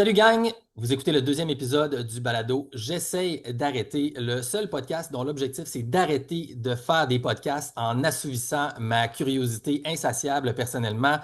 Salut gang, vous écoutez le deuxième épisode du balado J'essaye d'arrêter, le seul podcast dont l'objectif c'est d'arrêter de faire des podcasts en assouvissant ma curiosité insatiable personnellement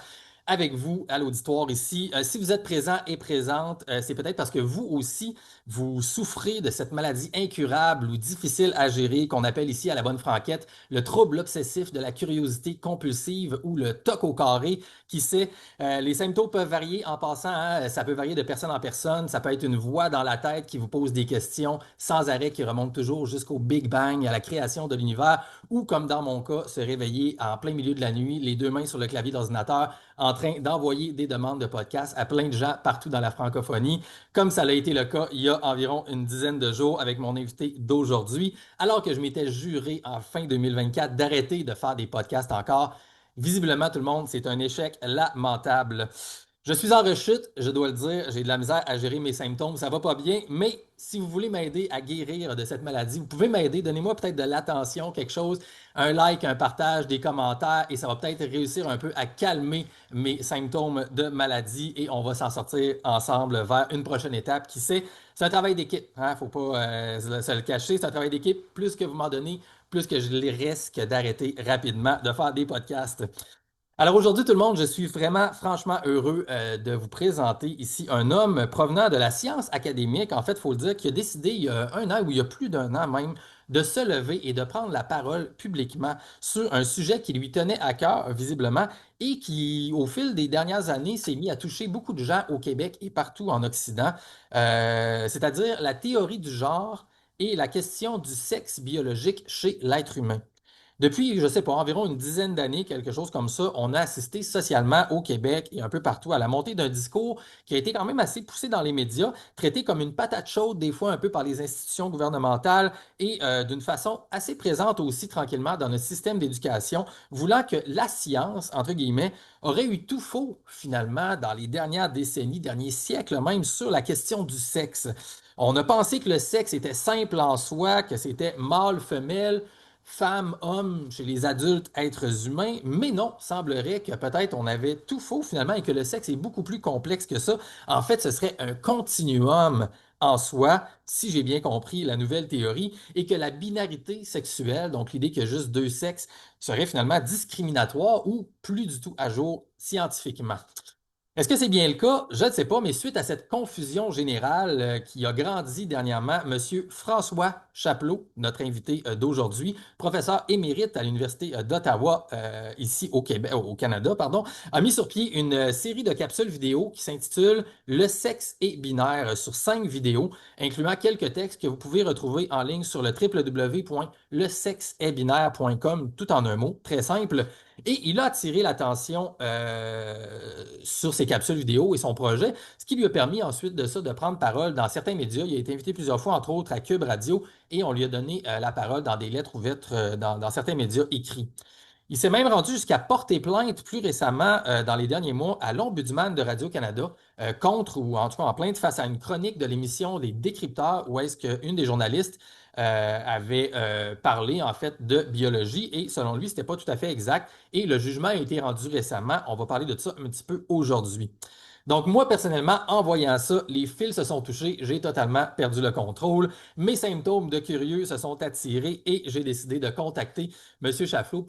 avec vous à l'auditoire ici. Si vous êtes présent et présente, c'est peut-être parce que vous aussi, vous souffrez de cette maladie incurable ou difficile à gérer qu'on appelle ici à la bonne franquette le trouble obsessif de la curiosité compulsive ou le TOC au carré. Qui sait, les symptômes peuvent varier en passant, hein, ça peut varier de personne en personne. Ça peut être une voix dans la tête qui vous pose des questions sans arrêt qui remonte toujours jusqu'au Big Bang, à la création de l'univers, ou comme dans mon cas, se réveiller en plein milieu de la nuit, les deux mains sur le clavier d'ordinateur, en train d'envoyer des demandes de podcast à plein de gens partout dans la francophonie, comme ça a été le cas il y a environ une dizaine de jours avec mon invité d'aujourd'hui, alors que je m'étais juré en fin 2024 d'arrêter de faire des podcasts encore. Visiblement, tout le monde, c'est un échec lamentable. Je suis en rechute, je dois le dire, j'ai de la misère à gérer mes symptômes, ça va pas bien, mais si vous voulez m'aider à guérir de cette maladie, vous pouvez m'aider, donnez-moi peut-être de l'attention, quelque chose, un like, un partage, des commentaires, et ça va peut-être réussir un peu à calmer mes symptômes de maladie, et on va s'en sortir ensemble vers une prochaine étape. Qui sait, c'est un travail d'équipe, hein, faut pas se le cacher, c'est un travail d'équipe, plus que vous m'en donnez, plus que je les risque d'arrêter rapidement de faire des podcasts. Alors aujourd'hui, tout le monde, je suis vraiment franchement heureux de vous présenter ici un homme provenant de la science académique. En fait, il faut le dire, qui a décidé il y a un an ou il y a plus d'un an même de se lever et de prendre la parole publiquement sur un sujet qui lui tenait à cœur, visiblement, et qui, au fil des dernières années, s'est mis à toucher beaucoup de gens au Québec et partout en Occident, c'est-à-dire la théorie du genre et la question du sexe biologique chez l'être humain. Depuis, je ne sais pas, environ une dizaine d'années, quelque chose comme ça, on a assisté socialement au Québec et un peu partout à la montée d'un discours qui a été quand même assez poussé dans les médias, traité comme une patate chaude des fois un peu par les institutions gouvernementales et d'une façon assez présente aussi tranquillement dans notre système d'éducation, voulant que la science, entre guillemets, aurait eu tout faux finalement dans les dernières décennies, derniers siècles même, sur la question du sexe. On a pensé que le sexe était simple en soi, que c'était mâle-femelle, femme-homme chez les adultes êtres humains, mais non, semblerait que peut-être on avait tout faux finalement et que le sexe est beaucoup plus complexe que ça. En fait, ce serait un continuum en soi, si j'ai bien compris la nouvelle théorie, et que la binarité sexuelle, donc l'idée qu'il y a juste deux sexes, serait finalement discriminatoire ou plus du tout à jour scientifiquement. Est-ce que c'est bien le cas? Je ne sais pas, mais suite à cette confusion générale qui a grandi dernièrement, M. François Chapelot, notre invité d'aujourd'hui, professeur émérite à l'Université d'Ottawa, ici au Québec, au Canada, pardon, a mis sur pied une série de capsules vidéo qui s'intitule Le sexe est binaire sur 5 vidéos, incluant quelques textes que vous pouvez retrouver en ligne sur le www.lesexestbinaire.com, tout en un mot, très simple. Et il a attiré l'attention sur ses capsules vidéo et son projet, ce qui lui a permis ensuite de ça de prendre parole dans certains médias. Il a été invité plusieurs fois, entre autres à Cube Radio, et on lui a donné la parole dans des lettres ouvertes dans certains médias écrits. Il s'est même rendu jusqu'à porter plainte plus récemment, dans les derniers mois, à l'Ombudsman de Radio-Canada, contre, ou en tout cas en plainte face à une chronique de l'émission des Décrypteurs, où est-ce qu'une des journalistes avait parlé en fait de biologie, et selon lui, c'était pas tout à fait exact, et le jugement a été rendu récemment. On va parler de ça un petit peu aujourd'hui. Donc, moi, personnellement, en voyant ça, les fils se sont touchés, j'ai totalement perdu le contrôle. Mes symptômes de curieux se sont attirés et j'ai décidé de contacter Monsieur Chapelot,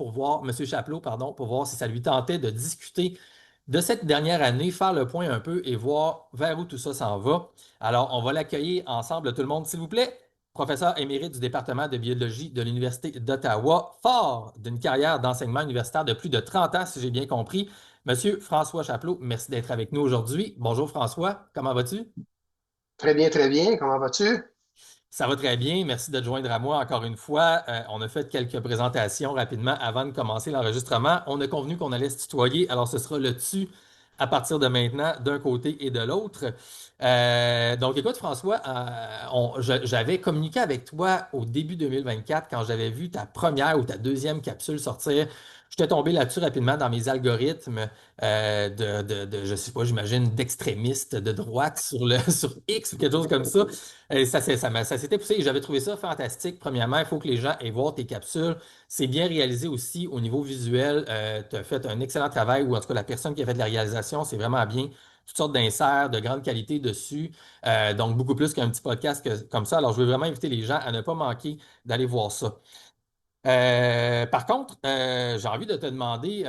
pardon, pour voir si ça lui tentait de discuter de cette dernière année, faire le point un peu et voir vers où tout ça s'en va. Alors, on va l'accueillir ensemble, tout le monde, s'il vous plaît. Professeur émérite du département de biologie de l'Université d'Ottawa, fort d'une carrière d'enseignement universitaire de plus de 30 ans, si j'ai bien compris. Monsieur François Chapelot, merci d'être avec nous aujourd'hui. Bonjour François, comment vas-tu? Très bien, très bien. Comment vas-tu? Ça va très bien, merci de te joindre à moi encore une fois. On a fait quelques présentations rapidement avant de commencer l'enregistrement. On a convenu qu'on allait se tutoyer, alors ce sera le tu à partir de maintenant, d'un côté et de l'autre. Donc écoute François, j'avais communiqué avec toi au début 2024 quand j'avais vu ta première ou ta deuxième capsule sortir. J'étais tombé là-dessus rapidement dans mes algorithmes je sais pas, j'imagine, d'extrémistes de droite sur X ou quelque chose comme ça. Et ça s'était poussé et j'avais trouvé ça fantastique. Premièrement, il faut que les gens aient voir tes capsules. C'est bien réalisé aussi au niveau visuel. Tu as fait un excellent travail, ou en tout cas la personne qui a fait de la réalisation, c'est vraiment bien toutes sortes d'inserts de grande qualité dessus. Donc, beaucoup plus qu'un petit podcast comme ça. Alors, je veux vraiment inviter les gens à ne pas manquer d'aller voir ça. Par contre, j'ai envie de te demander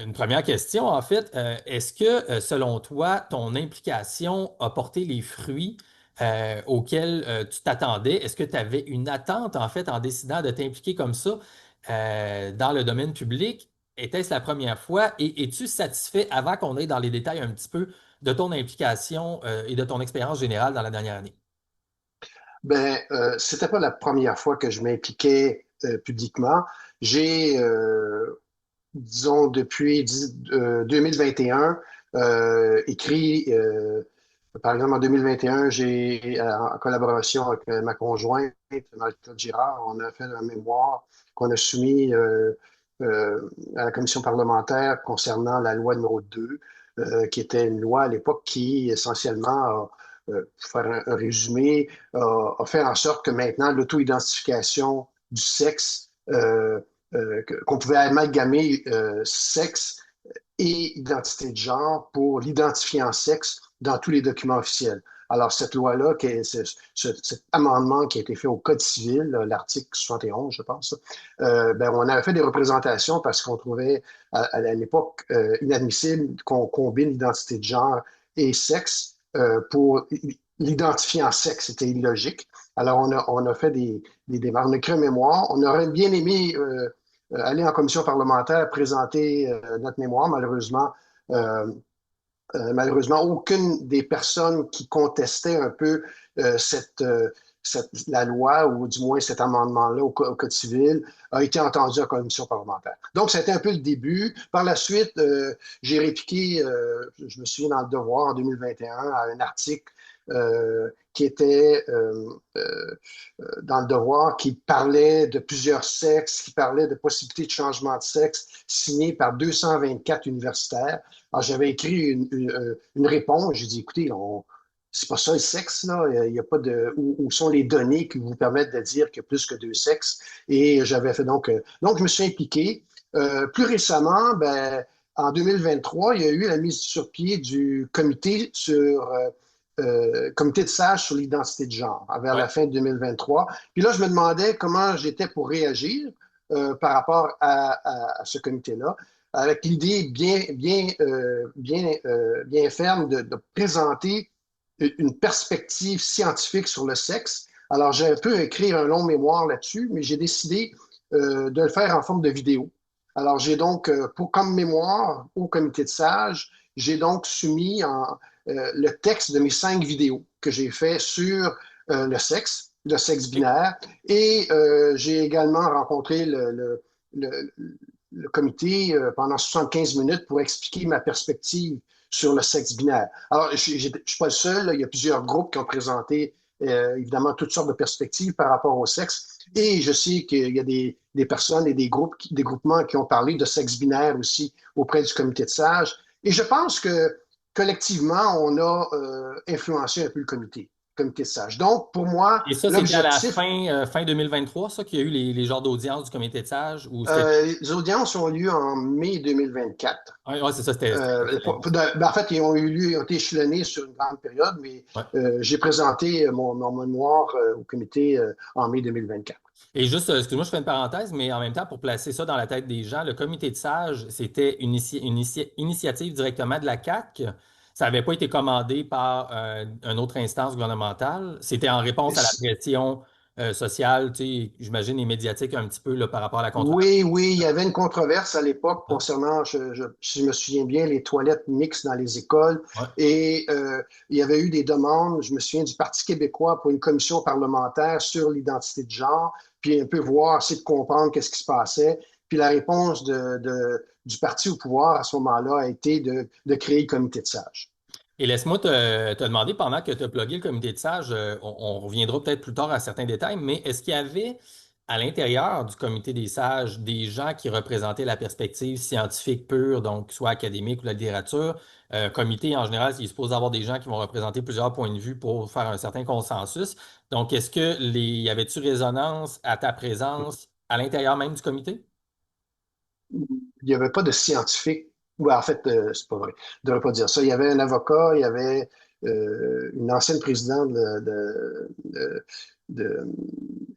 une première question, en fait. Est-ce que, selon toi, ton implication a porté les fruits auxquels tu t'attendais? Est-ce que tu avais une attente, en fait, en décidant de t'impliquer comme ça dans le domaine public? Était-ce la première fois? Et es-tu satisfait, avant qu'on aille dans les détails un petit peu, de ton implication et de ton expérience générale dans la dernière année? C'était pas la première fois que je m'impliquais publiquement. J'ai, disons, depuis 2021, écrit, par exemple, en 2021, j'ai, en collaboration avec ma conjointe, Marie-Claude Girard, on a fait un mémoire qu'on a soumis à la commission parlementaire concernant la loi numéro 2, qui était une loi à l'époque qui, essentiellement, pour faire un résumé, a fait en sorte que maintenant, l'auto-identification du sexe qu'on pouvait amalgamer sexe et identité de genre pour l'identifier en sexe dans tous les documents officiels. Alors, cette loi-là, cet amendement qui a été fait au Code civil, l'article 71, je pense, on avait fait des représentations parce qu'on trouvait à l'époque inadmissible qu'on combine identité de genre et sexe pour l'identifier en sexe. C'était illogique. Alors, on a fait des démarches, on a écrit un mémoire. On aurait bien aimé aller en commission parlementaire présenter notre mémoire. Euh, Malheureusement, aucune des personnes qui contestaient un peu euh, cette, euh, la loi ou du moins cet amendement-là au Code civil a été entendue en commission parlementaire. Donc, c'était un peu le début. Par la suite, j'ai répliqué, je me souviens dans le Devoir en 2021, à un article qui était dans le Devoir, qui parlait de plusieurs sexes, qui parlait de possibilités de changement de sexe, signé par 224 universitaires. Alors, j'avais écrit une réponse. J'ai dit, écoutez, c'est pas ça le sexe, là. Il y a pas de, où sont les données qui vous permettent de dire qu'il y a plus que deux sexes? Et j'avais fait donc je me suis impliqué. Plus récemment, en 2023, il y a eu la mise sur pied du comité de sages sur l'identité de genre vers Ouais. la fin de 2023. Puis là, je me demandais comment j'étais pour réagir par rapport à ce comité-là, avec l'idée bien ferme de présenter une perspective scientifique sur le sexe. Alors, j'ai un peu écrit un long mémoire là-dessus, mais j'ai décidé de le faire en forme de vidéo. Alors, j'ai donc, comme mémoire au comité de sages, j'ai donc soumis le texte de mes 5 vidéos que j'ai fait sur le sexe OK. binaire, et j'ai également rencontré le, le comité pendant 75 minutes pour expliquer ma perspective sur le sexe binaire. Alors, je ne suis pas le seul, là. Il y a plusieurs groupes qui ont présenté évidemment toutes sortes de perspectives par rapport au sexe. Et je sais qu'il y a des personnes et des groupements qui ont parlé de sexe binaire aussi auprès du comité de sages. Et je pense que collectivement, on a influencé un peu le comité de sages. Donc, pour moi, Et ça, c'était à la l'objectif, fin 2023, ça, qu'il y a eu les genres d'audience du comité de sage, ou c'était... les audiences ont lieu en mai 2024. Ouais, ouais, c'est ça, c'était précédemment. En fait, ils ont été échelonnés sur une grande période, mais Ouais. j'ai présenté mon mémoire au comité en mai 2024. Et juste, excuse-moi, je fais une parenthèse, mais en même temps, pour placer ça dans la tête des gens, le comité de sages, c'était une initiative directement de la CAQ. Ça n'avait pas été commandé par une autre instance gouvernementale. C'était en réponse à la pression sociale, tu sais, j'imagine, et médiatique un petit peu là, par rapport à la controverse. Oui, oui, il y avait une controverse à l'époque concernant, si je me souviens bien, les toilettes mixtes dans les écoles. Ouais. Et il y avait eu des demandes, je me souviens, du Parti québécois pour une commission parlementaire sur l'identité de genre, puis un peu voir, essayer de comprendre qu'est-ce qui se passait. Puis la réponse du parti au pouvoir à ce moment-là a été de créer le comité de sages. Et laisse-moi te demander, pendant que tu as plugué le comité de sages, on reviendra peut-être plus tard à certains détails, mais est-ce qu'il y avait à l'intérieur du comité des sages des gens qui représentaient la perspective scientifique pure, donc soit académique ou la littérature? Comité, en général, il suppose avoir des gens qui vont représenter plusieurs points de vue pour faire un certain consensus. Donc, y avait-tu résonance à ta présence à l'intérieur même du comité? Il n'y avait pas de scientifiques Ouais, en fait, c'est pas vrai. Je devrais pas dire ça. Il y avait un avocat, il y avait une ancienne présidente de-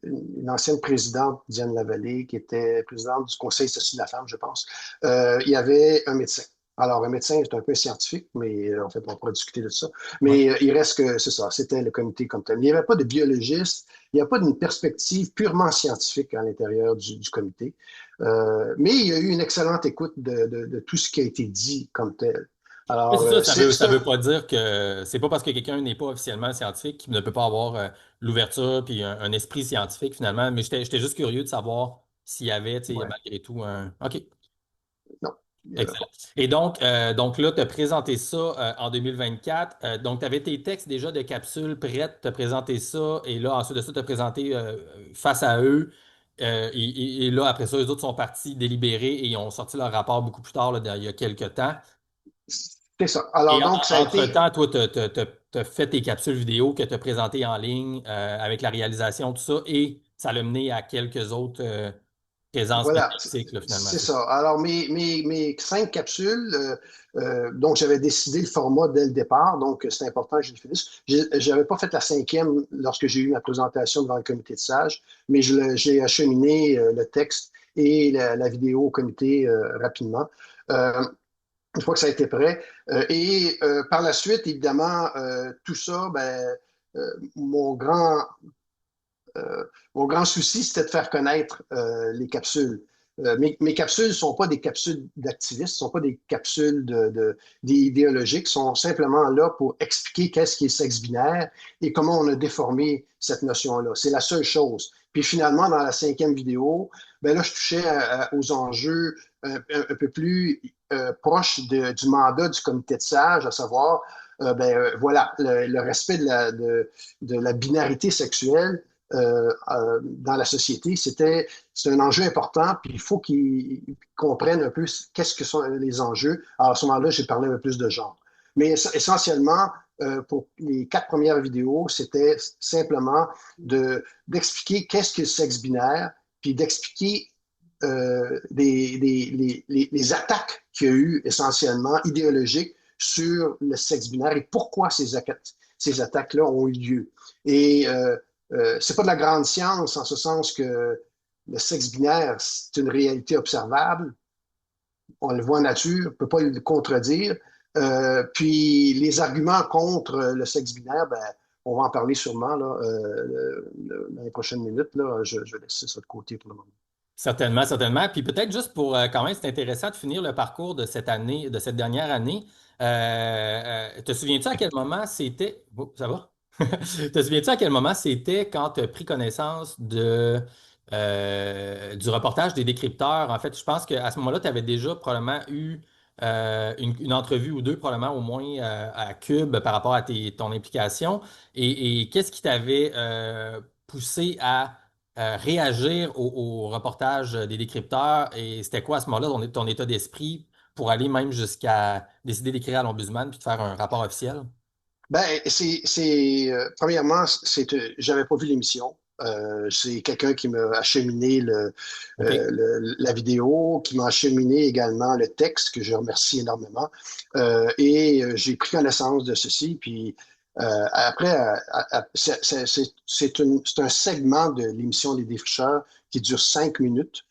une ancienne présidente, Diane Lavallée, qui était présidente du Conseil statut de la femme, je pense. Il y avait un médecin. Alors, un médecin est un peu scientifique, mais en fait, on pourra discuter de ça. Oui. Mais il reste que c'est ça, c'était le comité comme tel. Il n'y avait pas de biologiste, il n'y a pas d'une perspective purement scientifique à l'intérieur du comité. Mais il y a eu une excellente écoute de tout ce qui a été dit comme tel. Mais Alors, c'est ça, c'est ça un, veut pas dire que c'est pas parce que quelqu'un n'est pas officiellement scientifique qu'il ne peut pas avoir l'ouverture puis un esprit scientifique finalement. Mais j'étais juste curieux de savoir s'il y avait, tu sais, ouais, malgré tout un. OK. non, il n'y avait Excellent. pas. Et donc là, tu as présenté ça en 2024. Donc, tu avais tes textes déjà de capsules prêtes, tu as présenté ça. Et là, ensuite de ça, tu as présenté face à eux. Et là, après ça, eux autres sont partis délibérer et ils ont sorti leur rapport beaucoup plus tard, là, il y a quelques temps. C'est ça. Alors, Et donc, ça a été, entre-temps, toi, tu as fait tes capsules vidéo que tu as présentées en ligne avec la réalisation, tout ça. Et ça l'a mené à quelques autres présences voilà, médiatiques, là, finalement. c'est ça. Alors, mes 5 capsules, donc j'avais décidé le format dès le départ, donc c'est important que je le finisse. Je n'avais pas fait la 5e lorsque j'ai eu ma présentation devant le comité de sages, mais j'ai acheminé le texte et la vidéo au comité rapidement. Une fois que ça a été prêt. Et par la suite, évidemment, tout ça, ben, euh, mon grand mon grand souci, c'était de faire connaître les capsules. Mes capsules ne sont pas des capsules d'activistes, ne sont pas des capsules idéologiques, sont simplement là pour expliquer qu'est-ce qui est sexe binaire et comment on a déformé cette notion-là. C'est la seule chose. Puis finalement, dans la 5e vidéo, ben là, je touchais aux enjeux un peu plus proches du mandat du comité de sages, à savoir, voilà, le respect de la binarité sexuelle dans la société. C'est un enjeu important, puis il faut qu'ils comprennent un peu qu'est-ce que sont les enjeux. Alors à ce moment-là, j'ai parlé un peu plus de genre. Mais essentiellement, pour les 4 premières vidéos, c'était simplement d'expliquer qu'est-ce que le sexe binaire, puis d'expliquer les attaques qu'il y a eu essentiellement idéologiques sur le sexe binaire et pourquoi ces attaques-là ont eu lieu. Et c'est pas de la grande science en ce sens que le sexe binaire, c'est une réalité observable. On le voit en nature, on ne peut pas le contredire. Puis les arguments contre le sexe binaire, ben, on va en parler sûrement là, dans les prochaines minutes. Là. Je vais laisser ça de côté pour le moment. Certainement, certainement. Puis peut-être juste pour quand même, c'est intéressant de finir le parcours de cette année, de cette dernière année. Te souviens-tu à quel moment c'était. Oh, ça va? Te souviens-tu à quel moment c'était quand tu as pris connaissance du reportage des décrypteurs? En fait, je pense qu'à ce moment-là, tu avais déjà probablement eu une entrevue ou deux, probablement au moins à Cube par rapport à ton implication. Et qu'est-ce qui t'avait poussé à réagir au reportage des décrypteurs et c'était quoi à ce moment-là ton état d'esprit pour aller même jusqu'à décider d'écrire à l'Ombudsman puis de faire un rapport officiel? Ben, premièrement, j'avais pas vu l'émission. C'est quelqu'un qui m'a acheminé OK. la vidéo, qui m'a acheminé également le texte, que je remercie énormément. Et j'ai pris connaissance de ceci. Puis après, c'est un segment de l'émission Les Défricheurs qui dure 5 minutes,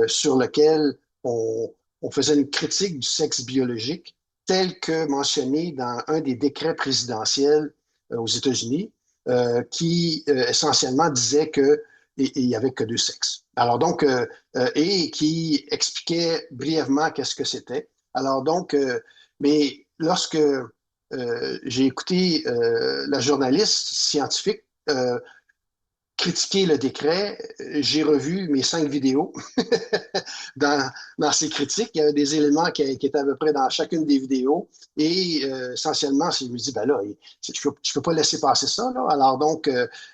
sur lequel on faisait une critique du sexe biologique tel que mentionné dans un des décrets présidentiels aux États-Unis, qui essentiellement disait que il y avait que 2 sexes. Alors donc, et qui expliquait brièvement qu'est-ce que c'était. Alors donc, mais lorsque j'ai écouté la journaliste scientifique critiquer le décret, j'ai revu mes 5 vidéos dans ces critiques. Il y avait des éléments qui étaient à peu près dans chacune des vidéos. Et essentiellement, je me dis, ben là, je peux pas laisser passer ça. Là. Alors donc,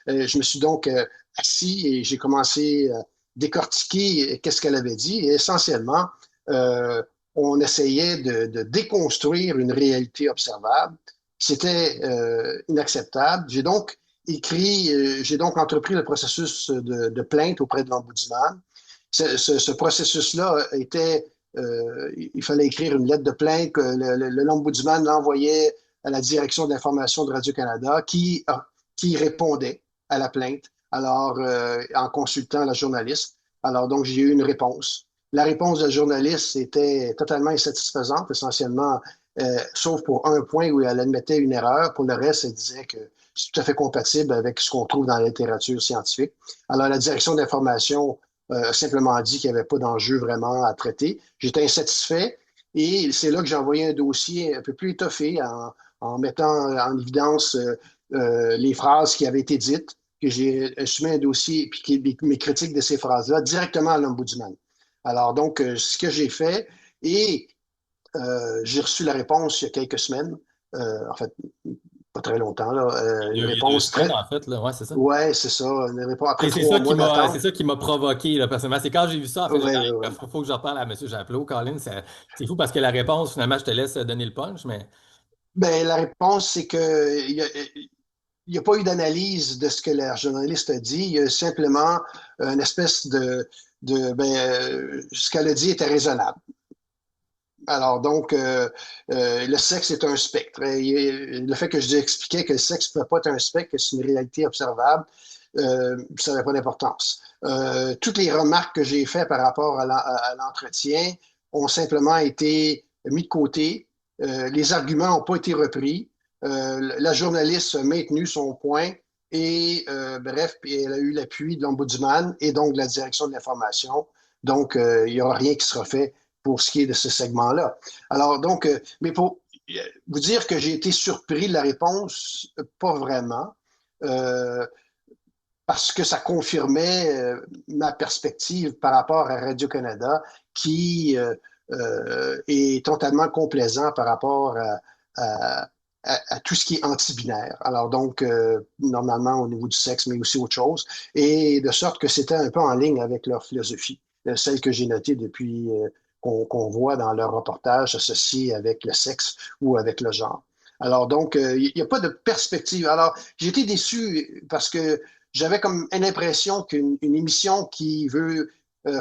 je me suis donc assis et j'ai commencé à décortiquer qu'est-ce qu'elle avait dit. Et essentiellement, euh, on essayait de déconstruire une réalité observable. C'était inacceptable. J'ai donc entrepris le processus de plainte auprès de l'Ombudsman. Ce processus-là était il fallait écrire une lettre de plainte que l'ombudsman l'envoyait à la direction de l'information de Radio-Canada qui répondait à la plainte, alors en consultant la journaliste. Alors donc, j'ai eu une réponse. La réponse de la journaliste était totalement insatisfaisante, essentiellement, sauf pour un point où elle admettait une erreur. Pour le reste, elle disait que c'est tout à fait compatible avec ce qu'on trouve dans la littérature scientifique. Alors, la direction d'information a simplement dit qu'il n'y avait pas d'enjeu vraiment à traiter. J'étais insatisfait et c'est là que j'ai envoyé un dossier un peu plus étoffé en mettant en évidence les phrases qui avaient été dites, que j'ai soumis un dossier puis mes critiques de ces phrases-là directement à l'ombudsman. Alors donc, ce que j'ai fait, et j'ai reçu la réponse il y a quelques semaines, en fait, pas très longtemps, là, une Il y a deux réponse semaines, très... en fait, là, ouais, c'est ça. Ouais, c'est ça, une réponse après Et c'est trois ça qui mois m'a, c'est d'attente. ça qui m'a provoqué, là, personnellement. C'est quand j'ai vu ça, en fait, j'ai dit, Ouais, ah, ouais, il faut que je reparle à M. Japlot, Colin. C'est fou parce que la réponse, finalement, je te laisse donner le punch, mais ben, la réponse, c'est que il n'y a pas eu d'analyse de ce que la journaliste a dit. Il y a simplement une espèce ce qu'elle a dit était raisonnable. Alors donc, le sexe est un spectre. Et le fait que je expliquais que le sexe ne peut pas être un spectre, que c'est une réalité observable, ça n'avait pas d'importance. Toutes les remarques que j'ai faites par rapport à l'entretien ont simplement été mis de côté. Les arguments n'ont pas été repris. La journaliste a maintenu son point et bref, elle a eu l'appui de l'ombudsman et donc de la direction de l'information. Donc, il n'y aura rien qui sera fait pour ce qui est de ce segment-là. Alors, donc, mais pour vous dire que j'ai été surpris de la réponse, pas vraiment. Euh, Parce que ça confirmait ma perspective par rapport à Radio-Canada, qui est totalement complaisant par rapport à, à tout ce qui est anti-binaire. Alors donc, normalement au niveau du sexe, mais aussi autre chose, et de sorte que c'était un peu en ligne avec leur philosophie, celle que j'ai notée depuis qu'on voit dans leur reportage associé avec le sexe ou avec le genre. Alors donc, il n'y a pas de perspective. Alors, j'ai été déçu parce que j'avais comme une impression qu'une émission qui veut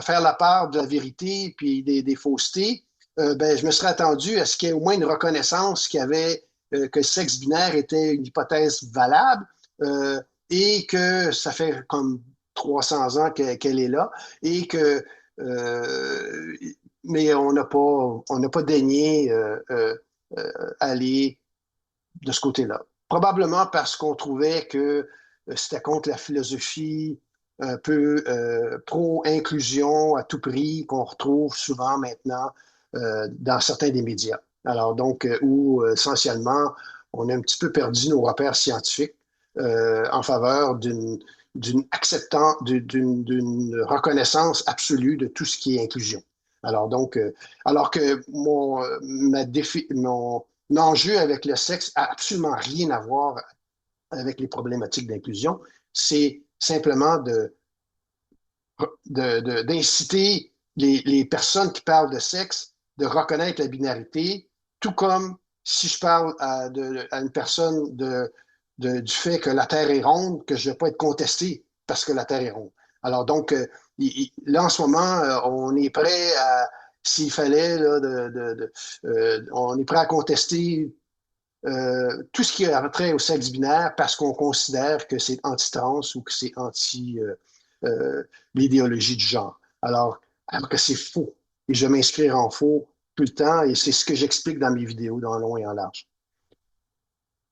faire la part de la vérité puis des faussetés, ben, je me serais attendu à ce qu'il y ait au moins une reconnaissance qu'il y avait, que le sexe binaire était une hypothèse valable euh, et que ça fait comme 300 ans qu'elle est là et que euh, mais on n'a pas daigné aller de ce côté-là. Probablement parce qu'on trouvait que c'était contre la philosophie un peu pro-inclusion à tout prix qu'on retrouve souvent maintenant dans certains des médias. Alors donc, où essentiellement, on a un petit peu perdu nos repères scientifiques en faveur d'une reconnaissance absolue de tout ce qui est inclusion. Alors donc, alors que mon l'enjeu avec le sexe a absolument rien à voir avec les problématiques d'inclusion. C'est simplement d'inciter les personnes qui parlent de sexe de reconnaître la binarité, tout comme si je parle à une personne du fait que la Terre est ronde, que je ne vais pas être contesté parce que la Terre est ronde. Alors donc, là, en ce moment, on est prêt à, s'il fallait, là, on est prêt à contester tout ce qui a trait au sexe binaire parce qu'on considère que c'est anti-trans ou que c'est anti euh, l'idéologie du genre. Alors que c'est faux. Et je vais m'inscrire en faux tout le temps et c'est ce que j'explique dans mes vidéos, dans long et en large.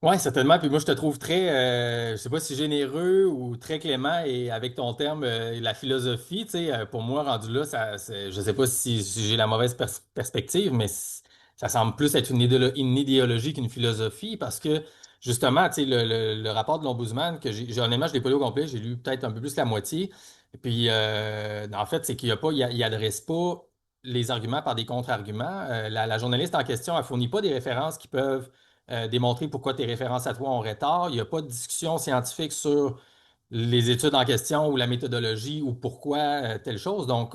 ouais, certainement. Puis moi, je te trouve très, je sais pas si généreux ou très clément et avec ton terme, la philosophie, tu sais, pour moi, rendu là, je sais pas si j'ai la mauvaise perspective, mais ça semble plus être une idéologie qu'une philosophie parce que, justement, tu sais, le rapport de l'Ombudsman, honnêtement, je l'ai pas lu au complet, j'ai lu peut-être un peu plus la moitié. Et puis, en fait, c'est qu'il y a pas, il adresse pas les arguments par des contre-arguments. La journaliste en question, elle fournit pas des références qui peuvent démontrer pourquoi tes références à toi ont tort. Il n'y a pas de discussion scientifique sur les études en question ou la méthodologie ou pourquoi telle chose. Donc,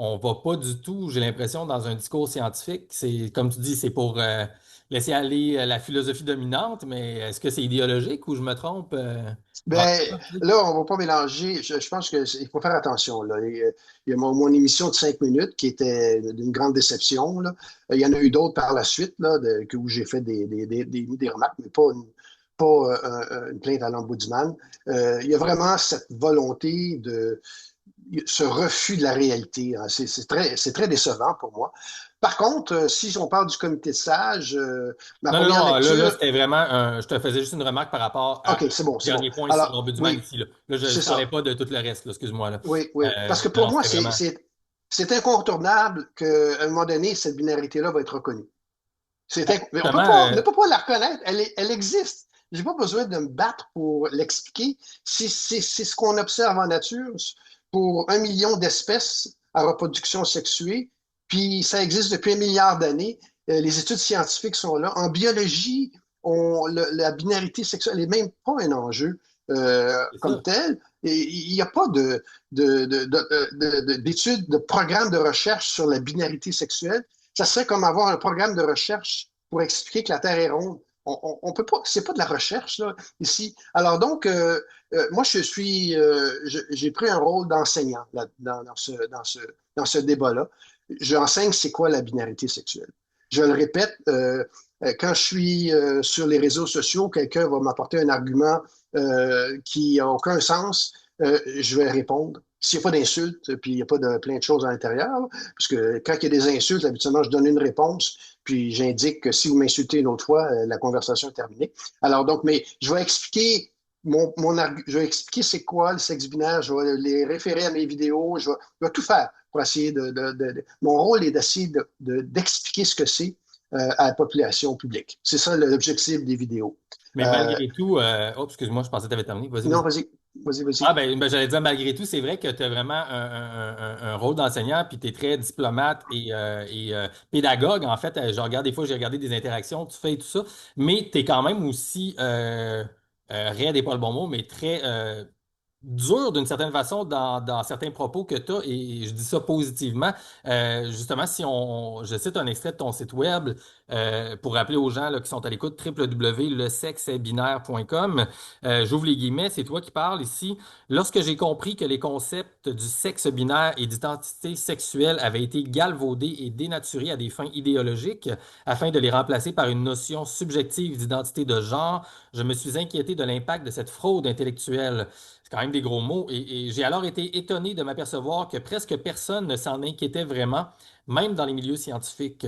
on va pas du tout, j'ai l'impression, dans un discours scientifique. C'est, comme tu dis, c'est pour laisser aller la philosophie dominante, mais est-ce que c'est idéologique ou je me trompe? Ben, là, on va pas mélanger. Je pense qu'il faut faire attention, là. Il y a mon émission de 5 minutes qui était d'une grande déception, là. Il y en a eu d'autres par la suite, là, où j'ai fait des remarques, mais pas une plainte à l'ombudsman. Il y a vraiment cette volonté ce refus de la réalité, hein. C'est très décevant pour moi. Par contre, si on parle du comité de sages, ma Non, non, première non, là, lecture, c'était vraiment je te faisais juste une remarque par rapport OK, à c'est bon, le c'est bon. dernier point ici, Alors, l'ombudsman oui, ici, là. Là, je c'est ne parlais ça. pas de tout le reste, là, excuse-moi, là. Oui, oui. Parce que Non, pour non, moi, c'était vraiment. c'est incontournable qu'à un moment donné, cette binarité-là va être reconnue. Mais Justement, on ne peut pas la reconnaître. Elle existe. J'ai pas besoin de me battre pour l'expliquer. C'est ce qu'on observe en nature pour 1 million d'espèces à reproduction sexuée. Puis ça existe depuis 1 milliard d'années. Les études scientifiques sont là. En biologie, la binarité sexuelle n'est même pas un enjeu c'est comme ça. tel. Et il n'y a pas d'études, de programmes de recherche sur la binarité sexuelle. Ça serait comme avoir un programme de recherche pour expliquer que la Terre est ronde. On peut pas, c'est pas de la recherche là, ici. Alors donc, moi, j'ai pris un rôle d'enseignant dans ce débat-là. J'enseigne c'est quoi la binarité sexuelle. Je le répète, quand je suis sur les réseaux sociaux, quelqu'un va m'apporter un argument qui n'a aucun sens, je vais répondre. S'il n'y a pas d'insultes, puis il n'y a pas de plein de choses à l'intérieur, parce que quand il y a des insultes, habituellement, je donne une réponse, puis j'indique que si vous m'insultez une autre fois, la conversation est terminée. Alors donc, mais je vais expliquer je vais expliquer c'est quoi le sexe binaire, je vais les référer à mes vidéos, je vais tout faire pour essayer mon rôle est d'essayer d'expliquer ce que c'est à la population publique. C'est ça l'objectif des vidéos. Mais Euh, malgré tout, oh, excuse-moi, je pensais que tu avais terminé. Vas-y, non, vas-y. vas-y, vas-y, vas-y. Ah, ben, j'allais dire, malgré tout, c'est vrai que tu as vraiment un rôle d'enseignant, puis tu es très diplomate et pédagogue. En fait, je regarde des fois, j'ai regardé des interactions, tu fais et tout ça, mais tu es quand même aussi, raide n'est pas le bon mot, mais très dur d'une certaine façon dans certains propos que tu as, et je dis ça positivement. Justement, si je cite un extrait de ton site web pour rappeler aux gens là, qui sont à l'écoute, www.lesexesbinaire.com. J'ouvre les guillemets, c'est toi qui parles ici. Lorsque j'ai compris que les concepts du sexe binaire et d'identité sexuelle avaient été galvaudés et dénaturés à des fins idéologiques afin de les remplacer par une notion subjective d'identité de genre, je me suis inquiété de l'impact de cette fraude intellectuelle. C'est quand même des gros mots. Et j'ai alors été étonné de m'apercevoir que presque personne ne s'en inquiétait vraiment, même dans les milieux scientifiques.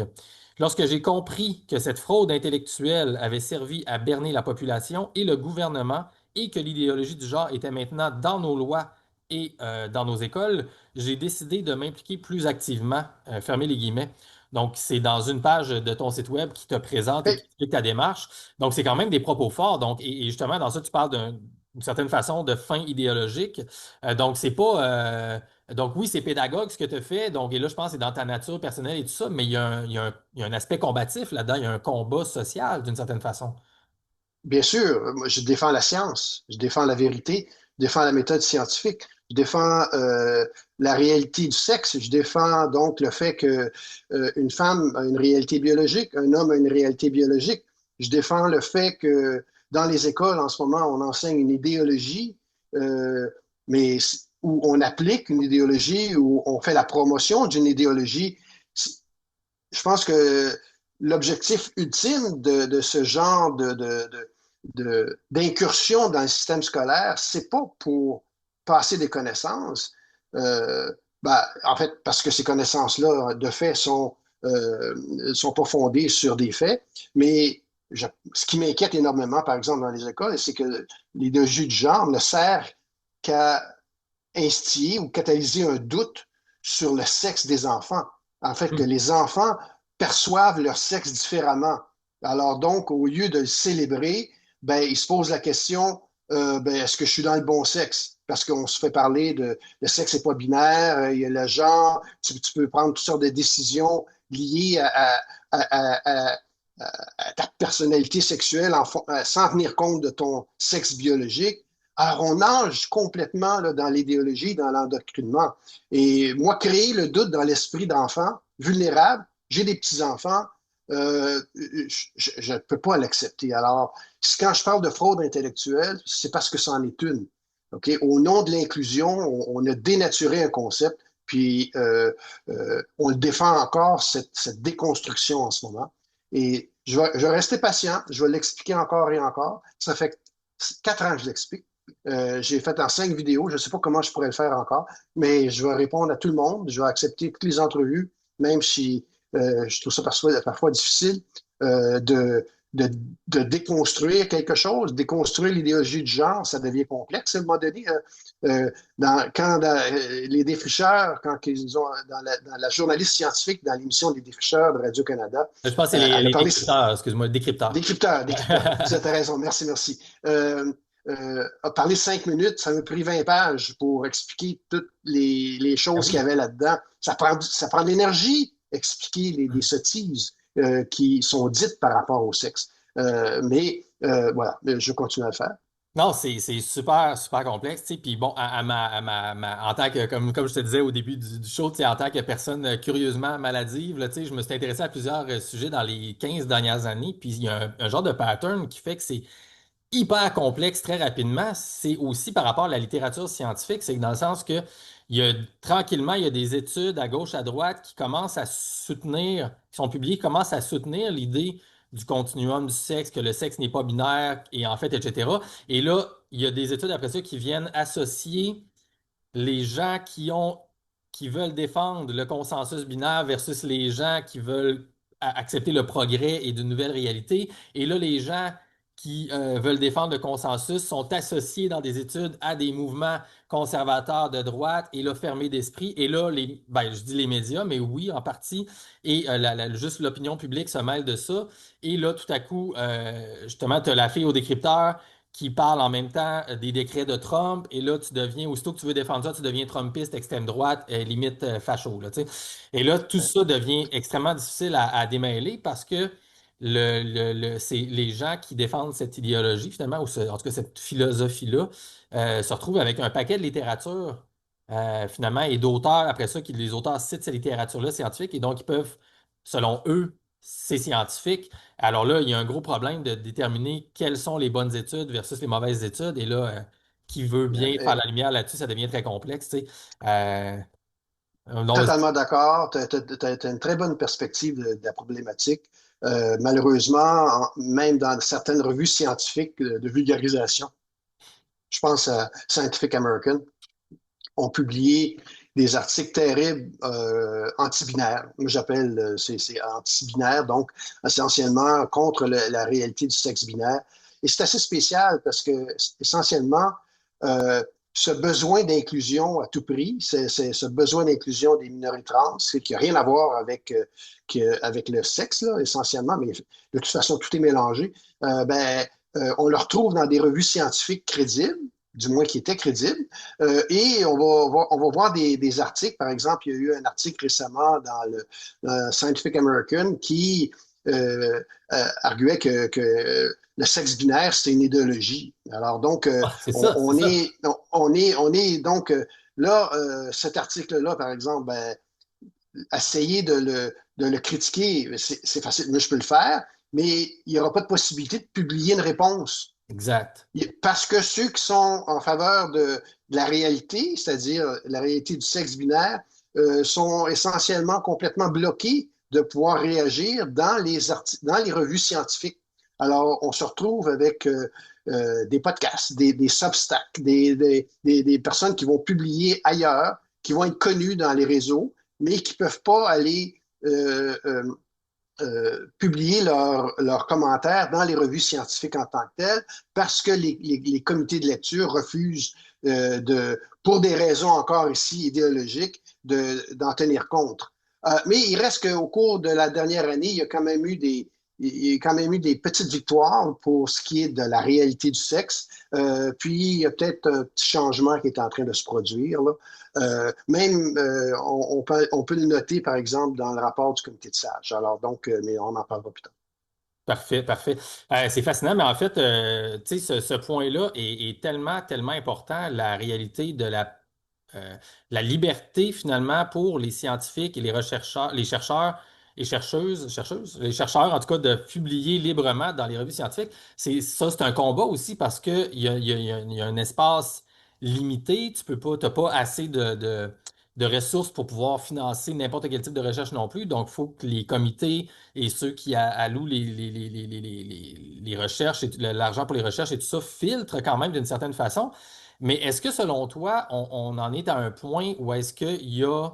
Lorsque j'ai compris que cette fraude intellectuelle avait servi à berner la population et le gouvernement et que l'idéologie du genre était maintenant dans nos lois et dans nos écoles, j'ai décidé de m'impliquer plus activement, fermer les guillemets. Donc, c'est dans une page de ton site web qui te présente et qui Hey, explique ta démarche. Donc, c'est quand même des propos forts. Donc, et justement, dans ça, tu parles d'une certaine façon de fin idéologique. Donc, c'est pas. Donc, oui, c'est pédagogue ce que tu fais. Donc, et là, je pense que c'est dans ta nature personnelle et tout ça, mais il y a un aspect combatif là-dedans. Il y a un combat social d'une certaine façon. bien sûr, moi, je défends la science, je défends la vérité, je défends la méthode scientifique, je défends la réalité du sexe, je défends donc le fait que une femme a une réalité biologique, un homme a une réalité biologique. Je défends le fait que dans les écoles, en ce moment, on enseigne une idéologie, euh, mais où on applique une idéologie, où on fait la promotion d'une idéologie. Je pense que l'objectif ultime de ce genre d'incursion dans le système scolaire, c'est pas pour passer des connaissances, en fait, parce que ces connaissances-là, de fait, sont pas fondées sur des faits, mais ce qui m'inquiète énormément, par exemple, dans les écoles, c'est que l'idéologie du genre ne sert qu'à instiller ou catalyser un doute sur le sexe des enfants. En fait, que Hmm. les enfants perçoivent leur sexe différemment. Alors donc, au lieu de le célébrer, ben, ils se posent la question, ben, est-ce que je suis dans le bon sexe? Parce qu'on se fait parler de le sexe n'est pas binaire, il y a le genre, tu peux prendre toutes sortes de décisions liées à ta personnalité sexuelle sans tenir compte de ton sexe biologique. Alors, on nage complètement là, dans l'idéologie, dans l'endoctrinement. Et moi, créer le doute dans l'esprit d'enfants vulnérables, j'ai des petits-enfants, je ne peux pas l'accepter. Alors, quand je parle de fraude intellectuelle, c'est parce que c'en est une. OK? Au nom de l'inclusion, on a dénaturé un concept, puis on le défend encore, cette déconstruction en ce moment. Et je vais rester patient, je vais l'expliquer encore et encore. Ça fait 4 ans que je l'explique. J'ai fait en 5 vidéos. Je ne sais pas comment je pourrais le faire encore, mais je vais répondre à tout le monde. Je vais accepter toutes les entrevues, même si je trouve ça parfois difficile de, de, de déconstruire quelque chose. Déconstruire l'idéologie du genre, ça devient complexe à un moment donné. Les défricheurs, quand ils ont dans la journaliste scientifique, dans l'émission des défricheurs de Radio-Canada, Je pense que c'est elle a les parlé décrypteurs, excuse-moi, décrypteurs. décrypteur. Vous avez raison. Merci, merci. A parlé 5 minutes, ça m'a pris 20 pages pour expliquer toutes les Ah choses qu'il y oui. avait là-dedans. Ça prend de l'énergie, expliquer les sottises qui sont dites par rapport au sexe. Voilà, je continue à le faire. Non, c'est super, super complexe, tu sais. Puis bon, en tant que, comme je te disais au début du show, tu sais, en tant que personne curieusement maladive, là, tu sais, je me suis intéressé à plusieurs sujets dans les 15 dernières années. Puis il y a un genre de pattern qui fait que c'est hyper complexe très rapidement. C'est aussi par rapport à la littérature scientifique, c'est que dans le sens que tranquillement, il y a des études à gauche, à droite qui commencent à soutenir, qui sont publiées, qui commencent à soutenir l'idée du continuum du sexe, que le sexe n'est pas binaire, et en fait, etc. Et là, il y a des études après ça qui viennent associer les gens qui veulent défendre le consensus binaire versus les gens qui veulent accepter le progrès et de nouvelles réalités. Et là, les gens qui veulent défendre le consensus sont associés dans des études à des mouvements conservateurs de droite et là, fermés d'esprit. Et là, je dis les médias, mais oui, en partie, et juste l'opinion publique se mêle de ça. Et là, tout à coup, justement, tu as la fille au décrypteur qui parle en même temps des décrets de Trump, et là, aussitôt que tu veux défendre ça, tu deviens trumpiste, extrême droite, limite facho, là, tu sais. Et là, tout ça devient extrêmement difficile à démêler parce que c'est les gens qui défendent cette idéologie, finalement, en tout cas cette philosophie-là, se retrouvent avec un paquet de littérature, finalement, et d'auteurs, après ça, les auteurs citent cette littérature-là scientifique, et donc ils peuvent, selon eux, c'est scientifique. Alors là, il y a un gros problème de déterminer quelles sont les bonnes études versus les mauvaises études. Et là, qui veut bien faire la lumière là-dessus, ça devient très complexe, tu sais. Donc, Totalement d'accord. Tu as une très bonne perspective de la problématique. Malheureusement, même dans certaines revues scientifiques de vulgarisation, je pense à Scientific American, ont publié des articles terribles anti-binaires. Moi, j'appelle c'est anti-binaire, donc essentiellement contre la réalité du sexe binaire. Et c'est assez spécial parce que essentiellement, euh, ce besoin d'inclusion à tout prix, c'est ce besoin d'inclusion des minorités trans, qui n'a rien à voir avec le sexe, là, essentiellement, mais de toute façon, tout est mélangé. On le retrouve dans des revues scientifiques crédibles, du moins qui étaient crédibles, et on va voir des articles. Par exemple, il y a eu un article récemment dans le Scientific American qui arguait que le sexe binaire, c'est une idéologie. Alors donc, c'est ça, c'est ça. on est donc là, cet article-là, par exemple, essayer de le critiquer, c'est facile. Moi, je peux le faire, mais il n'y aura pas de possibilité de publier une réponse. Exact. Parce que ceux qui sont en faveur de la réalité, c'est-à-dire la réalité du sexe binaire, sont essentiellement complètement bloqués de pouvoir réagir dans les revues scientifiques. Alors, on se retrouve avec des podcasts, des Substack, des personnes qui vont publier ailleurs, qui vont être connues dans les réseaux, mais qui ne peuvent pas aller publier leurs commentaires dans les revues scientifiques en tant que telles parce que les comités de lecture refusent pour des raisons encore ici idéologiques, d'en tenir compte. Mais il reste qu'au cours de la dernière année, il y a quand même eu des petites victoires pour ce qui est de la réalité du sexe. Puis, il y a peut-être un petit changement qui est en train de se produire, là. On peut le noter, par exemple, dans le rapport du comité de sages. Alors, donc, mais on en parlera plus tard. Parfait, parfait. C'est fascinant, mais en fait, tu sais, ce point-là est tellement, tellement important, la réalité de la liberté finalement pour les scientifiques et les chercheurs et les chercheurs en tout cas, de publier librement dans les revues scientifiques. C'est un combat aussi parce que il y a un espace limité. Tu peux pas, t'as pas assez de ressources pour pouvoir financer n'importe quel type de recherche non plus. Donc, il faut que les comités et ceux qui allouent les recherches et l'argent pour les recherches et tout ça filtrent quand même d'une certaine façon. Mais est-ce que selon toi, on en est à un point où est-ce qu'il y a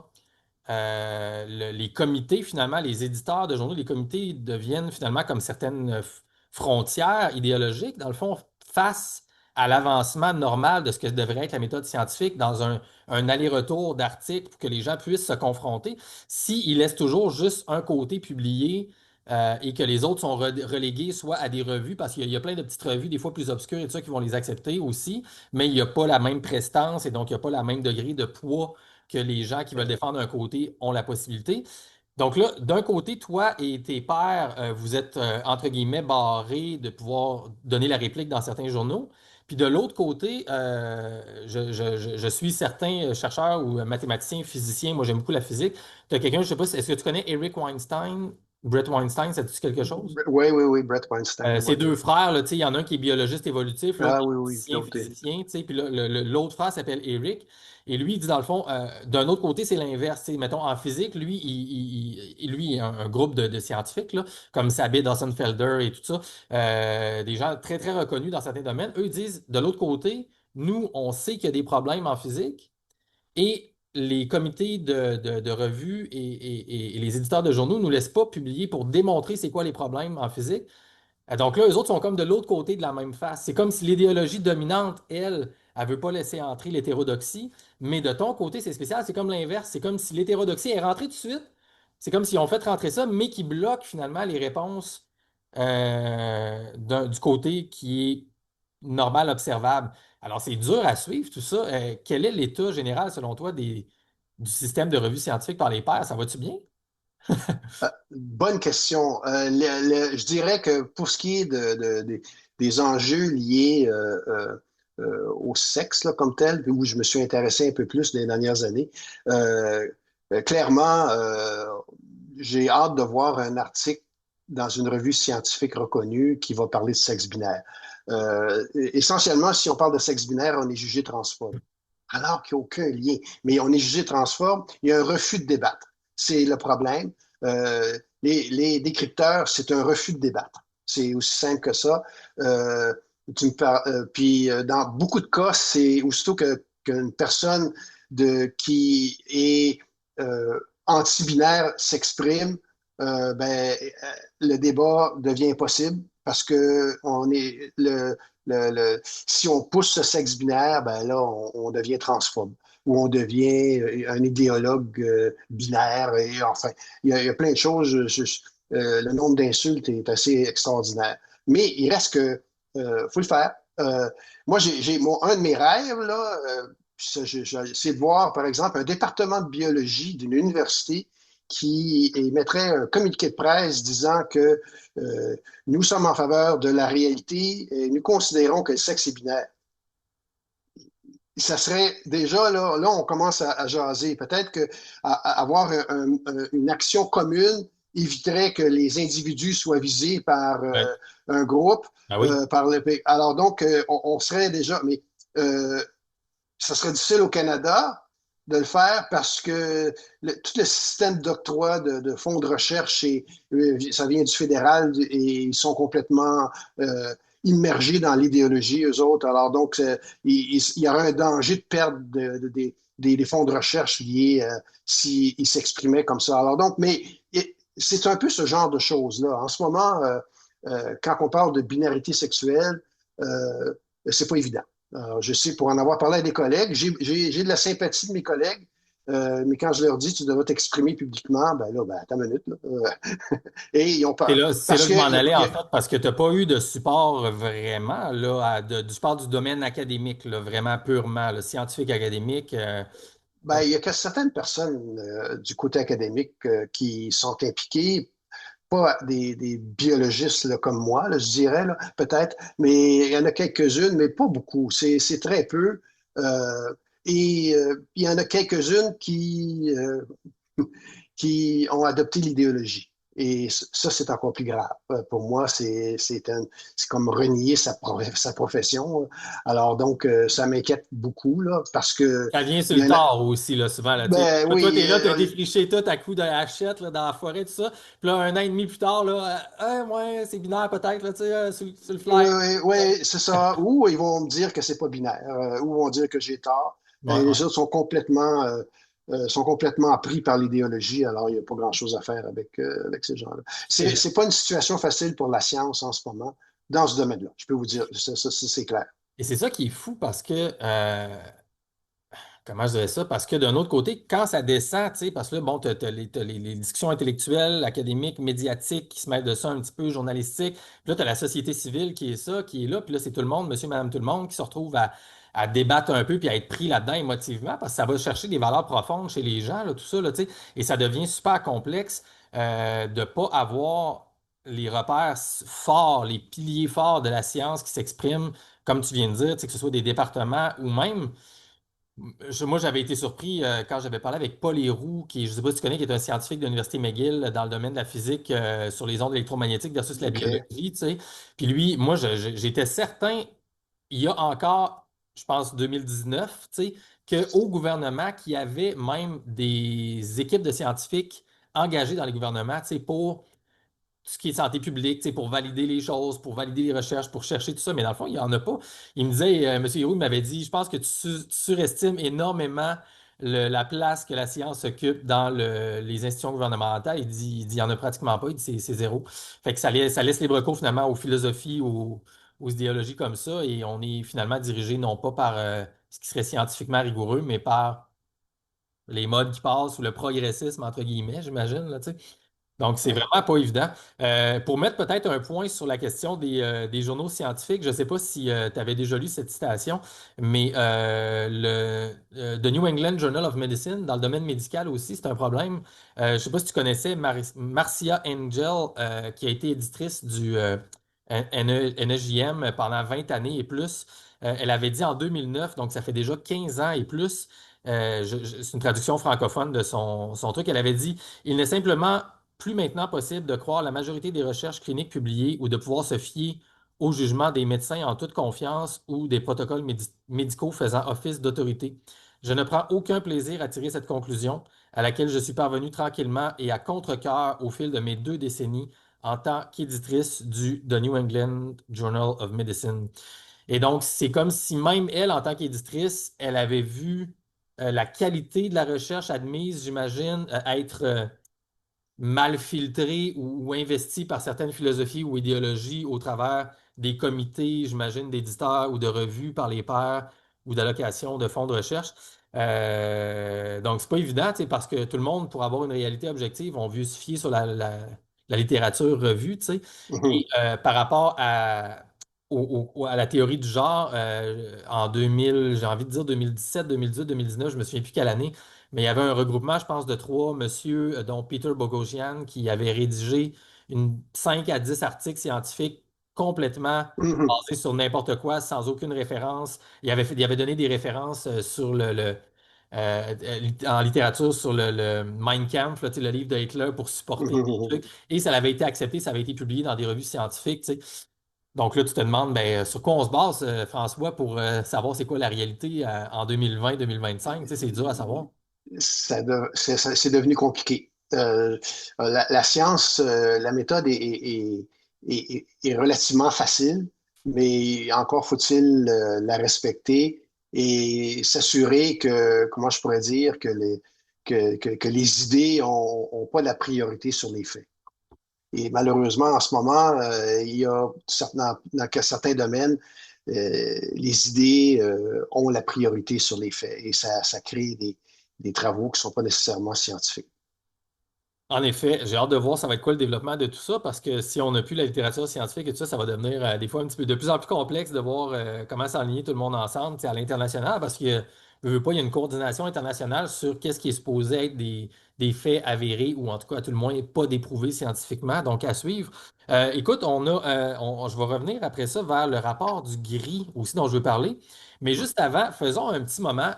les comités, finalement, les éditeurs de journaux, les comités deviennent finalement comme certaines frontières idéologiques, dans le fond, face à l'avancement normal de ce que devrait être la méthode scientifique dans un aller-retour d'articles pour que les gens puissent se confronter. S'ils laissent toujours juste un côté publié et que les autres sont relégués soit à des revues, parce qu'il y a plein de petites revues, des fois plus obscures et tout ça, qui vont les accepter aussi, mais il n'y a pas la même prestance et donc il n'y a pas la même degré de poids que les gens qui veulent défendre un côté ont la possibilité. Donc là, d'un côté, toi et tes pairs, vous êtes, entre guillemets, barrés de pouvoir donner la réplique dans certains journaux. Puis de l'autre côté, je suis certains chercheurs ou mathématiciens, physiciens, moi j'aime beaucoup la physique. Tu as quelqu'un, je ne sais pas, est-ce que tu connais Eric Weinstein, Brett Weinstein, ça te dit quelque chose? Oui, oui, oui, Brett Weinstein, Ces oui. deux frères, là, tu sais, il y en a un qui est biologiste évolutif, l'autre Ah qui est oui, oui, physicien, l'autre. physicien, tu sais, puis là, l'autre frère s'appelle Eric. Et lui, il dit dans le fond, d'un autre côté, c'est l'inverse. Tu sais, mettons, en physique, lui, lui, il a un groupe de scientifiques, là, comme Sabit Dawson-Felder et tout ça, des gens très, très reconnus dans certains domaines. Eux disent, de l'autre côté, nous, on sait qu'il y a des problèmes en physique et les comités de revues et les éditeurs de journaux ne nous laissent pas publier pour démontrer c'est quoi les problèmes en physique. Donc là, eux autres sont comme de l'autre côté de la même face. C'est comme si l'idéologie dominante, elle veut pas laisser entrer l'hétérodoxie, mais de ton côté, c'est spécial, c'est comme l'inverse. C'est comme si l'hétérodoxie est rentrée tout de suite. C'est comme s'ils ont fait rentrer ça, mais qui bloquent finalement les réponses du côté qui est normal, observable. Alors, c'est dur à suivre tout ça. Quel est l'état général, selon toi, du système de revue scientifique par les pairs? Ça va-tu bien? Bonne question. Je dirais que pour ce qui est des enjeux liés au sexe là, comme tel, où je me suis intéressé un peu plus les dernières années, euh, clairement, j'ai hâte de voir un article dans une revue scientifique reconnue qui va parler de sexe binaire. Essentiellement, si on parle de sexe binaire, on est jugé transphobe, alors qu'il n'y a aucun lien. Mais on est jugé transphobe, il y a un refus de débattre. C'est le problème. Les décrypteurs, c'est un refus de débattre. C'est aussi simple que ça. Puis dans beaucoup de cas, c'est aussitôt qu'une personne qui est anti-binaire s'exprime, le débat devient impossible parce que si on pousse ce sexe binaire, ben là, on devient transphobe ou on devient un idéologue binaire. Et enfin, il y a plein de choses. Le nombre d'insultes est assez extraordinaire. Mais il reste que faut le faire. Moi, un de mes rêves, là, c'est de voir, par exemple, un département de biologie d'une université qui émettrait un communiqué de presse disant que nous sommes en faveur de la réalité et nous considérons que le sexe est binaire. Ça serait déjà là, on commence à jaser. Peut-être que avoir une action commune éviterait que les individus soient visés par Ouais. un groupe. Ah oui. Alors donc, on serait déjà, mais euh, ça serait difficile au Canada de le faire parce que tout le système d'octroi de fonds de recherche, ça vient du fédéral et ils sont complètement immergés dans l'idéologie, eux autres. Alors donc, il y aurait un danger de perdre des fonds de recherche liés s'ils s'exprimaient comme ça. Alors donc, mais c'est un peu ce genre de choses-là. En ce moment, quand on parle de binarité sexuelle, c'est pas évident. Alors, je sais, pour en avoir parlé à des collègues, j'ai de la sympathie de mes collègues, mais quand je leur dis tu devrais t'exprimer publiquement, ben là, ben, attends une minute. Là, et ils ont peur. C'est là Parce que je que m'en allais, en fait, parce que tu n'as pas eu de support vraiment, là, du support du domaine académique, là, vraiment purement, là, scientifique académique. ben, il y a que certaines personnes du côté académique qui sont impliquées pas des biologistes là, comme moi, là, je dirais, là, peut-être, mais il y en a quelques-unes, mais pas beaucoup. C'est très peu. Il y en a quelques-unes qui ont adopté l'idéologie. Et ça, c'est encore plus grave. Pour moi, c'est comme renier sa profession. Alors donc, ça m'inquiète beaucoup là, parce que Ça vient sur il y le en a, tard aussi, là, souvent. Là, tu sais. ben Là, toi, tu oui, es là, tu as défriché tout à coups de hachette là, dans la forêt, tout ça. Puis là, un an et demi plus tard, là, ouais, c'est binaire peut-être, là, tu sais, sur le fly. ouais, c'est ça. Ou ils vont me dire que c'est pas binaire, ou ils vont dire que j'ai tort. Ouais, Et les ouais. autres sont complètement pris par l'idéologie, alors il n'y a pas grand-chose à faire avec ces gens-là. C'est vrai. C'est pas une situation facile pour la science en ce moment, dans ce domaine-là. Je peux vous dire, ça, c'est clair. Et c'est ça qui est fou parce que comment je dirais ça? Parce que d'un autre côté, quand ça descend, tu sais, parce que là, bon, t'as les discussions intellectuelles, académiques, médiatiques qui se mettent de ça un petit peu, journalistiques. Puis là, tu as la société civile qui est ça, qui est là. Puis là, c'est tout le monde, monsieur, madame, tout le monde, qui se retrouve à débattre un peu puis à être pris là-dedans émotivement parce que ça va chercher des valeurs profondes chez les gens, là, tout ça, là, tu sais. Et ça devient super complexe de ne pas avoir les repères forts, les piliers forts de la science qui s'expriment, comme tu viens de dire, tu sais, que ce soit des départements ou même. Moi, j'avais été surpris quand j'avais parlé avec Paul Héroux, qui, je ne sais pas si tu connais, qui est un scientifique de l'Université McGill dans le domaine de la physique sur les ondes électromagnétiques versus la OK. biologie, tu sais. Puis lui, moi, j'étais certain, il y a encore, je pense, 2019, tu sais, qu'au gouvernement, qu'il y avait même des équipes de scientifiques engagées dans les gouvernements, tu sais, pour tout ce qui est santé publique, tu sais, pour valider les choses, pour valider les recherches, pour chercher tout ça. Mais dans le fond, il n'y en a pas. Il me disait, M. Héroux m'avait dit, je pense que tu surestimes énormément la place que la science occupe dans les institutions gouvernementales. Il dit, il n'y en a pratiquement pas. Il dit, c'est zéro. Fait que ça laisse libre cours finalement aux philosophies, aux idéologies comme ça. Et on est finalement dirigé non pas par ce qui serait scientifiquement rigoureux, mais par les modes qui passent ou le progressisme, entre guillemets, j'imagine, là, tu sais. Donc, c'est Ouais. vraiment pas évident. Pour mettre peut-être un point sur la question des journaux scientifiques, je ne sais pas si tu avais déjà lu cette citation, mais The New England Journal of Medicine, dans le domaine médical aussi, c'est un problème. Je ne sais pas si tu connaissais Marcia Angel, qui a été éditrice du NEJM pendant 20 années et plus. Elle avait dit en 2009, donc ça fait déjà 15 ans et plus, c'est une traduction francophone de son truc, elle avait dit, il n'est simplement plus maintenant possible de croire la majorité des recherches cliniques publiées ou de pouvoir se fier au jugement des médecins en toute confiance ou des protocoles médicaux faisant office d'autorité. Je ne prends aucun plaisir à tirer cette conclusion, à laquelle je suis parvenu tranquillement et à contre-cœur au fil de mes 2 décennies en tant qu'éditrice du The New England Journal of Medicine. Et donc, c'est comme si même elle, en tant qu'éditrice, elle avait vu la qualité de la recherche admise, j'imagine, être mal filtré ou investi par certaines philosophies ou idéologies au travers des comités, j'imagine, d'éditeurs ou de revues par les pairs ou d'allocations de fonds de recherche. Donc, c'est pas évident, tu sais, parce que tout le monde, pour avoir une réalité objective, on veut se fier sur la littérature revue, tu sais. Mhm. Et par rapport à la théorie du genre, en 2000, j'ai envie de dire 2017, 2018, 2019, je me souviens plus quelle année, mais il y avait un regroupement, je pense, de 3 monsieur, dont Peter Boghossian, qui avait rédigé 5 à 10 articles scientifiques complètement Mhm. basés sur n'importe quoi, sans aucune référence. Il avait donné des références sur en littérature sur le Mein Kampf, là, tu sais, le livre de Hitler, pour supporter des Mhm. trucs. Et ça avait été accepté, ça avait été publié dans des revues scientifiques, tu sais. Donc là, tu te demandes ben, sur quoi on se base, François, pour savoir c'est quoi la réalité en 2020-2025. Tu sais, c'est dur à savoir. C'est devenu compliqué. La science, la méthode est relativement facile, mais encore faut-il la respecter et s'assurer que, comment je pourrais dire, que les idées ont pas la priorité sur les faits. Et malheureusement, en ce moment, il y a dans certains domaines, les idées ont la priorité sur les faits et ça crée des travaux qui ne sont pas nécessairement scientifiques. En effet, j'ai hâte de voir ça va être quoi le développement de tout ça, parce que si on n'a plus la littérature scientifique et tout ça, ça va devenir des fois un petit peu de plus en plus complexe de voir comment s'aligner tout le monde ensemble, tu sais, à l'international, parce que veux pas, il y a une coordination internationale sur qu'est-ce qui est supposé être des faits avérés ou en tout cas, à tout le moins, pas déprouvés scientifiquement. Donc, à suivre. Écoute, je vais revenir après ça vers le rapport du gris aussi dont je veux parler. Mais juste avant, faisons un petit moment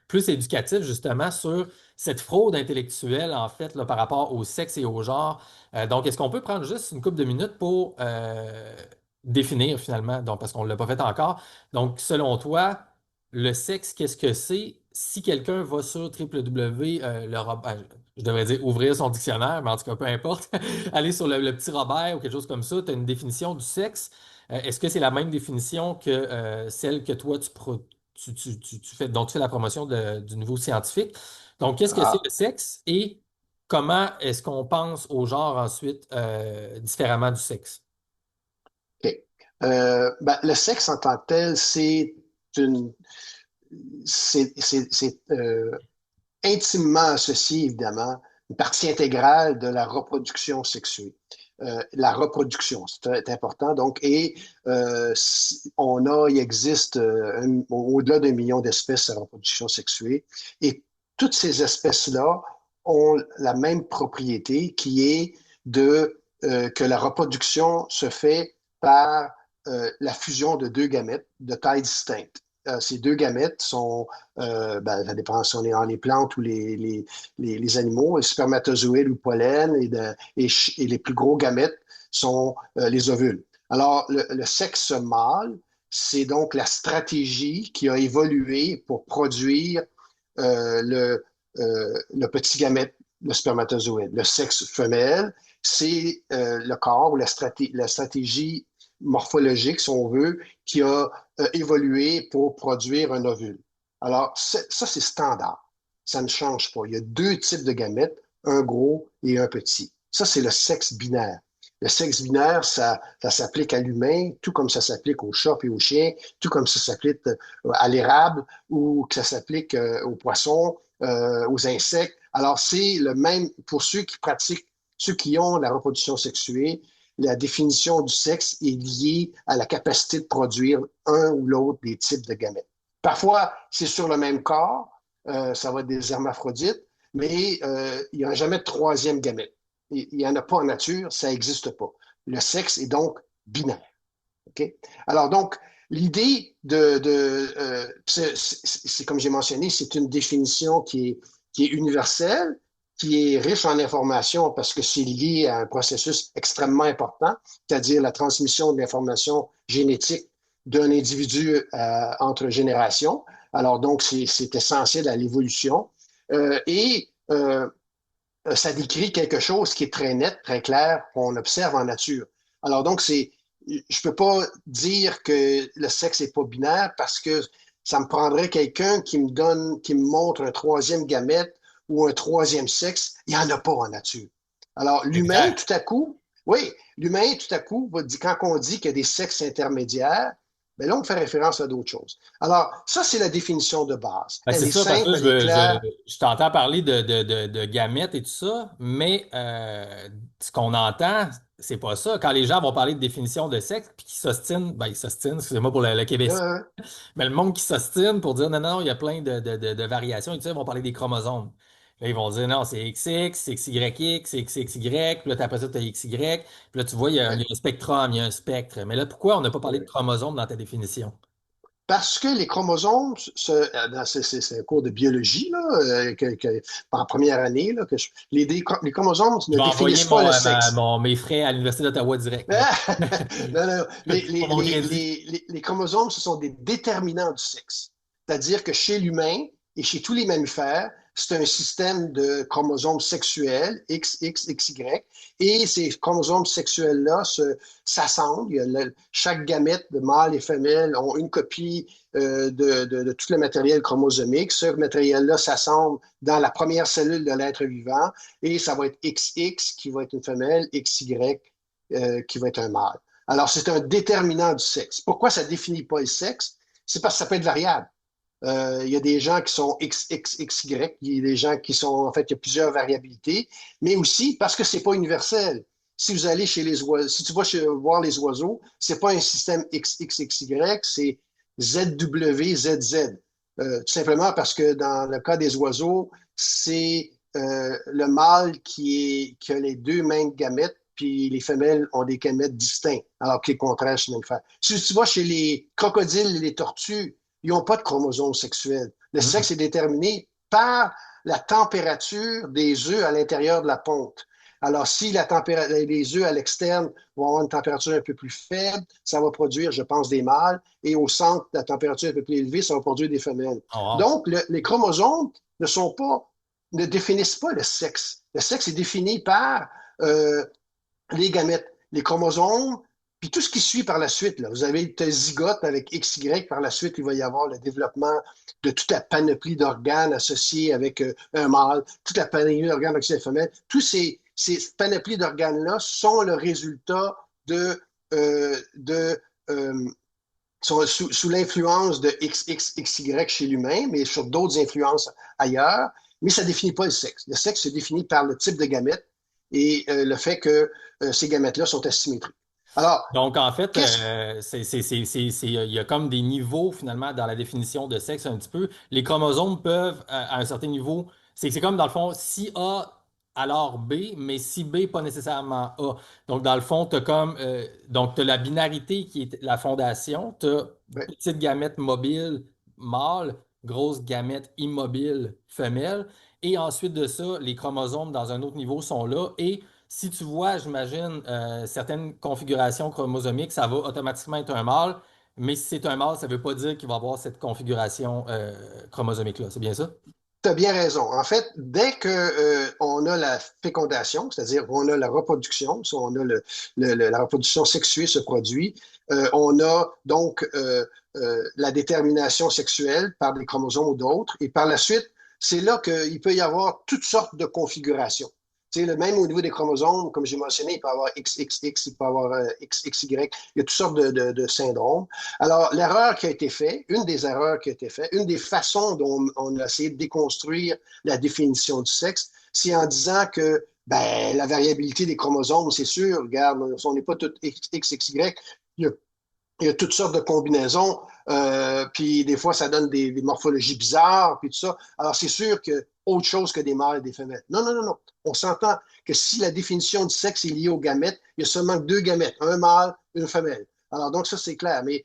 plus éducatif justement sur cette fraude intellectuelle, en fait, là, par rapport au sexe et au genre. Donc, est-ce qu'on peut prendre juste une couple de minutes pour définir finalement, donc, parce qu'on ne l'a pas fait encore. Donc, selon toi, le sexe, qu'est-ce que c'est? Si quelqu'un va sur www, je devrais dire ouvrir son dictionnaire, mais en tout cas, peu importe, aller sur le petit Robert ou quelque chose comme ça, tu as une définition du sexe. Est-ce que c'est la même définition que celle que toi, tu fais, dont tu fais la promotion du niveau scientifique? Donc, qu'est-ce que c'est Ah, le sexe et comment est-ce qu'on pense au genre ensuite différemment du sexe? OK. Le sexe en tant que tel, une, c'est intimement associé, évidemment, une partie intégrale de la reproduction sexuée. La reproduction, c'est important. Donc, et il existe au-delà d'1 million d'espèces à reproduction sexuée. Et toutes ces espèces-là ont la même propriété qui est que la reproduction se fait par la fusion de deux gamètes de taille distincte. Ces deux gamètes sont ça dépend si on est dans les plantes ou les animaux, les spermatozoïdes ou pollen, et les plus gros gamètes sont les ovules. Alors, le sexe mâle, c'est donc la stratégie qui a évolué pour produire le petit gamète, le spermatozoïde. Le sexe femelle, c'est le corps ou la stratégie morphologique, si on veut, qui a évolué pour produire un ovule. Alors, ça, c'est standard. Ça ne change pas. Il y a deux types de gamètes, un gros et un petit. Ça, c'est le sexe binaire. Le sexe binaire, ça s'applique à l'humain, tout comme ça s'applique aux chats et aux chiens, tout comme ça s'applique à l'érable ou que ça s'applique aux poissons, aux insectes. Alors, c'est le même pour ceux qui pratiquent, ceux qui ont la reproduction sexuée, la définition du sexe est liée à la capacité de produire un ou l'autre des types de gamètes. Parfois, c'est sur le même corps, ça va être des hermaphrodites, mais il n'y a jamais de troisième gamète. Il n'y en a pas en nature, ça n'existe pas. Le sexe est donc binaire. Okay? Alors donc, l'idée c'est comme j'ai mentionné, c'est une définition qui est universelle, qui est riche en informations parce que c'est lié à un processus extrêmement important, c'est-à-dire la transmission de l'information génétique d'un individu entre générations. Alors donc, c'est essentiel à l'évolution. Et ça décrit quelque chose qui est très net, très clair, qu'on observe en nature. Alors donc, je peux pas dire que le sexe est pas binaire parce que ça me prendrait quelqu'un qui me montre un troisième gamète ou un troisième sexe. Il y en a pas en nature. Alors, l'humain, Exact. tout à coup, oui, l'humain, tout à coup, quand on dit qu'il y a des sexes intermédiaires, ben là, on fait référence à d'autres choses. Alors, ça, c'est la définition de base. Ben, Elle c'est est ça, parce que simple, elle est claire. je t'entends parler de gamètes et tout ça, mais ce qu'on entend, c'est pas ça. Quand les gens vont parler de définition de sexe, puis qu'ils s'ostinent, ben ils s'ostinent, excusez-moi pour le Québec, Euh, mais le monde qui s'ostine pour dire non, non, il y a plein de variations et tout ça, ils vont parler des chromosomes. Là, ils vont dire non, c'est XX, c'est XYX, c'est XXY, puis là, après ça, tu as XY, puis là, tu vois, il y a un spectrum, il y a un spectre. Mais là, pourquoi on n'a pas parlé de ouais. chromosomes dans ta définition? Parce que les chromosomes, c'est un cours de biologie là, en première année, là, les chromosomes Je ne vais envoyer définissent pas le sexe. mes frais à l'Université d'Ottawa direct. Là. Non, non, Pour mon crédit. les chromosomes, ce sont des déterminants du sexe. C'est-à-dire que chez l'humain et chez tous les mammifères, c'est un système de chromosomes sexuels, X, X, XY, et ces chromosomes sexuels-là s'assemblent. Chaque gamète de mâle et femelle ont une copie de tout le matériel chromosomique. Ce matériel-là s'assemble dans la première cellule de l'être vivant, et ça va être XX qui va être une femelle, XY qui va être un mâle. Alors, c'est un déterminant du sexe. Pourquoi ça ne définit pas le sexe? C'est parce que ça peut être variable. Il y a des gens qui sont XXXY, il y a des gens qui sont, en fait, il y a plusieurs variabilités, mais aussi parce que c'est pas universel. Si vous allez chez les oiseaux, si tu vas voir les oiseaux, c'est pas un système XXXY, c'est ZWZZ. tout simplement parce que dans le cas des oiseaux, c'est le mâle qui a les deux mêmes gamètes, puis les femelles ont des gamètes distincts, alors que les contraires se même faire. Si tu vois chez les crocodiles et les tortues, ils n'ont pas de chromosomes sexuels. Le Mhm. sexe est déterminé par la température des œufs à l'intérieur de la ponte. Alors, si les œufs à l'externe vont avoir une température un peu plus faible, ça va produire, je pense, des mâles. Et au centre, la température est un peu plus élevée, ça va produire des femelles. Oh, wow. Donc, les chromosomes ne définissent pas le sexe. Le sexe est défini par les gamètes, les chromosomes, puis tout ce qui suit par la suite. Là. Vous avez le zygote avec XY, par la suite, il va y avoir le développement de toute la panoplie d'organes associés avec un mâle, toute la panoplie d'organes associés à la femelle. Tous ces panoplies d'organes-là sont le résultat de sont sous l'influence de XXXY chez l'humain, mais sur d'autres influences ailleurs, mais ça ne définit pas le sexe. Le sexe se définit par le type de gamète et le fait que ces gamètes-là sont asymétriques. Alors, Donc, en fait, qu'est-ce il y a comme des niveaux finalement dans la définition de sexe un petit peu. Les chromosomes peuvent, à un certain niveau, c'est comme dans le fond, si A, alors B, mais si B, pas nécessairement A. Donc, dans le fond, tu as comme, donc, tu la binarité qui est la fondation, tu as ouais, petite gamète mobile mâle, grosse gamète immobile femelle, et ensuite de ça, les chromosomes dans un autre niveau sont là, et si tu vois, j'imagine, certaines configurations chromosomiques, ça va automatiquement être un mâle, mais si c'est un mâle, ça ne veut pas dire qu'il va avoir cette configuration chromosomique-là. C'est bien ça? tu as bien raison. En fait, dès que on a la fécondation, c'est-à-dire on a la reproduction, si on a la reproduction sexuée se produit, on a donc la détermination sexuelle par des chromosomes ou d'autres, et par la suite, c'est là qu'il peut y avoir toutes sortes de configurations. Tu sais, même au niveau des chromosomes, comme j'ai mentionné, il peut y avoir XXX, il peut y avoir XXY, il y a toutes sortes de syndromes. Alors, l'erreur qui a été faite, une des erreurs qui a été faite, une des façons dont on a essayé de déconstruire la définition du sexe, c'est en disant que ben, la variabilité des chromosomes, c'est sûr, regarde, on n'est pas tout XXY, il y a il y a toutes sortes de combinaisons, puis des fois, ça donne des morphologies bizarres, puis tout ça. Alors, c'est sûr que autre chose que des mâles et des femelles. Non, non, non, non. On s'entend que si la définition du sexe est liée aux gamètes, il y a seulement deux gamètes, un mâle, une femelle. Alors, donc, ça, c'est clair. Mais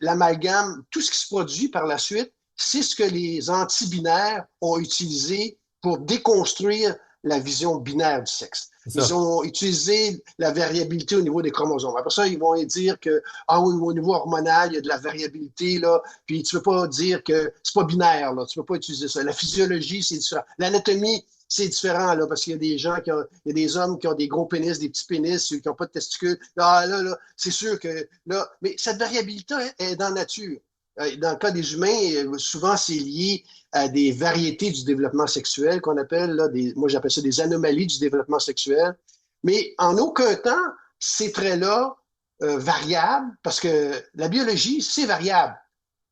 l'amalgame, tout ce qui se produit par la suite, c'est ce que les antibinaires ont utilisé pour déconstruire la vision binaire du sexe. C'est Ils ça. ont utilisé la variabilité au niveau des chromosomes. Après ça, ils vont dire que, ah oui, au niveau hormonal, il y a de la variabilité, là, puis tu ne peux pas dire que c'est pas binaire, là, tu ne peux pas utiliser ça. La physiologie, c'est différent. L'anatomie, c'est différent, là, parce qu'il y a des gens il y a des hommes qui ont des gros pénis, des petits pénis, ceux qui n'ont pas de testicules. Là, c'est sûr que, là, mais cette variabilité est dans la nature. Dans le cas des humains, souvent, c'est lié à des variétés du développement sexuel qu'on appelle, là, moi j'appelle ça des anomalies du développement sexuel. Mais en aucun temps, ces traits-là variables, parce que la biologie, c'est variable,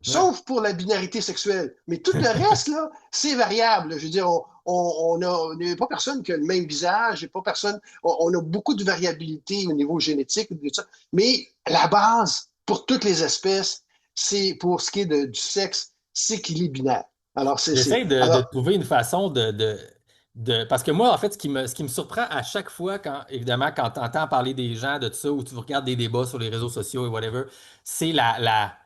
Ouais. sauf pour la binarité sexuelle. Mais tout le reste, là, c'est variable. Je veux dire, on n'a pas personne qui a le même visage, pas personne, on a beaucoup de variabilité au niveau génétique, mais la base pour toutes les espèces, c'est pour ce qui est du sexe, c'est qu'il est binaire. Alors, J'essaie de alors, trouver une façon Parce que moi, en fait, ce qui me surprend à chaque fois, évidemment, quand tu entends parler des gens de tout ça, ou tu regardes des débats sur les réseaux sociaux et whatever, c'est la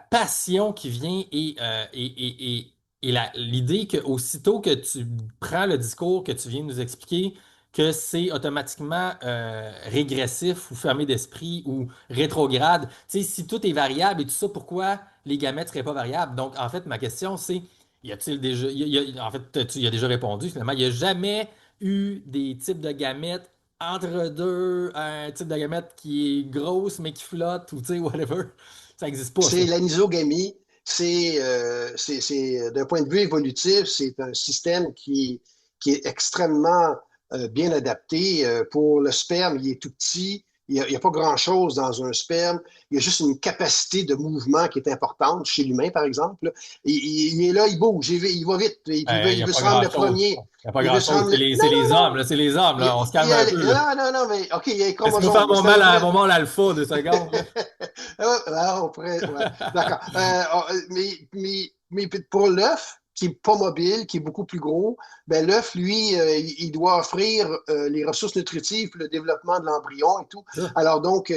passion qui vient et l'idée que aussitôt que tu prends le discours que tu viens de nous expliquer, que c'est automatiquement régressif ou fermé d'esprit ou rétrograde. Tu sais, si tout est variable et tout ça, pourquoi les gamètes ne seraient pas variables? Donc, en fait, ma question, c'est, y a-t-il déjà, en fait, tu y as déjà répondu finalement, il n'y a jamais eu des types de gamètes entre deux, un type de gamète qui est grosse mais qui flotte ou tu sais, whatever. Ça n'existe pas, ça. c'est l'anisogamie. D'un point de vue évolutif, c'est un système qui est extrêmement bien adapté. Pour le sperme, il est tout petit. Il y a pas grand-chose dans un sperme. Il y a juste une capacité de mouvement qui est importante chez l'humain, par exemple. Il est là, il bouge, il va vite, Il n'y il a veut pas se rendre le grand-chose. premier. Il n'y a pas Il veut se grand-chose. rendre C'est le... les, Non, c'est les non, hommes, non. là. C'est les hommes, là. On se calme un peu, là. Non, non, mais OK, il y a les Laisse-nous faire chromosomes, mais c'est à peu un près... moment l'alpha 2 secondes, là. Ouais, on pourrait, ouais, d'accord. mais pour l'œuf, qui n'est pas mobile, qui est beaucoup plus gros, ben l'œuf, lui, il doit offrir les ressources nutritives pour le développement de l'embryon et tout. Ça. Alors donc,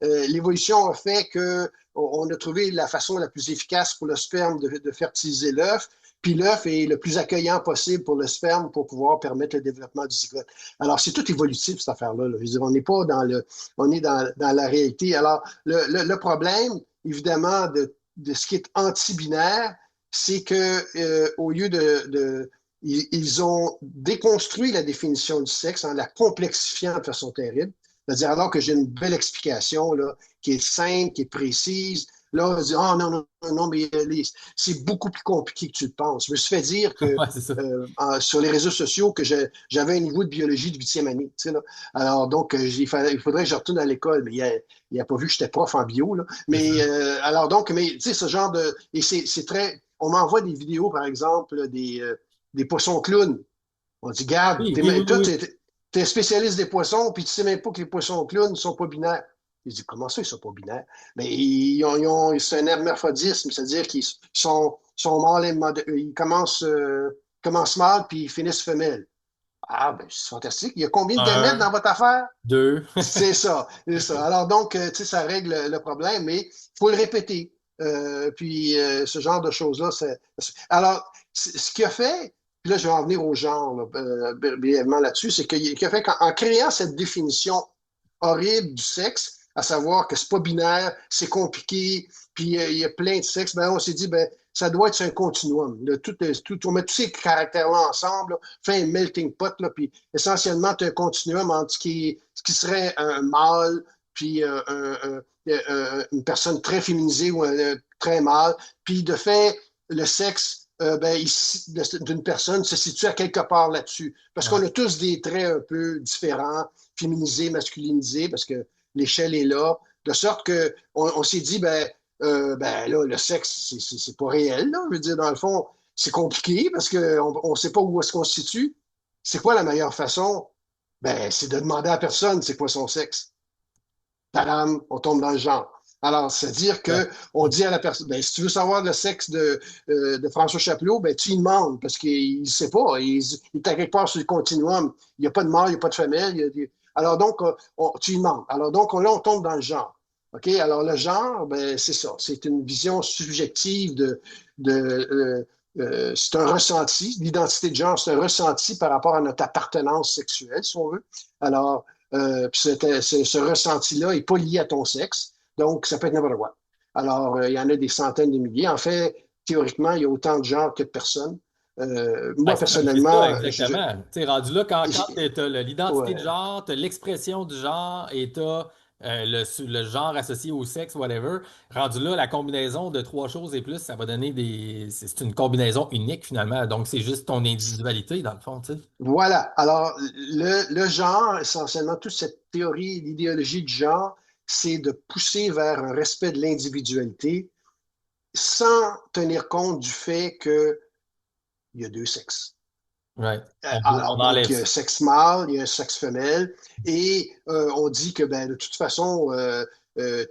l'évolution a fait que on a trouvé la façon la plus efficace pour le sperme de fertiliser l'œuf. Puis l'œuf est le plus accueillant possible pour le sperme pour pouvoir permettre le développement du zygote. Alors, c'est tout évolutif, cette affaire-là. Là. Je veux dire, on n'est pas dans le, on est dans la réalité. Alors, le problème, évidemment, de ce qui est anti-binaire, c'est que au lieu ils ont déconstruit la définition du sexe en la complexifiant de façon terrible. C'est-à-dire, alors que j'ai une belle explication là, qui est simple, qui est précise, là, on dit, oh non, non, non, mais c'est beaucoup plus compliqué que tu le penses. Je me suis fait dire que Ouais, c'est ça. sur les réseaux sociaux que j'avais un niveau de biologie de 8e année. Tu sais, là. Alors, donc, il faudrait que je retourne à l'école, mais il a pas vu que j'étais prof en bio. Là. C'est Mais ça. alors, donc, mais tu sais, ce genre de. Et c'est très. On m'envoie des vidéos, par exemple, là, des poissons clowns. On dit, garde, Oui, oui, oui, toi, oui. t'es spécialiste des poissons, puis tu sais même pas que les poissons clowns ne sont pas binaires. Il dit, comment ça, ils sont pas binaires? Mais c'est un hermaphrodisme, c'est-à-dire qu'ils sont mâles, commencent mâles, puis ils finissent femelles. Ah, ben, c'est fantastique. Il y a combien de gamètes dans Un, votre affaire? deux. C'est ça, c'est ça. Alors donc, tu sais, ça règle le problème, mais il faut le répéter. Puis ce genre de choses-là, Alors, ce qu'il a fait, puis là, je vais en venir au genre, là, brièvement là-dessus, c'est qu'il a fait qu'en créant cette définition horrible du sexe, à savoir que c'est pas binaire, c'est compliqué, puis il y a plein de sexes, ben on s'est dit, ben ça doit être sur un continuum. Là, on met tous ces caractères-là ensemble, là, fait un melting pot, là, puis essentiellement, tu as un continuum entre ce qui serait un mâle, puis une personne très féminisée ou très mâle, puis de fait, le sexe ben, d'une personne se situe à quelque part là-dessus. Parce qu'on Ouais. a tous des traits un peu différents, féminisés, masculinisés, parce que l'échelle est là, de sorte qu'on s'est dit, ben là, le sexe, c'est pas réel. Là. Je veux dire, dans le fond, c'est compliqué parce qu'on ne sait pas où est-ce qu'on se situe. C'est quoi la meilleure façon? Ben, c'est de demander à personne c'est quoi son sexe. Tadam, on tombe dans le genre. Alors, c'est-à-dire Ça. que on dit à la personne, ben, si tu veux savoir le sexe de François Chapelot, ben, tu lui demandes, parce qu'il ne sait pas. Il est à quelque part sur le continuum. Il n'y a pas de mâle, il n'y a pas de femelle. Alors donc, tu lui demandes. Alors donc, là, on tombe dans le genre. OK? Alors, le genre, ben, c'est ça. C'est une vision subjective de c'est un ressenti. L'identité de genre, c'est un ressenti par rapport à notre appartenance sexuelle, si on veut. Alors, puis ce ressenti-là n'est pas lié à ton sexe, donc ça peut être n'importe quoi. Alors, il y en a des centaines de milliers. En fait, théoriquement, il y a autant de genres que de personnes. Ben, Moi, c'est ça, personnellement, exactement. Tu sais, rendu là, quand j'ai- tu as l'identité de ouais. genre, tu as l'expression du genre et tu as le genre associé au sexe, whatever, rendu là, la combinaison de trois choses et plus, ça va donner des. C'est une combinaison unique finalement. Donc, c'est juste ton individualité, dans le fond, tu sais. Voilà. Alors, le genre, essentiellement, toute cette théorie, l'idéologie du genre, c'est de pousser vers un respect de l'individualité sans tenir compte du fait qu'il y a deux sexes. Ouais. On Alors, donc, enlève il y a un ça. sexe mâle, il y a un sexe femelle, et on dit que ben, de toute façon,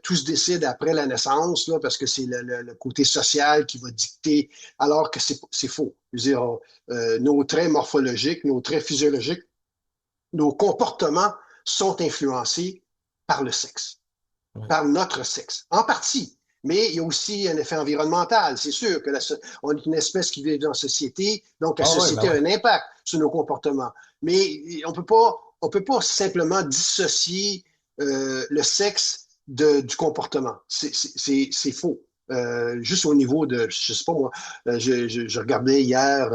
tout se décide après la naissance, là, parce que c'est le côté social qui va dicter, alors que c'est faux. Je veux dire, nos traits morphologiques, nos traits physiologiques, nos comportements sont influencés par le sexe, Ouais. par notre sexe, en partie. Mais il y a aussi un effet environnemental. C'est sûr que on est une espèce qui vit dans la société, donc la Ah ouais, ben société a ouais. un impact sur nos comportements. Mais on peut pas simplement dissocier le sexe du comportement. C'est faux. Juste au niveau de, je sais pas moi, je regardais hier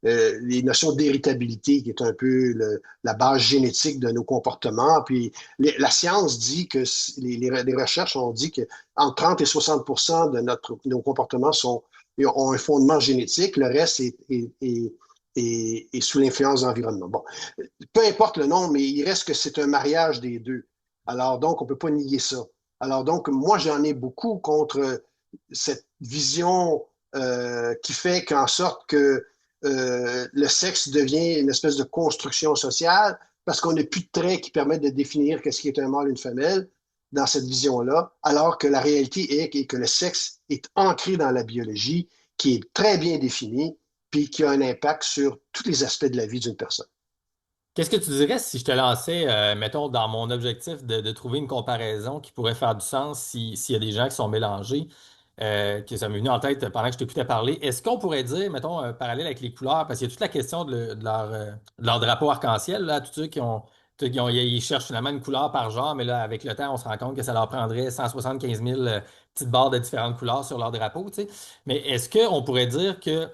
les notions d'héritabilité, qui est un peu la base génétique de nos comportements. Puis la science dit que les recherches ont dit que entre 30 et 60 de nos comportements ont un fondement génétique. Le reste est sous l'influence de l'environnement. Bon, peu importe le nom, mais il reste que c'est un mariage des deux. Alors donc, on ne peut pas nier ça. Alors donc, moi, j'en ai beaucoup contre cette vision qui fait qu'en sorte que le sexe devient une espèce de construction sociale parce qu'on n'a plus de traits qui permettent de définir qu'est-ce qui est un mâle et une femelle dans cette vision-là, alors que la réalité est que le sexe est ancré dans la biologie qui est très bien défini, puis qui a un impact sur tous les aspects de la vie d'une personne. Qu'est-ce que tu dirais si je te lançais, mettons, dans mon objectif de trouver une comparaison qui pourrait faire du sens s'il y a des gens qui sont mélangés, que ça m'est venu en tête pendant que je t'écoutais parler. Est-ce qu'on pourrait dire, mettons, un parallèle avec les couleurs, parce qu'il y a toute la question de leur drapeau arc-en-ciel, là, tous ceux ils cherchent finalement une couleur par genre, mais là, avec le temps, on se rend compte que ça leur prendrait 175 000 petites barres de différentes couleurs sur leur drapeau, tu sais. Mais est-ce qu'on pourrait dire que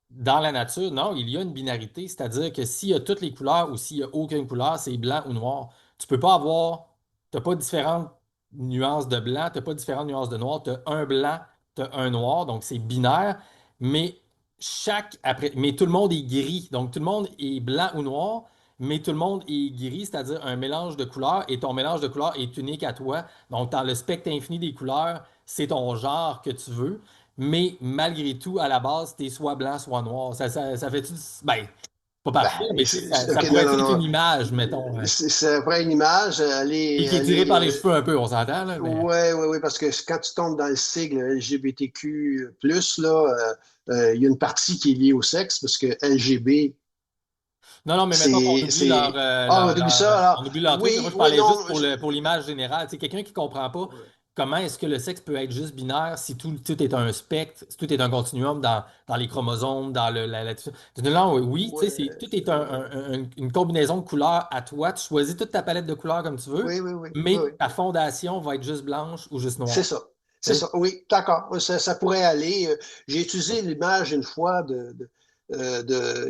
dans la nature, non, il y a une binarité, c'est-à-dire que s'il y a toutes les couleurs ou s'il n'y a aucune couleur, c'est blanc ou noir. Tu peux pas avoir, tu n'as pas différentes nuances de blanc, tu n'as pas différentes nuances de noir, tu as un blanc, tu as un noir, donc c'est binaire, mais mais tout le monde est gris, donc tout le monde est blanc ou noir, mais tout le monde est gris, c'est-à-dire un mélange de couleurs, et ton mélange de couleurs est unique à toi. Donc, dans le spectre infini des couleurs, c'est ton genre que tu veux. Mais malgré tout, à la base, t'es soit blanc, soit noir. Ça fait-tu... Ben, pas Ben, parfait, mais tu sais, ça OK, pourrait non, non, être une non. image, mettons, C'est après une image, et qui est tirée par les cheveux un peu, on s'entend, là, mais... ouais, ouais, ouais, parce que quand tu tombes dans le sigle LGBTQ+, là, il y a une partie qui est liée au sexe, parce que LGB, Non, non, mais mettons qu'on oublie Ah, on oublie ça, alors, on oublie leur truc. Moi, oui, je oui, parlais non, juste pour l'image générale. C'est quelqu'un qui comprend pas comment est-ce que le sexe peut être juste binaire si tout est un spectre, si tout est un continuum dans les chromosomes, dans non, oui, tu sais, ouais, tout est une combinaison de couleurs à toi. Tu choisis toute ta palette de couleurs comme tu veux, oui, oui, oui, oui, mais oui. ta fondation va être juste blanche ou juste C'est noire. ça. Tu C'est sais? ça. Oui, d'accord. Oui, ça pourrait aller. J'ai utilisé l'image une fois de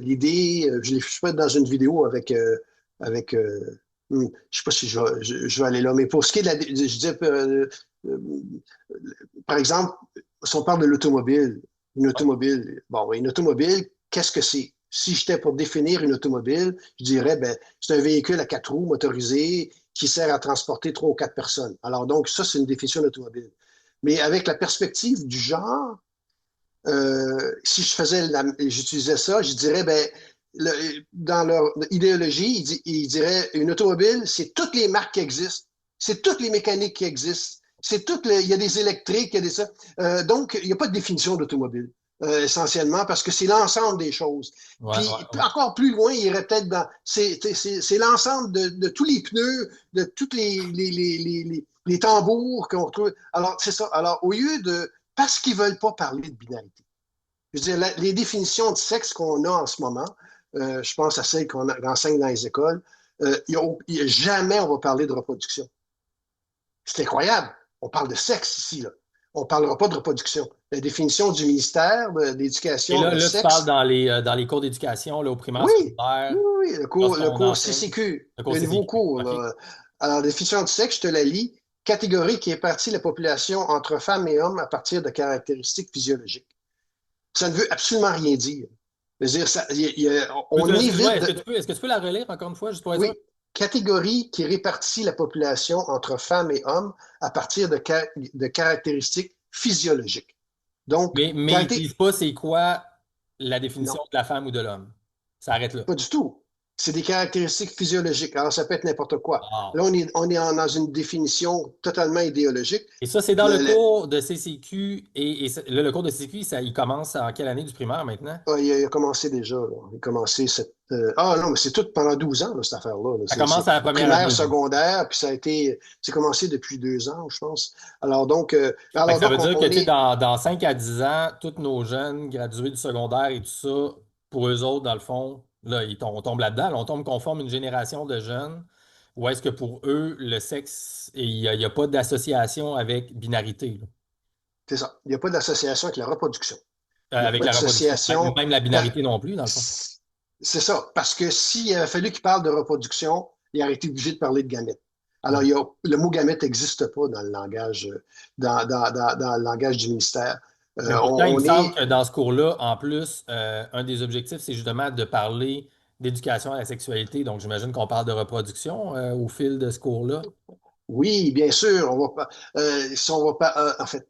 l'idée. Je suis pas dans une vidéo avec je sais pas si je vais aller là, mais pour ce qui est de je dis, euh, par exemple, si on parle de l'automobile, une Ouais. automobile, bon, oui, une automobile, qu'est-ce que c'est? Si j'étais pour définir une automobile, je dirais, ben, c'est un véhicule à quatre roues motorisé qui sert à transporter trois ou quatre personnes. Alors, donc, ça, c'est une définition d'automobile. Mais avec la perspective du genre, si j'utilisais ça, je dirais, ben, dans leur idéologie, ils diraient une automobile, c'est toutes les marques qui existent, c'est toutes les mécaniques qui existent, il y a des électriques, il y a des ça. Donc, il n'y a pas de définition d'automobile, essentiellement, parce que c'est l'ensemble des choses. Ouais, Puis, ouais, ouais. encore plus loin, il irait peut-être dans, c'est l'ensemble de tous les pneus, de tous les tambours qu'on retrouve. Alors, c'est ça. Alors, au lieu de, parce qu'ils ne veulent pas parler de binarité. Je veux dire, les définitions de sexe qu'on a en ce moment, je pense à celles qu'on enseigne dans les écoles, jamais on va parler de reproduction. C'est incroyable. On parle de sexe ici, là. On ne parlera pas de reproduction. La définition du ministère de Et l'Éducation, là, le là, tu parles sexe, dans les cours d'éducation, là, au primaire, oui, oui, secondaire, oui, le lorsqu'on cours enseigne CCQ, le cours le nouveau CCQ. cours, OK? là. Alors, la définition du sexe, je te la lis. Catégorie qui répartit la population entre femmes et hommes à partir de caractéristiques physiologiques. Ça ne veut absolument rien dire. C'est-à-dire, on Excuse-moi, évite de. est-ce que tu peux la relire encore une fois, juste pour être sûr? Oui, catégorie qui répartit la population entre femmes et hommes à partir de caractéristiques physiologiques. Donc, Mais ils disent pas c'est quoi la définition non, de la femme ou de l'homme. Ça arrête là. pas du tout. C'est des caractéristiques physiologiques. Alors, ça peut être n'importe quoi. Là, Wow. on est dans une définition totalement idéologique. Et ça, c'est dans le Le- le- cours de CCQ. Là, le cours de CCQ, il commence en quelle année du primaire maintenant? il a commencé déjà. Là. Il a commencé cette. Ah non, mais c'est tout pendant 12 ans, là, cette affaire-là. Là. Ça C'est commence à la première primaire, année. secondaire, puis ça a été. C'est commencé depuis 2 ans, je pense. Fait que Alors ça donc veut dire que, on tu sais, est. dans 5 à 10 ans, tous nos jeunes gradués du secondaire et tout ça, pour eux autres, dans le fond, là, on tombe là-dedans. Là, on tombe qu'on forme une génération de jeunes. Ou est-ce que pour eux, le sexe, il n'y a pas d'association avec binarité, là? C'est ça. Il n'y a pas d'association avec la reproduction. Il n'y a Avec pas la reproduction. Ou d'association. même la binarité non plus, dans le fond. C'est ça. Parce que s'il avait fallu qu'il parle de reproduction, il aurait été obligé de parler de gamètes. Alors, Ouais. le mot gamète n'existe pas dans le langage, dans le langage du ministère. Mais pourtant, il me On semble est. que dans ce cours-là, en plus, un des objectifs, c'est justement de parler d'éducation à la sexualité. Donc, j'imagine qu'on parle de reproduction au fil de ce cours-là. Oui, bien sûr, on va pas. Si on va pas. En fait,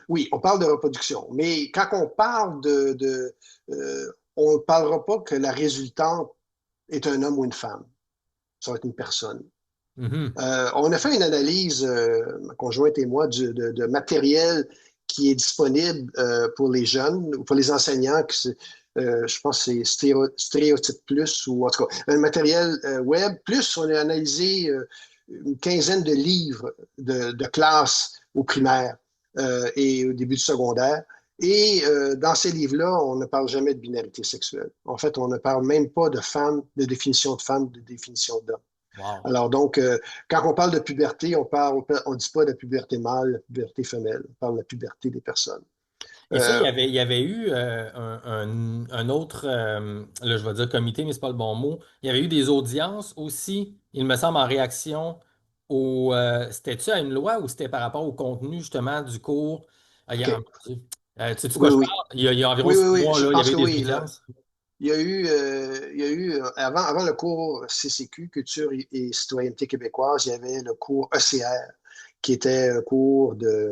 oui, on parle de reproduction. Mais quand on parle on ne parlera pas que la résultante est un homme ou une femme. Ça va être une personne. Mhm. On a fait une analyse, ma conjointe et moi, de matériel qui est disponible pour les jeunes ou pour les enseignants. Je pense que c'est Stéréotype Plus ou en tout cas un matériel web. Plus, on a analysé une quinzaine de livres de classe au primaire et au début du secondaire. Et dans ces livres-là, on ne parle jamais de binarité sexuelle. En fait, on ne parle même pas de femme, de définition de femme, de définition d'homme. Wow. Alors donc, quand on parle de puberté, on dit pas de puberté mâle, la puberté femelle. On parle de la puberté des personnes. Et ça, Euh, il y avait eu un autre, là, je vais dire comité, mais c'est pas le bon mot. Il y avait eu des audiences aussi, il me semble, en réaction au. C'était-tu à une loi ou c'était par rapport au contenu, justement, du cours? OK. Tu sais de quoi Oui, je oui. parle? Il y a environ Oui, oui, six oui. mois, Je là, il y pense avait que eu des oui. Là. audiences. Avant le cours CCQ, Culture et citoyenneté québécoise, il y avait le cours ECR, qui était un cours de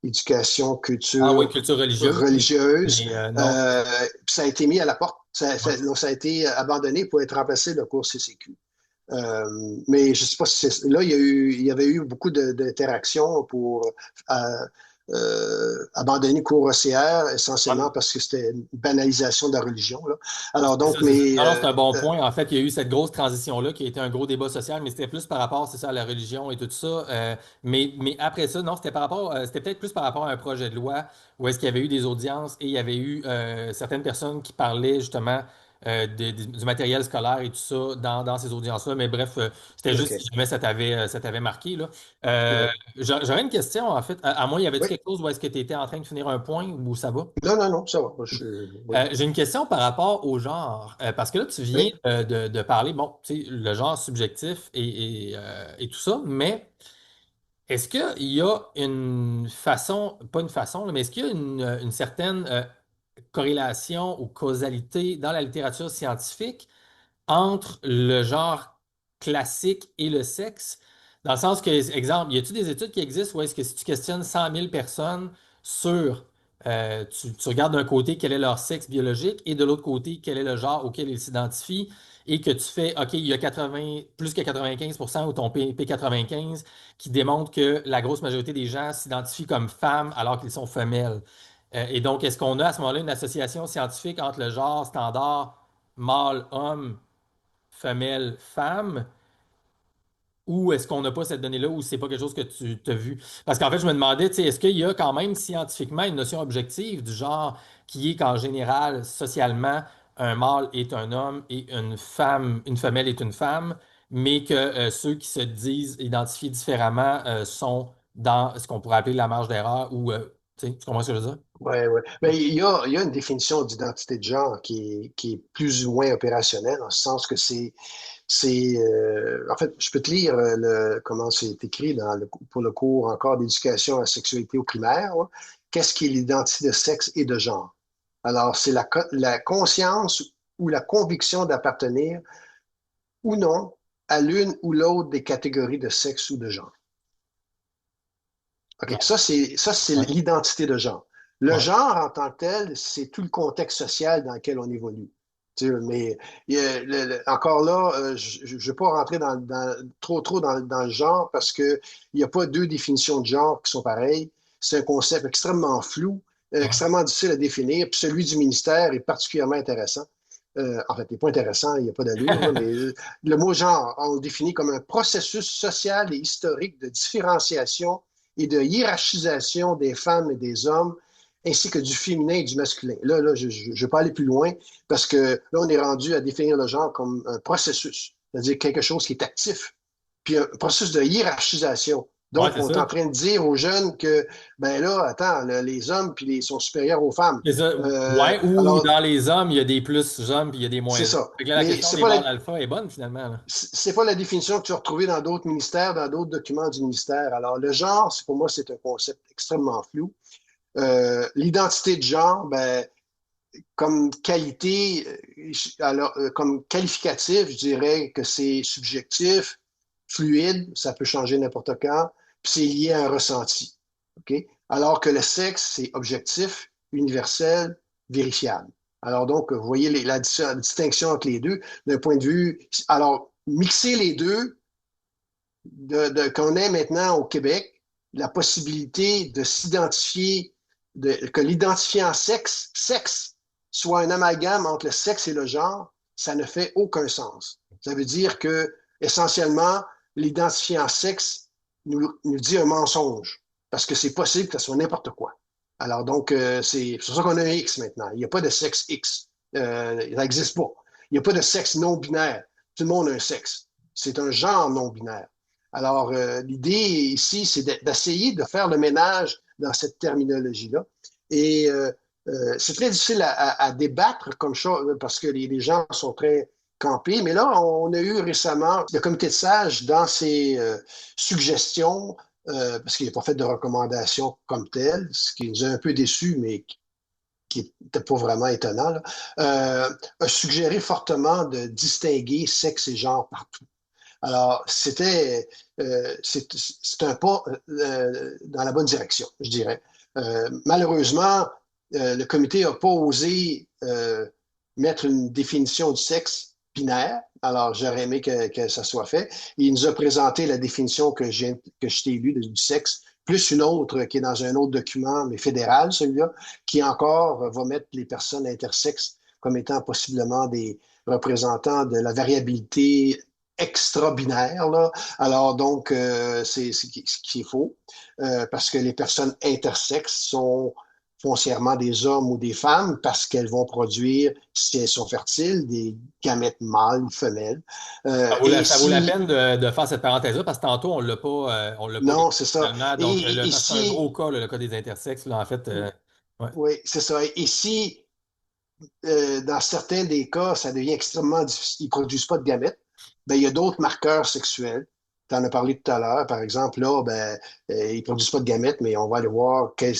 éducation, Ah oui, culture culture religieuse, oui. religieuse. Mais non. Puis ça a été mis à la porte. Ouais. Donc, ça a été abandonné pour être remplacé le cours CCQ. Mais je ne sais pas si c'est. Là, il y avait eu beaucoup d'interactions pour euh, abandonner le cours OCR, Ouais. essentiellement parce que c'était une banalisation de la religion. Là. Alors C'est donc, ça, c'est ça. mais Non, non, c'est un bon point. En fait, il y a eu cette grosse transition-là qui a été un gros débat social, mais c'était plus par rapport, c'est ça, à la religion et tout ça. Mais après ça, non, c'était par rapport, c'était peut-être plus par rapport à un projet de loi où est-ce qu'il y avait eu des audiences et il y avait eu certaines personnes qui parlaient justement du matériel scolaire et tout ça dans ces audiences-là. Mais bref, c'était juste si OK. jamais ça t'avait marqué, là. Ouais. J'aurais une question, en fait. À moi, y avait-tu Oui. quelque chose où est-ce que tu étais en train de finir un point ou ça va? Non, non, non, ça va. Oui. J'ai une question par rapport au genre, parce que là, tu viens Oui. de parler, bon, tu sais, le genre subjectif et tout ça, mais est-ce qu'il y a une façon, pas une façon, là, mais est-ce qu'il y a une certaine corrélation ou causalité dans la littérature scientifique entre le genre classique et le sexe? Dans le sens que, exemple, y a-t-il des études qui existent où est-ce que si tu questionnes 100 000 personnes sur, tu regardes d'un côté quel est leur sexe biologique et de l'autre côté quel est le genre auquel ils s'identifient et que tu fais, OK, il y a 80, plus que 95% ou ton P95 qui démontre que la grosse majorité des gens s'identifient comme femmes alors qu'ils sont femelles. Et donc, est-ce qu'on a à ce moment-là une association scientifique entre le genre standard mâle-homme femelle-femme, ou est-ce qu'on n'a pas cette donnée-là, ou c'est pas quelque chose que tu as vu? Parce qu'en fait, je me demandais, tu sais, est-ce qu'il y a quand même scientifiquement une notion objective du genre qui est qu'en général, socialement, un mâle est un homme et une femelle est une femme, mais que ceux qui se disent identifiés différemment sont dans ce qu'on pourrait appeler la marge d'erreur, ou, tu sais, tu comprends ce que je veux dire? Ouais, ouais. Mais il y a une définition d'identité de genre qui est plus ou moins opérationnelle, dans le sens que en fait, je peux te lire comment c'est écrit pour le cours encore d'éducation à la sexualité au primaire. Ouais. Qu'est-ce qui est l'identité de sexe et de genre? Alors, c'est la conscience ou la conviction d'appartenir ou non à l'une ou l'autre des catégories de sexe ou de genre. OK, Ouais, ça, c'est ouais, l'identité de genre. Le ouais. genre en tant que tel, c'est tout le contexte social dans lequel on évolue. Tu sais, mais encore là, je ne vais pas rentrer trop dans le genre parce qu'il n'y a pas deux définitions de genre qui sont pareilles. C'est un concept extrêmement flou, Ouais. extrêmement difficile à définir. Puis celui du ministère est particulièrement intéressant. En fait, il n'est pas intéressant, il n'y a pas d'allure, là, mais le mot genre, on le définit comme un processus social et historique de différenciation et de hiérarchisation des femmes et des hommes, ainsi que du féminin et du masculin. Là, je ne vais pas aller plus loin parce que là, on est rendu à définir le genre comme un processus, c'est-à-dire quelque chose qui est actif, puis un processus de hiérarchisation. Ouais, Donc, c'est on est en ça. train de dire aux jeunes que, ben là, attends, là, les hommes sont supérieurs aux femmes. C'est ça. Ouais, ou Alors, dans les hommes, il y a des plus hommes puis il y a des moins c'est hommes. ça. Fait que là, la Mais question des mâles alpha est bonne finalement, là. c'est pas la définition que tu vas retrouver dans d'autres ministères, dans d'autres documents du ministère. Alors, le genre, pour moi, c'est un concept extrêmement flou. L'identité de genre, ben, comme qualité, comme qualificatif, je dirais que c'est subjectif, fluide, ça peut changer n'importe quand, puis c'est lié à un ressenti. OK? Alors que le sexe, c'est objectif, universel, vérifiable. Alors donc, vous voyez la distinction entre les deux d'un point de vue. Alors, mixer les deux qu'on est maintenant au Québec, la possibilité de s'identifier, que l'identifiant sexe soit un amalgame entre le sexe et le genre, ça ne fait aucun sens. Ça veut dire que, essentiellement, l'identifiant sexe nous dit un mensonge, parce que c'est possible que ce soit n'importe quoi. Alors donc, c'est pour ça qu'on a un X maintenant. Il n'y a pas de sexe X. Ça n'existe pas. Il n'y a pas de sexe non binaire. Tout le monde a un sexe. C'est un genre non binaire. Alors, l'idée ici, c'est d'essayer de faire le ménage dans cette terminologie-là. Et c'est très difficile à débattre comme ça, parce que les gens sont très campés. Mais là, on a eu récemment le comité de sages dans ses suggestions, parce qu'il n'a pas fait de recommandations comme telles, ce qui nous a un peu déçus, mais qui n'était pas vraiment étonnant, là, a suggéré fortement de distinguer sexe et genre partout. Alors, c'est un pas dans la bonne direction, je dirais. Malheureusement, le comité n'a pas osé mettre une définition du sexe binaire. Alors, j'aurais aimé que ça soit fait. Il nous a présenté la définition que je t'ai lue du sexe, plus une autre qui est dans un autre document, mais fédéral, celui-là, qui encore va mettre les personnes intersexes comme étant possiblement des représentants de la variabilité extra-binaire, là. Alors, donc, c'est ce qui est faux, parce que les personnes intersexes sont foncièrement des hommes ou des femmes parce qu'elles vont produire, si elles sont fertiles, des gamètes mâles ou femelles. Et Ça vaut la si, peine de faire cette parenthèse-là parce que tantôt, on l'a pas non, c'est ça. finalement. Donc, Et c'est un si, gros cas, là, le cas des intersexes, là, en fait. Ouais. oui, c'est ça. Et si dans certains des cas, ça devient extrêmement difficile. Ils ne produisent pas de gamètes. Ben, il y a d'autres marqueurs sexuels. Tu en as parlé tout à l'heure. Par exemple, là, ben, ils ne produisent pas de gamètes, mais on va aller voir quels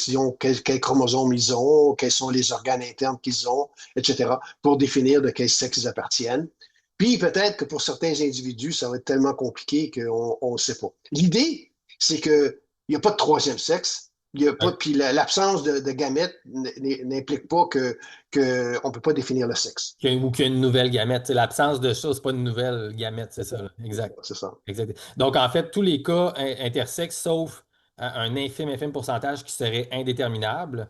chromosomes ils ont, quels sont les organes internes qu'ils ont, etc., pour définir de quel sexe ils appartiennent. Puis peut-être que pour certains individus, ça va être tellement compliqué qu'on ne sait pas. L'idée, c'est qu'il n'y a pas de troisième sexe. Il y a pas, Ouais. puis l'absence de gamètes n'implique pas qu'on ne peut pas définir le sexe. Ou qu'il y a une nouvelle gamète. C'est l'absence de ça, c'est pas une nouvelle gamète, c'est C'est ça. ça, là. Exact. C'est ça. Exact. Donc, en fait, tous les cas intersexes, sauf un infime pourcentage qui serait indéterminable,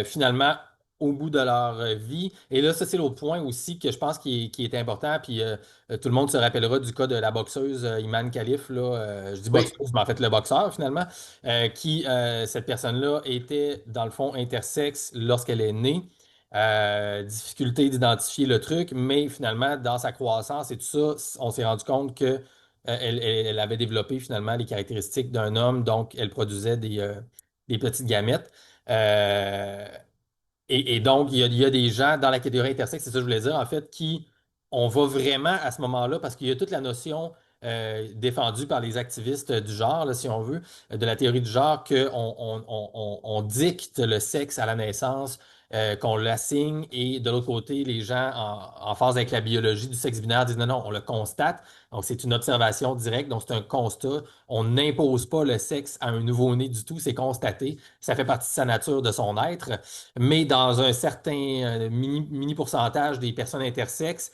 finalement, au bout de leur vie. Et là, ça, c'est l'autre point aussi que je pense qui est important. Puis tout le monde se rappellera du cas de la boxeuse Iman Khalif, là, je dis Oui, boxeuse, mais en fait le boxeur, finalement, cette personne-là, était, dans le fond, intersexe lorsqu'elle est née. Difficulté d'identifier le truc, mais finalement, dans sa croissance et tout ça, on s'est rendu compte que elle avait développé finalement les caractéristiques d'un homme, donc elle produisait des petites gamètes. Euh, et donc, il y a des gens dans la catégorie intersexe, c'est ça que je voulais dire, en fait, qui on va vraiment à ce moment-là, parce qu'il y a toute la notion défendue par les activistes du genre, là, si on veut, de la théorie du genre, qu'on on dicte le sexe à la naissance, qu'on l'assigne, et de l'autre côté, les gens en phase avec la biologie du sexe binaire disent non, non, on le constate. Donc, c'est une observation directe, donc c'est un constat. On n'impose pas le sexe à un nouveau-né du tout, c'est constaté. Ça fait partie de sa nature, de son être. Mais dans un certain mini pourcentage des personnes intersexes,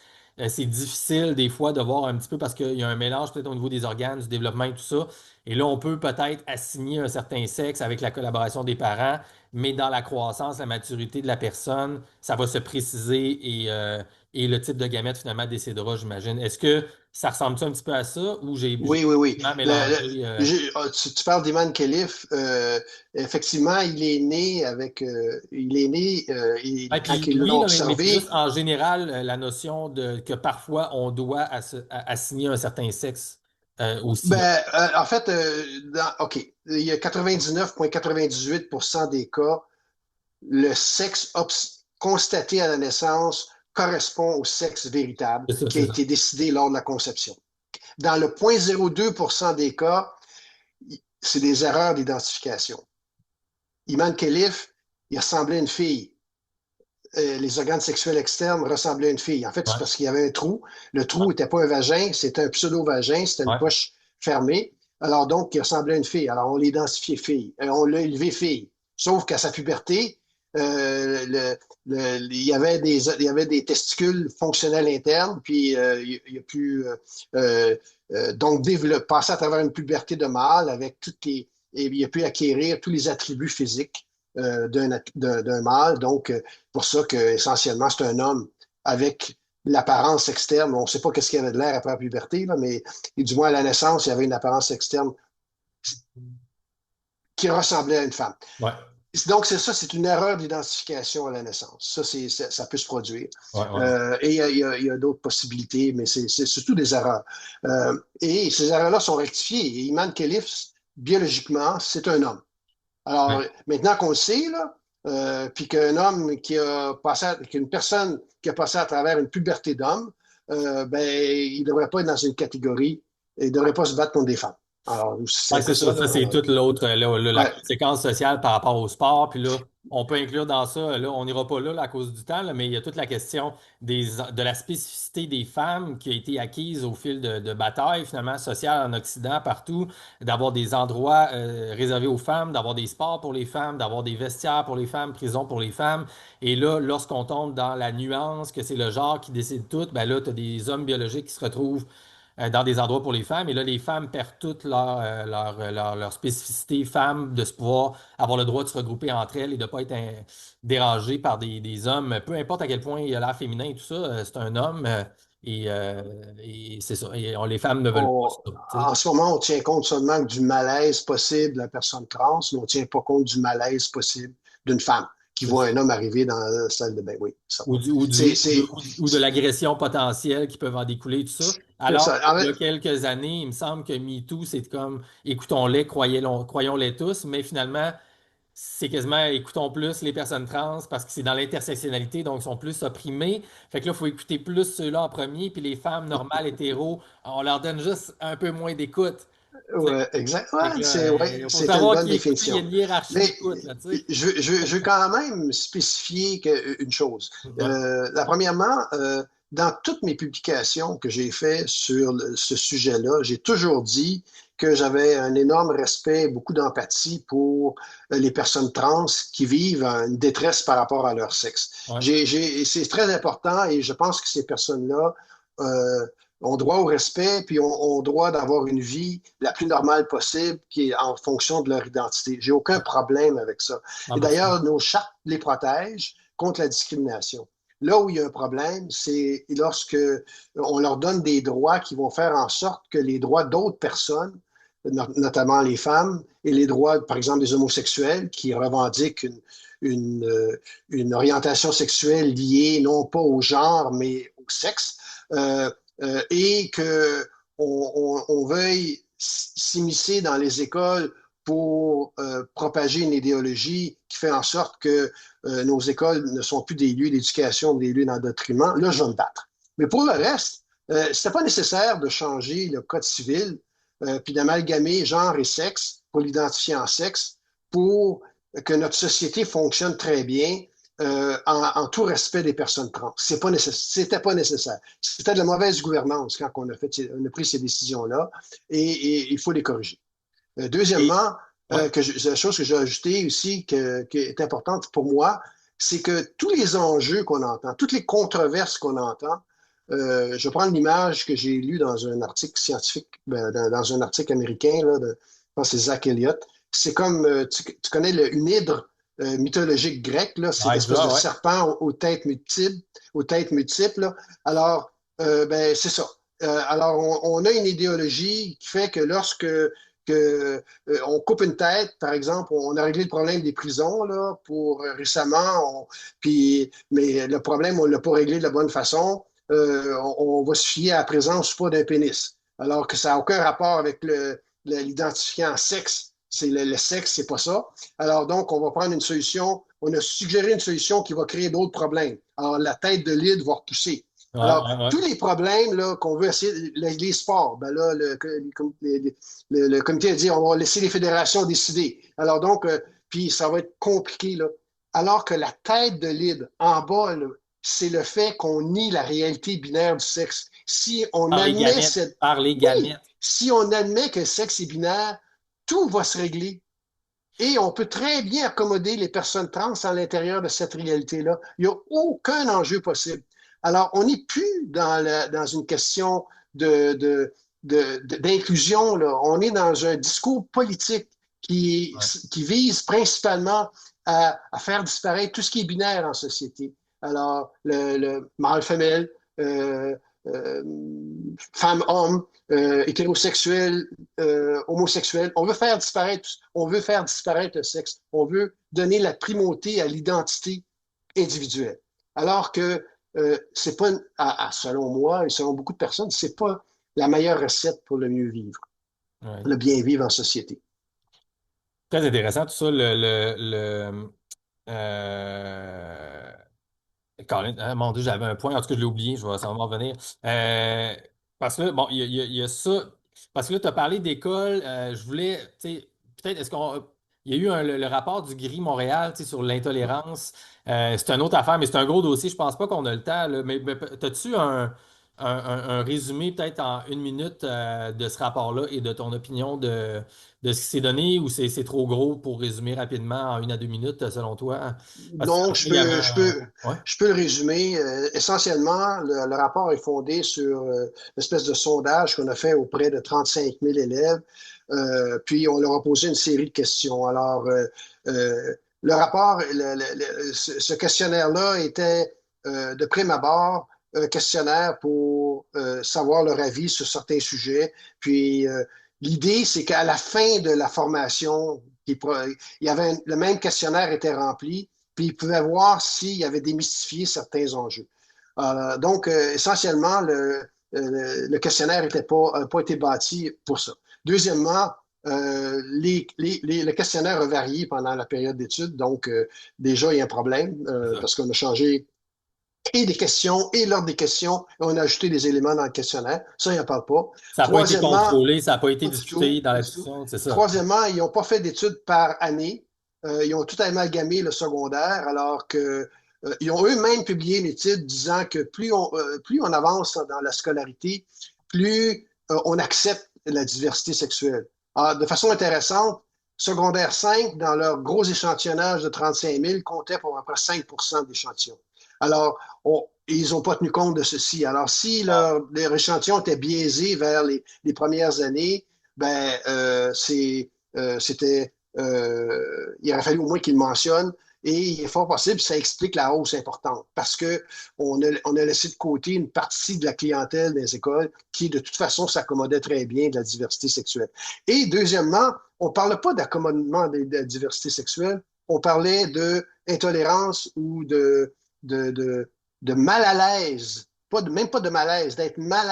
c'est difficile des fois de voir un petit peu parce qu'il y a un mélange peut-être au niveau des organes, du développement et tout ça. Et là, on peut peut-être assigner un certain sexe avec la collaboration des parents, mais dans la croissance, la maturité de la personne, ça va se préciser et le type de gamète finalement décédera, j'imagine. Est-ce que ça ressemble un petit peu à ça ou j'ai oui, oui, oui. complètement mélangé? Tu parles d'Iman Khalif. Effectivement, il est né, Et quand puis ils oui, l'ont là, mais c'est juste observé. en général la notion que parfois on doit assigner un certain sexe aussi. Ben, en fait, OK, il y a 99,98% des cas, le sexe constaté à la naissance correspond au sexe véritable C'est ça, qui a c'est ça. été décidé lors de la conception. Dans le 0,02% des cas, c'est des erreurs d'identification. Iman Khelif, il ressemblait à une fille. Les organes sexuels externes ressemblaient à une fille. En fait, c'est Ouais, parce qu'il y avait un trou. Le trou n'était pas un vagin, c'était un pseudo-vagin, c'était une ouais. poche fermée. Alors donc, il ressemblait à une fille. Alors, on l'a identifié fille. On l'a élevé fille. Sauf qu'à sa puberté, il y avait des testicules fonctionnels internes, puis il a pu donc passer à travers une puberté de mâle avec toutes et il a pu acquérir tous les attributs physiques d'un mâle. Donc, pour ça que essentiellement, c'est un homme avec l'apparence externe. On ne sait pas qu'est-ce qu'il avait de l'air après la puberté, là, mais et du moins à la naissance, il y avait une apparence externe qui ressemblait à une femme. Ouais, Donc, c'est ça, c'est une erreur d'identification à la naissance. Ça peut se produire. ouais, ouais. Et il y a d'autres possibilités, mais c'est surtout des erreurs. Et ces erreurs-là sont rectifiées. Et Iman Khelif, biologiquement, c'est un homme. Alors, Ouais. maintenant qu'on le sait, là, puis qu'un homme qu'une personne qui a passé à travers une puberté d'homme, ben, il ne devrait pas être dans une catégorie, il ne devrait pas se battre contre des femmes. Alors, c'est Ouais, simple que c'est ça, ça. Ça, là. c'est toute l'autre, là, la Ouais. conséquence sociale par rapport au sport. Puis là, on peut inclure dans ça, là, on n'ira pas là, à cause du temps, là, mais il y a toute la question de la spécificité des femmes qui a été acquise au fil de batailles, finalement, sociales en Occident, partout, d'avoir des endroits réservés aux femmes, d'avoir des sports pour les femmes, d'avoir des vestiaires pour les femmes, prisons pour les femmes. Et là, lorsqu'on tombe dans la nuance que c'est le genre qui décide tout, ben là, tu as des hommes biologiques qui se retrouvent dans des endroits pour les femmes. Et là, les femmes perdent toute leur spécificité femme, de se pouvoir avoir le droit de se regrouper entre elles et de ne pas être dérangées par des hommes. Peu importe à quel point il a l'air féminin et tout ça, c'est un homme. Et c'est ça. Et les femmes ne veulent pas on- ça. Tu sais. En ce moment, on tient compte seulement du malaise possible de la personne trans, mais on ne tient pas compte du malaise possible d'une femme qui C'est voit ça. un homme arriver dans la salle de bain. Oui, Ou, certain. du, ou, C'est, du- ou de, c'est, ou de l'agression potentielle qui peuvent en découler, tout ça. c'est Alors ça. En qu'il y fait, a quelques années, il me semble que MeToo, c'est comme écoutons-les, croyons-les tous, mais finalement, c'est quasiment écoutons plus les personnes trans parce que c'est dans l'intersectionnalité, donc ils sont plus opprimés. Fait que là, il faut écouter plus ceux-là en premier, puis les femmes normales, hétéros, on leur donne juste un peu moins d'écoute. Tu sais. ouais, exact. Fait que Ouais, là, il faut c'est une savoir bonne qui écouter, il y a définition. une hiérarchie Mais d'écoute, là, tu sais. je veux quand même spécifier une chose. Ouais. Premièrement, dans toutes mes publications que j'ai faites sur ce sujet-là, j'ai toujours dit que j'avais un énorme respect, beaucoup d'empathie pour les personnes trans qui vivent une détresse par rapport à leur sexe. Ouais. C'est très important et je pense que ces personnes-là euh, ont droit au respect, puis ont droit d'avoir une vie la plus normale possible, qui est en fonction de leur identité. J'ai aucun problème avec ça. Et 100%. d'ailleurs, nos chartes les protègent contre la discrimination. Là où il y a un problème, c'est lorsque on leur donne des droits qui vont faire en sorte que les droits d'autres personnes, notamment les femmes, et les droits, par exemple, des homosexuels qui revendiquent une, une orientation sexuelle liée non pas au genre, mais au sexe, euh, et que on veuille s'immiscer dans les écoles pour propager une idéologie qui fait en sorte que nos écoles ne sont plus des lieux d'éducation, des lieux d'endoctrinement, là, je vais me battre. Mais pour le reste, c'était pas nécessaire de changer le code civil puis d'amalgamer genre et sexe pour l'identifier en sexe pour que notre société fonctionne très bien en tout respect des personnes trans. C'était pas nécessaire. C'était de la mauvaise gouvernance quand on a pris ces décisions-là et il faut les corriger. Et, Deuxièmement, ouais. la chose que j'ai ajoutée aussi qui est importante pour moi, c'est que tous les enjeux qu'on entend, toutes les controverses qu'on entend, je prends l'image que j'ai lue dans un article scientifique, dans un article américain, là, je pense que c'est Zach Elliott. C'est comme, tu connais une hydre mythologique grecque, là, c'est l'espèce de Hydra, ouais. serpent aux têtes multiples, là. Alors, ben, c'est ça. Alors, on a une idéologie qui fait que lorsque on coupe une tête, par exemple, on a réglé le problème des prisons là, pour récemment, mais le problème, on ne l'a pas réglé de la bonne façon. On va se fier à la présence ou pas d'un pénis. Alors que ça n'a aucun rapport avec l'identifiant sexe. C'est le sexe, c'est pas ça. Alors donc, on va prendre une solution. On a suggéré une solution qui va créer d'autres problèmes. Alors, la tête de l'île va repousser. Ouais, Alors, ouais, ouais. tous les problèmes là, qu'on veut essayer, les sports, ben là, le comité a dit on va laisser les fédérations décider. Alors donc, puis ça va être compliqué, là. Alors que la tête de l'île, en bas, là, c'est le fait qu'on nie la réalité binaire du sexe. Si on Par les admet gamètes. cette. Par les Oui, gamètes. si on admet que le sexe est binaire, tout va se régler. Et on peut très bien accommoder les personnes trans à l'intérieur de cette réalité-là. Il n'y a aucun enjeu possible. Alors, on n'est plus dans une question d'inclusion, là. On est dans un discours politique qui, Ouais. qui vise principalement à faire disparaître tout ce qui est binaire en société. Alors, le mâle-femelle, euh, euh, femme-homme, hétérosexuel, homosexuel. On veut faire disparaître le sexe. On veut donner la primauté à l'identité individuelle. Alors que c'est pas, selon moi et selon beaucoup de personnes, c'est pas la meilleure recette pour le mieux vivre, Ouais. le bien vivre en société. Très intéressant tout ça, euh, Colin, ah, mon Dieu, j'avais un point, en tout cas, je l'ai oublié, ça va m'en revenir. Euh, Parce que là, bon, il y a ça. Parce que là, tu as parlé d'école, je voulais, tu sais, peut-être, est-ce qu'on. Il y a eu le rapport du Gris Montréal, tu sais, sur l'intolérance. C'est une autre affaire, mais c'est un gros dossier. Je pense pas qu'on a le temps, là. Mais as-tu un résumé, peut-être en une minute, de ce rapport-là et de ton opinion de ce qui s'est donné, ou c'est trop gros pour résumer rapidement en 1 à 2 minutes, selon toi? Parce Donc, qu'il y avait un. Ouais. je peux le résumer. Essentiellement, le rapport est fondé sur une espèce de sondage qu'on a fait auprès de 35 000 élèves. Puis, on leur a posé une série de questions. Alors, le rapport, ce questionnaire-là était, de prime abord, un questionnaire pour savoir leur avis sur certains sujets. Puis, l'idée, c'est qu'à la fin de la formation, le même questionnaire était rempli puis ils pouvaient voir s'il avait démystifié certains enjeux. Donc, essentiellement, le questionnaire n'a pas été bâti pour ça. Deuxièmement, le questionnaire a varié pendant la période d'études, donc déjà, il y a un problème parce qu'on a changé et des questions et l'ordre des questions, et on a ajouté des éléments dans le questionnaire. Ça, il n'en parle pas. Ça n'a pas été Troisièmement, contrôlé, ça n'a pas été pas du tout, discuté dans pas la du tout. discussion, c'est ça. Troisièmement, ils n'ont pas fait d'études par année. Ils ont tout amalgamé le secondaire, alors que ils ont eux-mêmes publié une étude disant que plus on avance dans la scolarité, plus on accepte la diversité sexuelle. Alors, de façon intéressante, secondaire 5, dans leur gros échantillonnage de 35 000, comptait pour à peu près 5 d'échantillons. Alors, ils n'ont pas tenu compte de ceci. Alors, si leur échantillon était biaisé vers les premières années, ben, c'était, il aurait fallu au moins qu'ils le mentionnent. Et il est fort possible que ça explique la hausse importante parce qu'on a laissé de côté une partie de la clientèle des écoles qui, de toute façon, s'accommodait très bien de la diversité sexuelle. Et deuxièmement, on ne parle pas d'accommodement de la diversité sexuelle, on parlait d'intolérance ou de mal à l'aise, même pas de malaise, d'être mal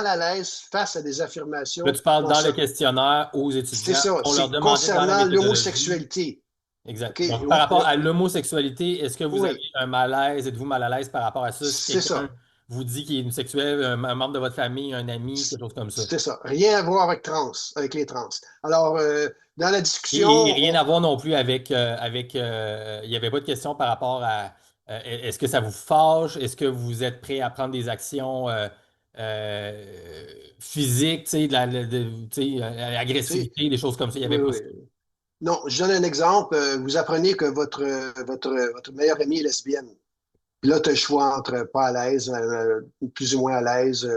à l'aise face à des Là, affirmations tu parles dans le questionnaire aux c'est étudiants. ça, On leur c'est demandait dans la concernant méthodologie. l'homosexualité. Exact. OK? Donc, par rapport à l'homosexualité, est-ce que vous avez Oui, un malaise? Êtes-vous mal à l'aise par rapport à ça? Si c'est quelqu'un ça. vous dit qu'il est homosexuel, un membre de votre famille, un ami, quelque chose comme ça. C'est ça. Rien à voir avec les trans. Alors, dans la Et discussion, rien à voir non plus il n'y avait pas de question par rapport à est-ce que ça vous fâche? Est-ce que vous êtes prêt à prendre des actions physiques, tu sais, tu sais, tu sais, agressivité, des choses comme ça? Il n'y oui, avait pas oui. ça. Non, je donne un exemple. Vous apprenez que votre meilleure amie est lesbienne. Puis là, tu as le choix entre pas à l'aise, plus ou moins à l'aise.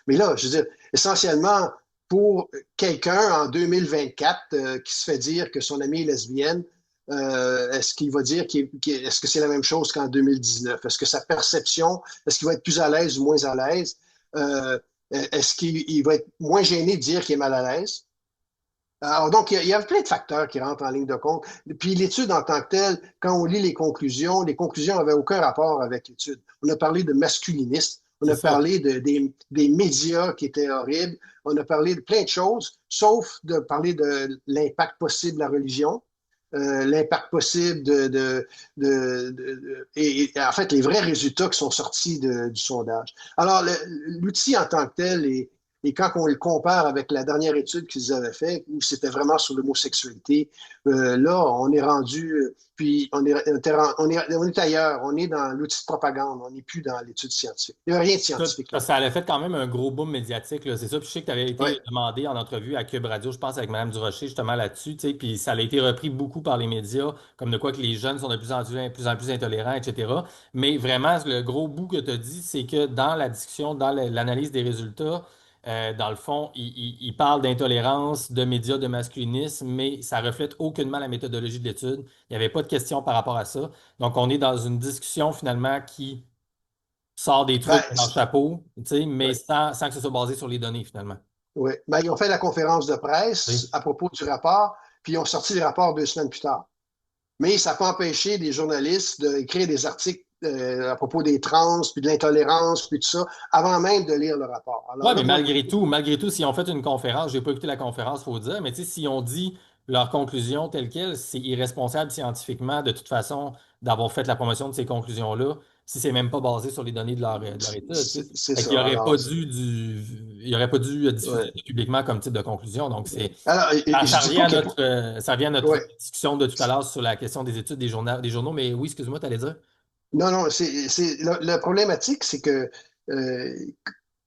Mais là, je veux dire, essentiellement, pour quelqu'un en 2024 qui se fait dire que son amie est lesbienne, est-ce qu'il va dire est-ce que c'est la même chose qu'en 2019? Est-ce que sa perception, est-ce qu'il va être plus à l'aise ou moins à l'aise? Euh, Est-ce qu'il va être moins gêné de dire qu'il est mal à l'aise? Alors, donc, il y a plein de facteurs qui rentrent en ligne de compte. Puis l'étude en tant que telle, quand on lit les conclusions n'avaient aucun rapport avec l'étude. On a parlé de masculinisme, on C'est a ça. parlé des médias qui étaient horribles, on a parlé de plein de choses, sauf de parler de l'impact possible de la religion, l'impact possible en fait, les vrais résultats qui sont sortis du sondage. Alors, l'outil en tant que tel et quand on le compare avec la dernière étude qu'ils avaient faite, où c'était vraiment sur l'homosexualité, là, on est rendu, puis on est ailleurs, on est dans l'outil de propagande, on n'est plus dans l'étude scientifique. Il n'y a rien de scientifique Ça là-dedans. a fait quand même un gros boom médiatique, là, c'est ça. Puis je sais que tu avais Oui, été demandé en entrevue à Cube Radio, je pense, avec Mme Durocher, justement là-dessus, tu sais, puis ça a été repris beaucoup par les médias, comme de quoi que les jeunes sont de plus en plus intolérants, etc. Mais vraiment, le gros bout que tu as dit, c'est que dans la discussion, dans l'analyse des résultats, dans le fond, il parle d'intolérance, de médias, de masculinisme, mais ça reflète aucunement la méthodologie de l'étude. Il n'y avait pas de questions par rapport à ça. Donc, on est dans une discussion finalement qui sort des Ben, trucs dans le chapeau, tu sais, mais ouais, sans que ce soit basé sur les données finalement. ouais. Ben, ils ont fait la conférence de presse Oui. à propos du rapport, puis ils ont sorti le rapport 2 semaines plus tard. Mais ça n'a pas empêché des journalistes d'écrire des articles à propos des trans, puis de l'intolérance, puis tout ça, avant même de lire le rapport. Ouais, Alors là, mais moi, malgré tout, s'ils ont fait une conférence, j'ai pas écouté la conférence, faut dire, mais tu sais, s'ils ont dit leur conclusion telle quelle, c'est irresponsable scientifiquement, de toute façon, d'avoir fait la promotion de ces conclusions-là, si c'est même pas basé sur les données de leur étude, tu sais. c'est Fait qu'il ça. aurait Alors, pas il aurait pas dû diffuser ouais. ça publiquement comme type de conclusion. Donc, Alors, ça je dis revient pas à que. ça revient à notre Ouais. discussion de tout à l'heure sur la question des études des journaux, mais oui, excuse-moi, tu allais dire? Non, non, la problématique, c'est que euh,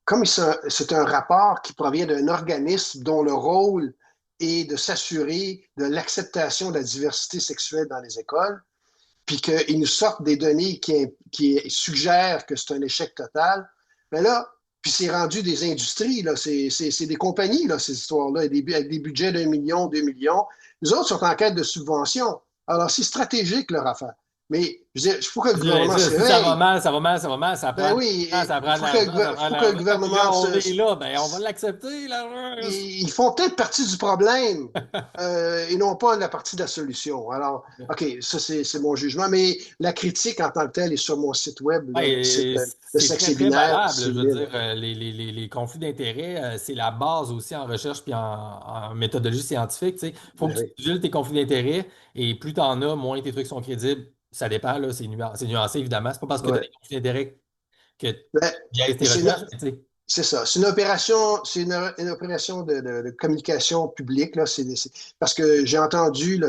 comme c'est un rapport qui provient d'un organisme dont le rôle est de s'assurer de l'acceptation de la diversité sexuelle dans les écoles, puis qu'ils nous sortent des données qui suggèrent que c'est un échec total, mais là, puis c'est rendu des industries, là, c'est des compagnies, là, ces histoires-là, avec des budgets d'1 million, 2 millions. Les autres sont en quête de subventions. Alors, c'est stratégique, leur affaire. Mais, je veux dire, il faut que le J'allais gouvernement dire, se si ça va réveille. mal, ça va mal, ça va mal, ça prend Ben de oui, l'argent, ça il prend de faut que, l'argent, ça prend de faut que le l'argent. Fait que gouvernement là, on est se, là, ben on va l'accepter, l'argent. ils font peut-être partie du problème et non pas la partie de la solution. Alors, OK, ça, c'est mon jugement, mais la critique en tant que telle est sur mon site web, le site Ouais, de c'est sexe très, et très binaire, valable. si Je vous veux voulez. Là. dire, les conflits d'intérêts, c'est la base aussi en recherche puis en méthodologie scientifique. Tu sais. Faut que Ben tu oui, juges tes conflits d'intérêts et plus tu en as, moins tes trucs sont crédibles. Ça dépend, là, c'est nuancé, évidemment. C'est pas parce que tu as ouais. des conflits d'intérêts que tu Ben, biaises tes c'est recherches, mais tu sais. c'est une opération, une opération de communication publique, là. Parce que j'ai entendu,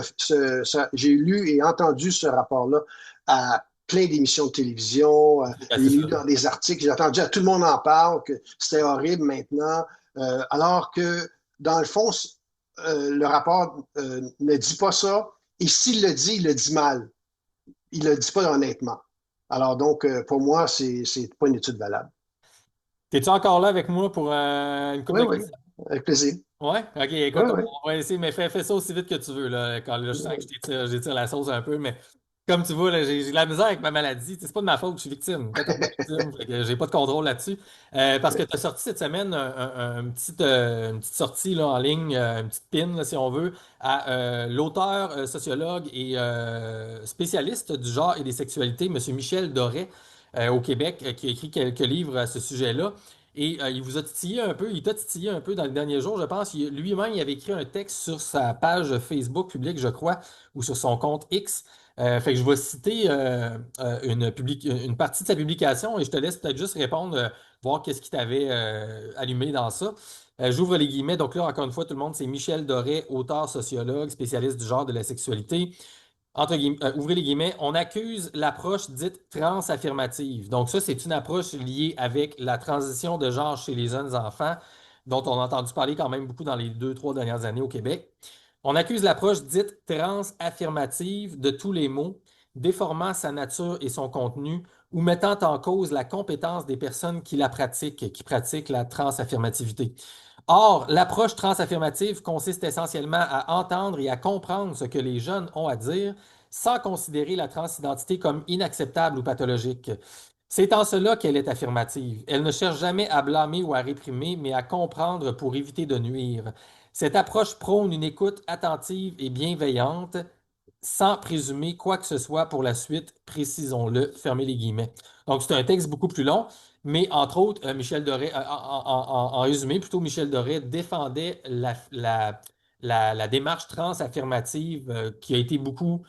j'ai lu et entendu ce rapport-là à plein d'émissions de télévision, Ben, c'est lu ça. dans des articles, j'ai entendu tout le monde en parle, que c'était horrible maintenant, alors que dans le fond, le rapport ne dit pas ça, et s'il le dit, il le dit mal. Il le dit pas honnêtement. Alors donc, pour moi, c'est pas une étude valable. T'es-tu encore là avec moi pour une couple Oui, de oui, questions? avec plaisir. Ouais, ok, Oui, écoute, oui. on va essayer, mais fais ça aussi vite que tu veux, là, quand là, je sens que j'étire la sauce un peu, mais comme tu vois, là, j'ai de la misère avec ma maladie. Tu sais, c'est pas de ma faute, je suis victime. Totalement victime. Fait que j'ai pas de contrôle là-dessus. Parce que tu as sorti cette semaine une petite sortie là, en ligne, une petite pin, là, si on veut, à l'auteur, sociologue et spécialiste du genre et des sexualités, M. Michel Doré, au Québec, qui a écrit quelques livres à ce sujet-là. Et il vous a titillé un peu, il t'a titillé un peu dans les derniers jours, je pense. Lui-même, il avait écrit un texte sur sa page Facebook publique, je crois, ou sur son compte X. Fait que je vais citer une partie de sa publication et je te laisse peut-être juste répondre, voir qu'est-ce qui t'avait allumé dans ça. J'ouvre les guillemets. Donc là, encore une fois, tout le monde, c'est Michel Doré, auteur, sociologue, spécialiste du genre de la sexualité. Ouvrez les guillemets, on accuse l'approche dite transaffirmative. Donc ça, c'est une approche liée avec la transition de genre chez les jeunes enfants, dont on a entendu parler quand même beaucoup dans les 2, 3 dernières années au Québec. On accuse l'approche dite transaffirmative de tous les mots, déformant sa nature et son contenu ou mettant en cause la compétence des personnes qui la pratiquent, qui pratiquent la transaffirmativité. Or, l'approche transaffirmative consiste essentiellement à entendre et à comprendre ce que les jeunes ont à dire sans considérer la transidentité comme inacceptable ou pathologique. C'est en cela qu'elle est affirmative. Elle ne cherche jamais à blâmer ou à réprimer, mais à comprendre pour éviter de nuire. Cette approche prône une écoute attentive et bienveillante, sans présumer quoi que ce soit pour la suite, précisons-le, fermez les guillemets. Donc, c'est un texte beaucoup plus long, mais entre autres, Michel Doré, en résumé, plutôt, Michel Doré défendait la démarche transaffirmative qui a été beaucoup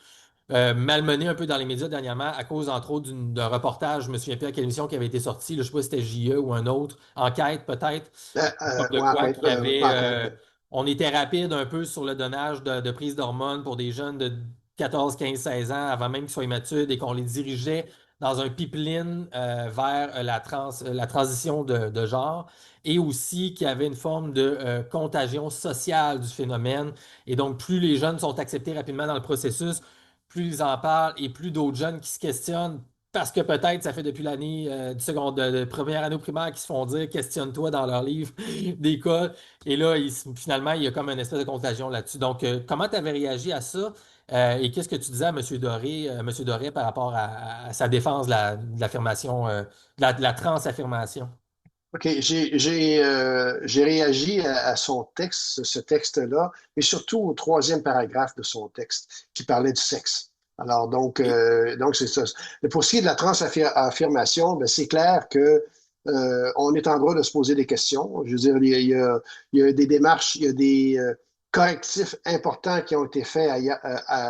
malmenée un peu dans les médias dernièrement à cause, entre autres, d'un reportage, je me souviens plus à quelle émission qui avait été sorti, là, je ne sais pas si c'était JE ou un autre, Enquête peut-être, comme de Ouais, quoi qui avait. enquête. On était rapide un peu sur le donnage de prise d'hormones pour des jeunes de 14, 15, 16 ans avant même qu'ils soient immatures et qu'on les dirigeait dans un pipeline vers la transition de genre et aussi qu'il y avait une forme de contagion sociale du phénomène. Et donc, plus les jeunes sont acceptés rapidement dans le processus, plus ils en parlent et plus d'autres jeunes qui se questionnent Parce que peut-être ça fait depuis l'année du de première année au primaire qu'ils se font dire questionne-toi dans leur livre d'école. Et là, finalement, il y a comme une espèce de contagion là-dessus. Donc, comment tu avais réagi à ça? Et qu'est-ce que tu disais à M. Doré, Monsieur Doré par rapport à sa défense de l'affirmation, de la transaffirmation? OK, j'ai réagi à son texte, ce texte-là, mais surtout au troisième paragraphe de son texte qui parlait du sexe. Alors, Et- donc c'est ça. Mais pour ce qui est de la transaffirmation, ben, c'est clair que on est en droit de se poser des questions. Je veux dire, il y a des démarches, il y a des correctifs importants qui ont été faits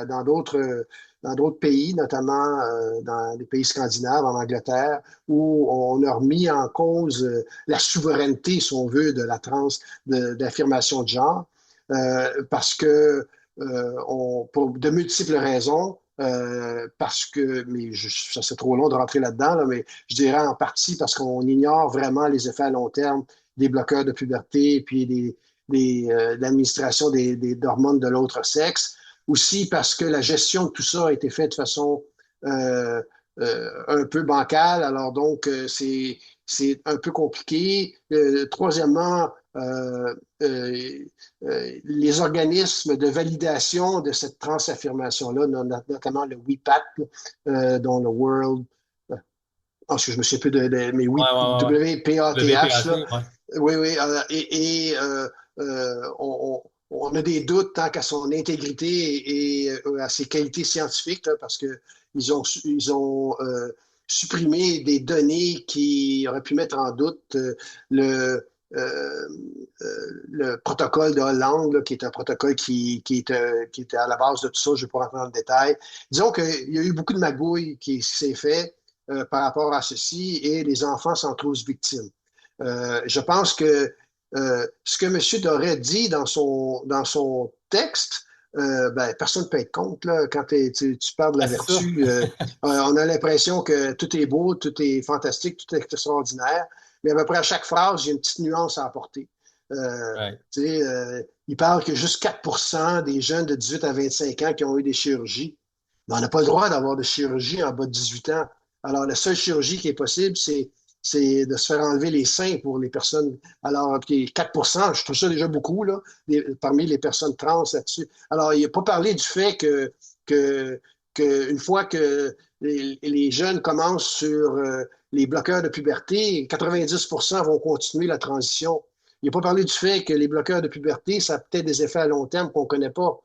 dans d'autres pays, notamment dans les pays scandinaves, en Angleterre, où on a remis en cause la souveraineté, si on veut, de la d'affirmation de genre, parce que pour de multiples raisons, parce que, ça c'est trop long de rentrer là-dedans, là, mais je dirais en partie parce qu'on ignore vraiment les effets à long terme des bloqueurs de puberté et puis l'administration d'hormones de l'autre sexe. Aussi parce que la gestion de tout ça a été faite de façon euh, un peu bancale. Alors donc, c'est un peu compliqué. Troisièmement, les organismes de validation de cette transaffirmation-là, notamment le WIPAT, dont le World, je me sais plus mais Ouais, oui, ouais, ouais. WPATH, là, WPAT, ouais. oui, oui, on a des doutes tant qu'à son intégrité et à ses qualités scientifiques, là, parce que ils ont supprimé des données qui auraient pu mettre en doute le, euh, le protocole de Hollande, là, qui est un protocole qui était à la base de tout ça. Je ne vais pas rentrer dans le détail. Disons qu'il y a eu beaucoup de magouilles qui s'est fait par rapport à ceci et les enfants s'en trouvent victimes. Je pense que ce que M. Doré dit dans son texte, ben, personne ne peut être contre. Là, quand tu parles de la Ben, c'est ça. vertu, on a l'impression que tout est beau, tout est fantastique, tout est extraordinaire, mais à peu près à chaque phrase, il y a une petite nuance à apporter. Euh, Ouais. il parle que juste 4% des jeunes de 18 à 25 ans qui ont eu des chirurgies. Mais on n'a pas le droit d'avoir de chirurgie en bas de 18 ans. Alors, la seule chirurgie qui est possible, c'est de se faire enlever les seins pour les personnes. Alors, puis 4%, je trouve ça déjà beaucoup, là, parmi les personnes trans là-dessus. Alors, il n'a pas parlé du fait que, une fois que les jeunes commencent sur les bloqueurs de puberté, 90% vont continuer la transition. Il n'a pas parlé du fait que les bloqueurs de puberté, ça a peut-être des effets à long terme qu'on ne connaît pas.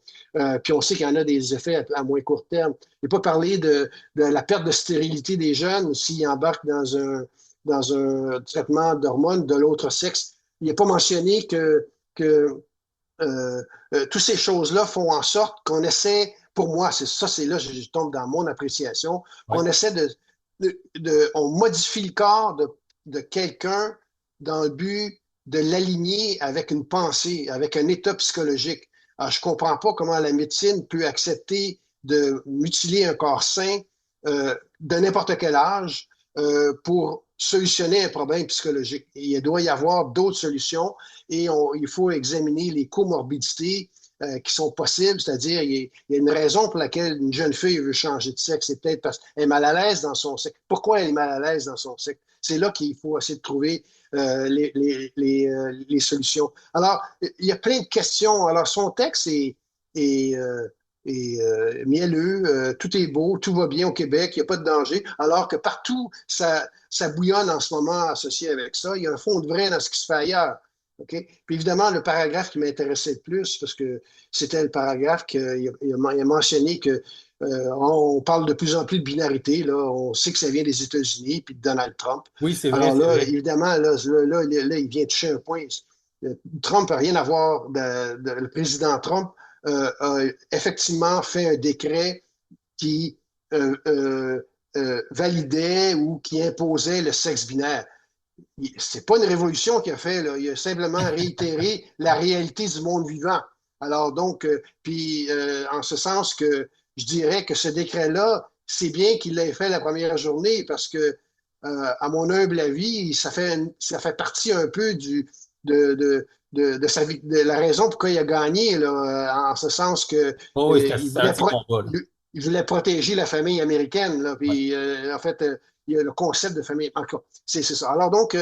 Puis on sait qu'il y en a des effets à moins court terme. Il n'a pas parlé de la perte de stérilité des jeunes s'ils embarquent dans un traitement d'hormones de l'autre sexe. Il n'a pas mentionné que toutes ces choses-là font en sorte qu'on essaie, pour moi, c'est ça, c'est là, je tombe dans mon appréciation, Ouais. qu'on essaie on modifie le corps de quelqu'un dans le but de l'aligner avec une pensée, avec un état psychologique. Alors, je ne comprends pas comment la médecine peut accepter de mutiler un corps sain de n'importe quel âge pour solutionner un problème psychologique. Il doit y avoir d'autres solutions et il faut examiner les comorbidités qui sont possibles, c'est-à-dire il y a une raison pour laquelle une jeune fille veut changer de sexe, c'est peut-être parce qu'elle est mal à l'aise dans son sexe. Pourquoi elle est mal à l'aise dans son sexe? C'est là qu'il faut essayer de trouver les solutions. Alors, il y a plein de questions. Alors, son texte est, mielleux, tout est beau, tout va bien au Québec, il n'y a pas de danger, alors que partout, ça bouillonne en ce moment associé avec ça. Il y a un fond de vrai dans ce qui se fait ailleurs. OK? Puis évidemment, le paragraphe qui m'intéressait le plus, parce que c'était le paragraphe qu'il a mentionné que on parle de plus en plus de binarité. Là. On sait que ça vient des États-Unis puis de Donald Trump. Oui, c'est vrai, Alors c'est là, vrai. évidemment, il vient toucher un point. Trump n'a rien à voir. Le président Trump a effectivement fait un décret qui euh, euh, validait ou qui imposait le sexe binaire. C'est pas une révolution qu'il a fait, là. Il a simplement réitéré la réalité du monde vivant. Alors donc, en ce sens que je dirais que ce décret-là, c'est bien qu'il l'ait fait la première journée parce que, à mon humble avis, ça fait partie un peu de, de, de la raison pourquoi il a gagné, là, en ce sens que Oh, oui, il c'est un voulait petit combat, là. il voulait protéger la famille américaine. Là, Ouais. puis, en fait, il y a le concept de famille. Encore, c'est ça. Alors donc,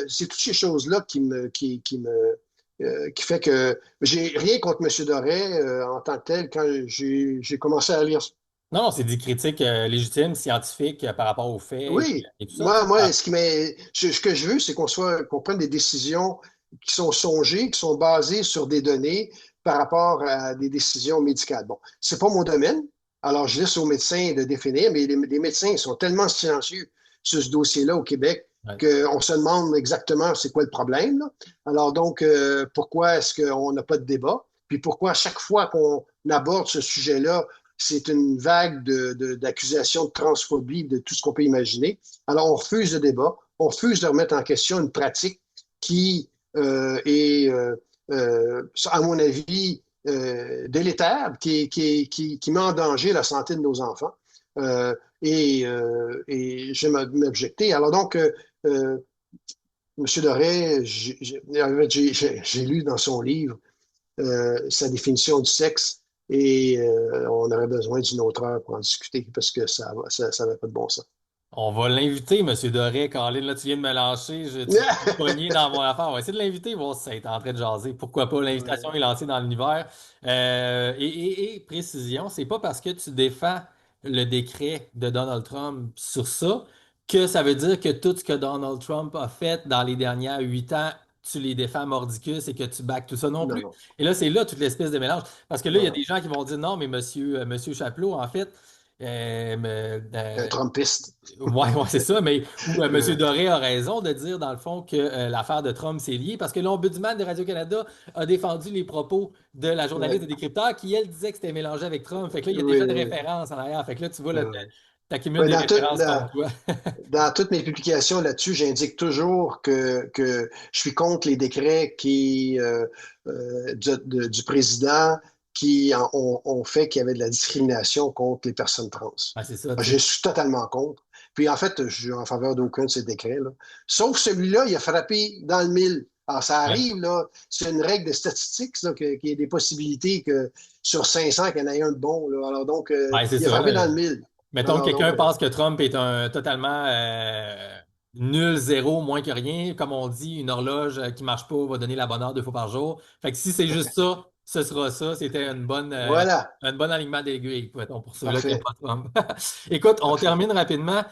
c'est toutes ces choses-là qui fait que j'ai rien contre M. Doré en tant que tel. Quand j'ai commencé à lire. Non, non, c'est des critiques légitimes, scientifiques par rapport aux faits Oui, et tout ça. moi, ce que je veux, c'est qu'on prenne des décisions qui sont songées, qui sont basées sur des données par rapport à des décisions médicales. Bon, c'est pas mon domaine, alors je laisse aux médecins de définir, mais les médecins sont tellement silencieux sur ce dossier-là au Québec Ouais. qu'on se demande exactement c'est quoi le problème, là. Alors donc, pourquoi est-ce qu'on n'a pas de débat? Puis pourquoi à chaque fois qu'on aborde ce sujet-là, c'est une vague d'accusations de transphobie, de tout ce qu'on peut imaginer. Alors, on refuse le débat, on refuse de remettre en question une pratique qui est, à mon avis, délétère, qui met en danger la santé de nos enfants. Et je vais m'objecter. Alors donc, M. Doré, j'ai lu dans son livre sa définition du sexe et on aurait besoin d'une autre heure pour en discuter parce que ça n'avait pas de bon sens. On va l'inviter, Monsieur Doré. Caroline, là, tu viens de me lâcher. Tu m'as pogné dans mon affaire. On va essayer de l'inviter, voir si ça est en train de jaser. Pourquoi pas? L'invitation est lancée dans l'univers. Et précision, c'est pas parce que tu défends le décret de Donald Trump sur ça que ça veut dire que tout ce que Donald Trump a fait dans les dernières 8 ans, tu les défends mordicus et que tu backes tout ça non Non, plus. non, Et là, c'est là toute l'espèce de mélange. Parce que là, il y a non. des gens qui vont dire non, mais monsieur Chapelot, en fait, Un Trumpiste. ouais, ouais, c'est ça, mais où M. Euh, Doré a raison de dire, dans le fond, que l'affaire de Trump, c'est lié, parce que l'ombudsman de Radio-Canada a défendu les propos de la journaliste de ouais, décrypteur qui, elle, disait que c'était mélangé avec Trump. Fait que là, il y a déjà des oui, références en arrière. Fait que là, tu vois, là, oui. t'accumules Ouais, des références contre toi. dans toutes mes publications là-dessus, j'indique toujours que je suis contre les décrets du président ont fait qu'il y avait de la discrimination contre les personnes trans. Ah, c'est ça, tu Je sais. suis totalement contre. Puis en fait, je suis en faveur d'aucun de ces décrets-là. Sauf celui-là, il a frappé dans le mille. Alors, ça Ouais, arrive, là, c'est une règle de statistiques, ça, qu'il y ait des possibilités que sur 500, qu'il y en ait un de bon, là. Alors donc, ouais, c'est il a ça, frappé dans là. le mille. Mettons que Alors quelqu'un donc, pense que Trump est un totalement nul, zéro, moins que rien. Comme on dit, une horloge qui marche pas va donner la bonne heure 2 fois par jour. Fait que si c'est juste ça, ce sera ça. C'était voilà, un bon alignement d'aiguilles, mettons, pour ceux-là qui n'aiment parfait, pas Trump. Écoute, on parfait. termine rapidement.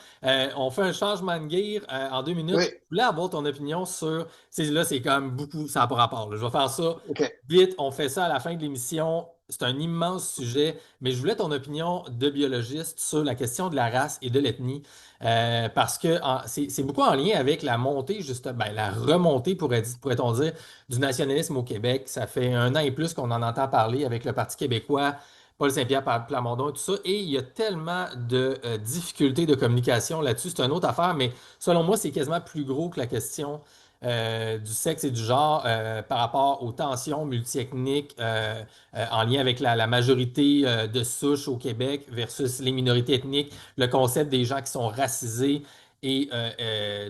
On fait un changement de gear en 2 minutes. Oui, Je voulais avoir ton opinion sur. Là, c'est quand même beaucoup, ça n'a pas rapport, là. Je vais faire ça OK. vite. On fait ça à la fin de l'émission. C'est un immense sujet, mais je voulais ton opinion de biologiste sur la question de la race et de l'ethnie, parce que c'est beaucoup en lien avec la montée, juste, ben, la remontée, pourrait-on dire, du nationalisme au Québec. Ça fait 1 an et plus qu'on en entend parler avec le Parti québécois, Paul Saint-Pierre Plamondon et tout ça, et il y a tellement de difficultés de communication là-dessus. C'est une autre affaire, mais selon moi, c'est quasiment plus gros que la question du sexe et du genre par rapport aux tensions multiethniques en lien avec la majorité de souche au Québec versus les minorités ethniques, le concept des gens qui sont racisés. Et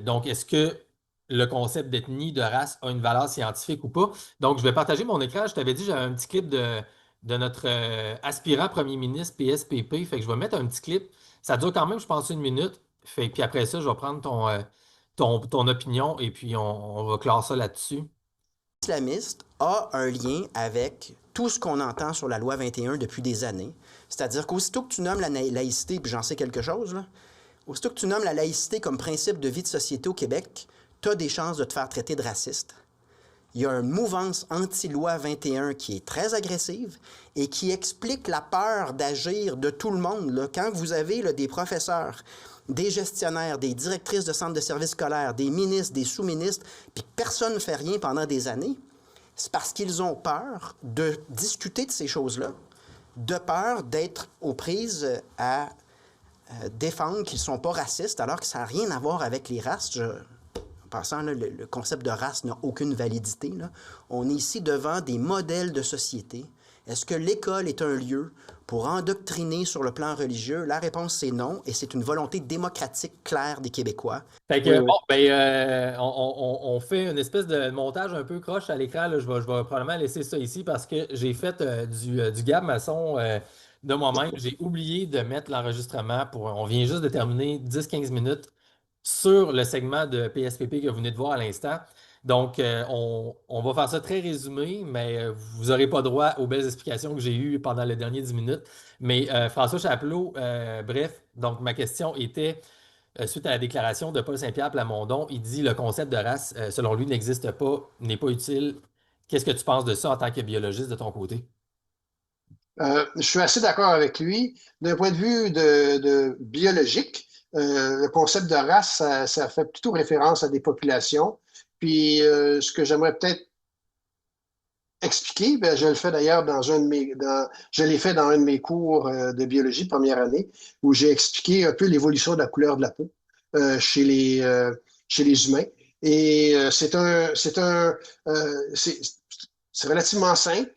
donc, est-ce que le concept d'ethnie, de race a une valeur scientifique ou pas? Donc, je vais partager mon écran. Je t'avais dit, j'avais un petit clip de notre aspirant premier ministre PSPP. Fait que je vais mettre un petit clip. Ça dure quand même, je pense, 1 minute. Puis après ça, je vais prendre ton opinion et puis on va clore ça là-dessus. Islamiste a un lien avec tout ce qu'on entend sur la loi 21 depuis des années. C'est-à-dire qu'aussitôt que tu nommes la laïcité, puis j'en sais quelque chose, là, aussitôt que tu nommes la laïcité comme principe de vie de société au Québec, tu as des chances de te faire traiter de raciste. Il y a une mouvance anti-loi 21 qui est très agressive et qui explique la peur d'agir de tout le monde. Là. Quand vous avez là, des professeurs, des gestionnaires, des directrices de centres de services scolaires, des ministres, des sous-ministres, puis personne ne fait rien pendant des années, c'est parce qu'ils ont peur de discuter de ces choses-là, de peur d'être aux prises à défendre qu'ils ne sont pas racistes alors que ça n'a rien à voir avec les races. En passant, là, le concept de race n'a aucune validité. Là. On est ici devant des modèles de société. Est-ce que l'école est un lieu pour endoctriner sur le plan religieux? La réponse, c'est non, et c'est une volonté démocratique claire des Québécois. Fait Oui, que, oui. bon, ben, on fait une espèce de montage un peu croche à l'écran, là. Je vais probablement laisser ça ici parce que j'ai fait du Gab Maçon de moi-même. J'ai oublié de mettre l'enregistrement on vient juste de terminer 10-15 minutes sur le segment de PSPP que vous venez de voir à l'instant. Donc, on va faire ça très résumé, mais vous n'aurez pas droit aux belles explications que j'ai eues pendant les dernières 10 minutes. Mais François Chapelot, bref, donc ma question était, suite à la déclaration de Paul Saint-Pierre Plamondon, il dit le concept de race, selon lui, n'existe pas, n'est pas utile. Qu'est-ce que tu penses de ça en tant que biologiste de ton côté? Je suis assez d'accord avec lui. D'un point de vue biologique, le concept de race, ça fait plutôt référence à des populations. Puis, ce que j'aimerais peut-être expliquer, ben, je le fais d'ailleurs je l'ai fait dans un de mes cours de biologie de première année, où j'ai expliqué un peu l'évolution de la couleur de la peau chez les humains. Et c'est relativement simple.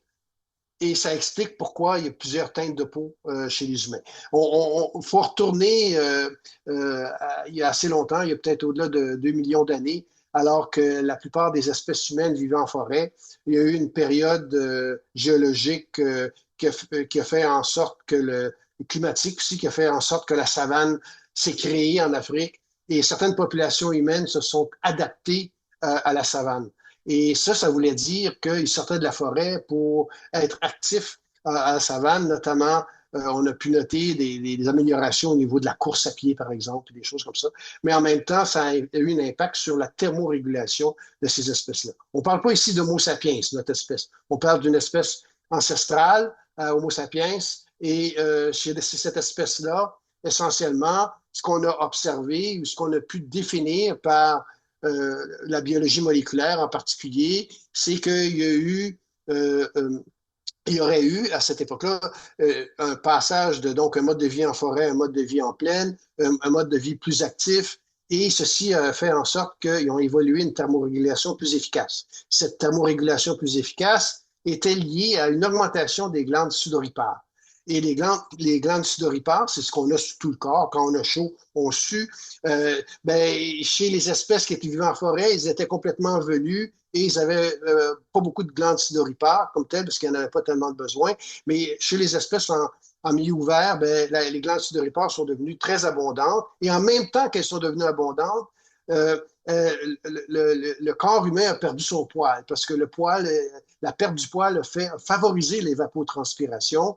Et ça explique pourquoi il y a plusieurs teintes de peau chez les humains. Il faut retourner il y a assez longtemps, il y a peut-être au-delà de 2 millions d'années, alors que la plupart des espèces humaines vivaient en forêt. Il y a eu une période géologique qui a fait en sorte que climatique aussi, qui a fait en sorte que la savane s'est créée en Afrique et certaines populations humaines se sont adaptées à la savane. Et ça voulait dire qu'ils sortaient de la forêt pour être actifs à la savane, notamment, on a pu noter des améliorations au niveau de la course à pied, par exemple, des choses comme ça. Mais en même temps, ça a eu un impact sur la thermorégulation de ces espèces-là. On ne parle pas ici d'Homo sapiens, notre espèce. On parle d'une espèce ancestrale, Homo sapiens, et chez cette espèce-là, essentiellement, ce qu'on a observé ou ce qu'on a pu définir par la biologie moléculaire en particulier, c'est qu'il y a eu il y aurait eu à cette époque-là un passage de donc un mode de vie en forêt, un mode de vie en plaine, un mode de vie plus actif, et ceci a fait en sorte qu'ils ont évolué une thermorégulation plus efficace. Cette thermorégulation plus efficace était liée à une augmentation des glandes sudoripares. Et les glandes sudoripares, c'est ce qu'on a sur tout le corps. Quand on a chaud, on sue. Chez les espèces qui vivaient en forêt, ils étaient complètement velus et ils n'avaient pas beaucoup de glandes sudoripares comme telles, parce qu'il n'y en avait pas tellement de besoin. Mais chez les espèces en milieu ouvert, les glandes sudoripares sont devenues très abondantes. Et en même temps qu'elles sont devenues abondantes, euh, le corps humain a perdu son poil, parce que la perte du poil a fait favoriser l'évapotranspiration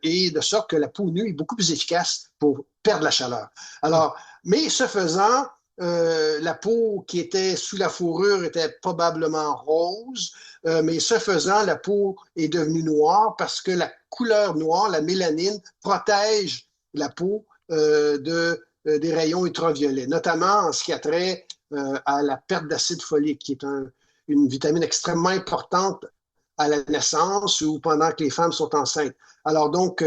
et de sorte que la peau nue est beaucoup plus efficace pour perdre la chaleur. Alors, mais ce faisant, la peau qui était sous la fourrure était probablement rose, mais ce faisant, la peau est devenue noire parce que la couleur noire, la mélanine, protège la peau des rayons ultraviolets, notamment en ce qui a trait à la perte d'acide folique, qui est une vitamine extrêmement importante à la naissance ou pendant que les femmes sont enceintes. Alors donc,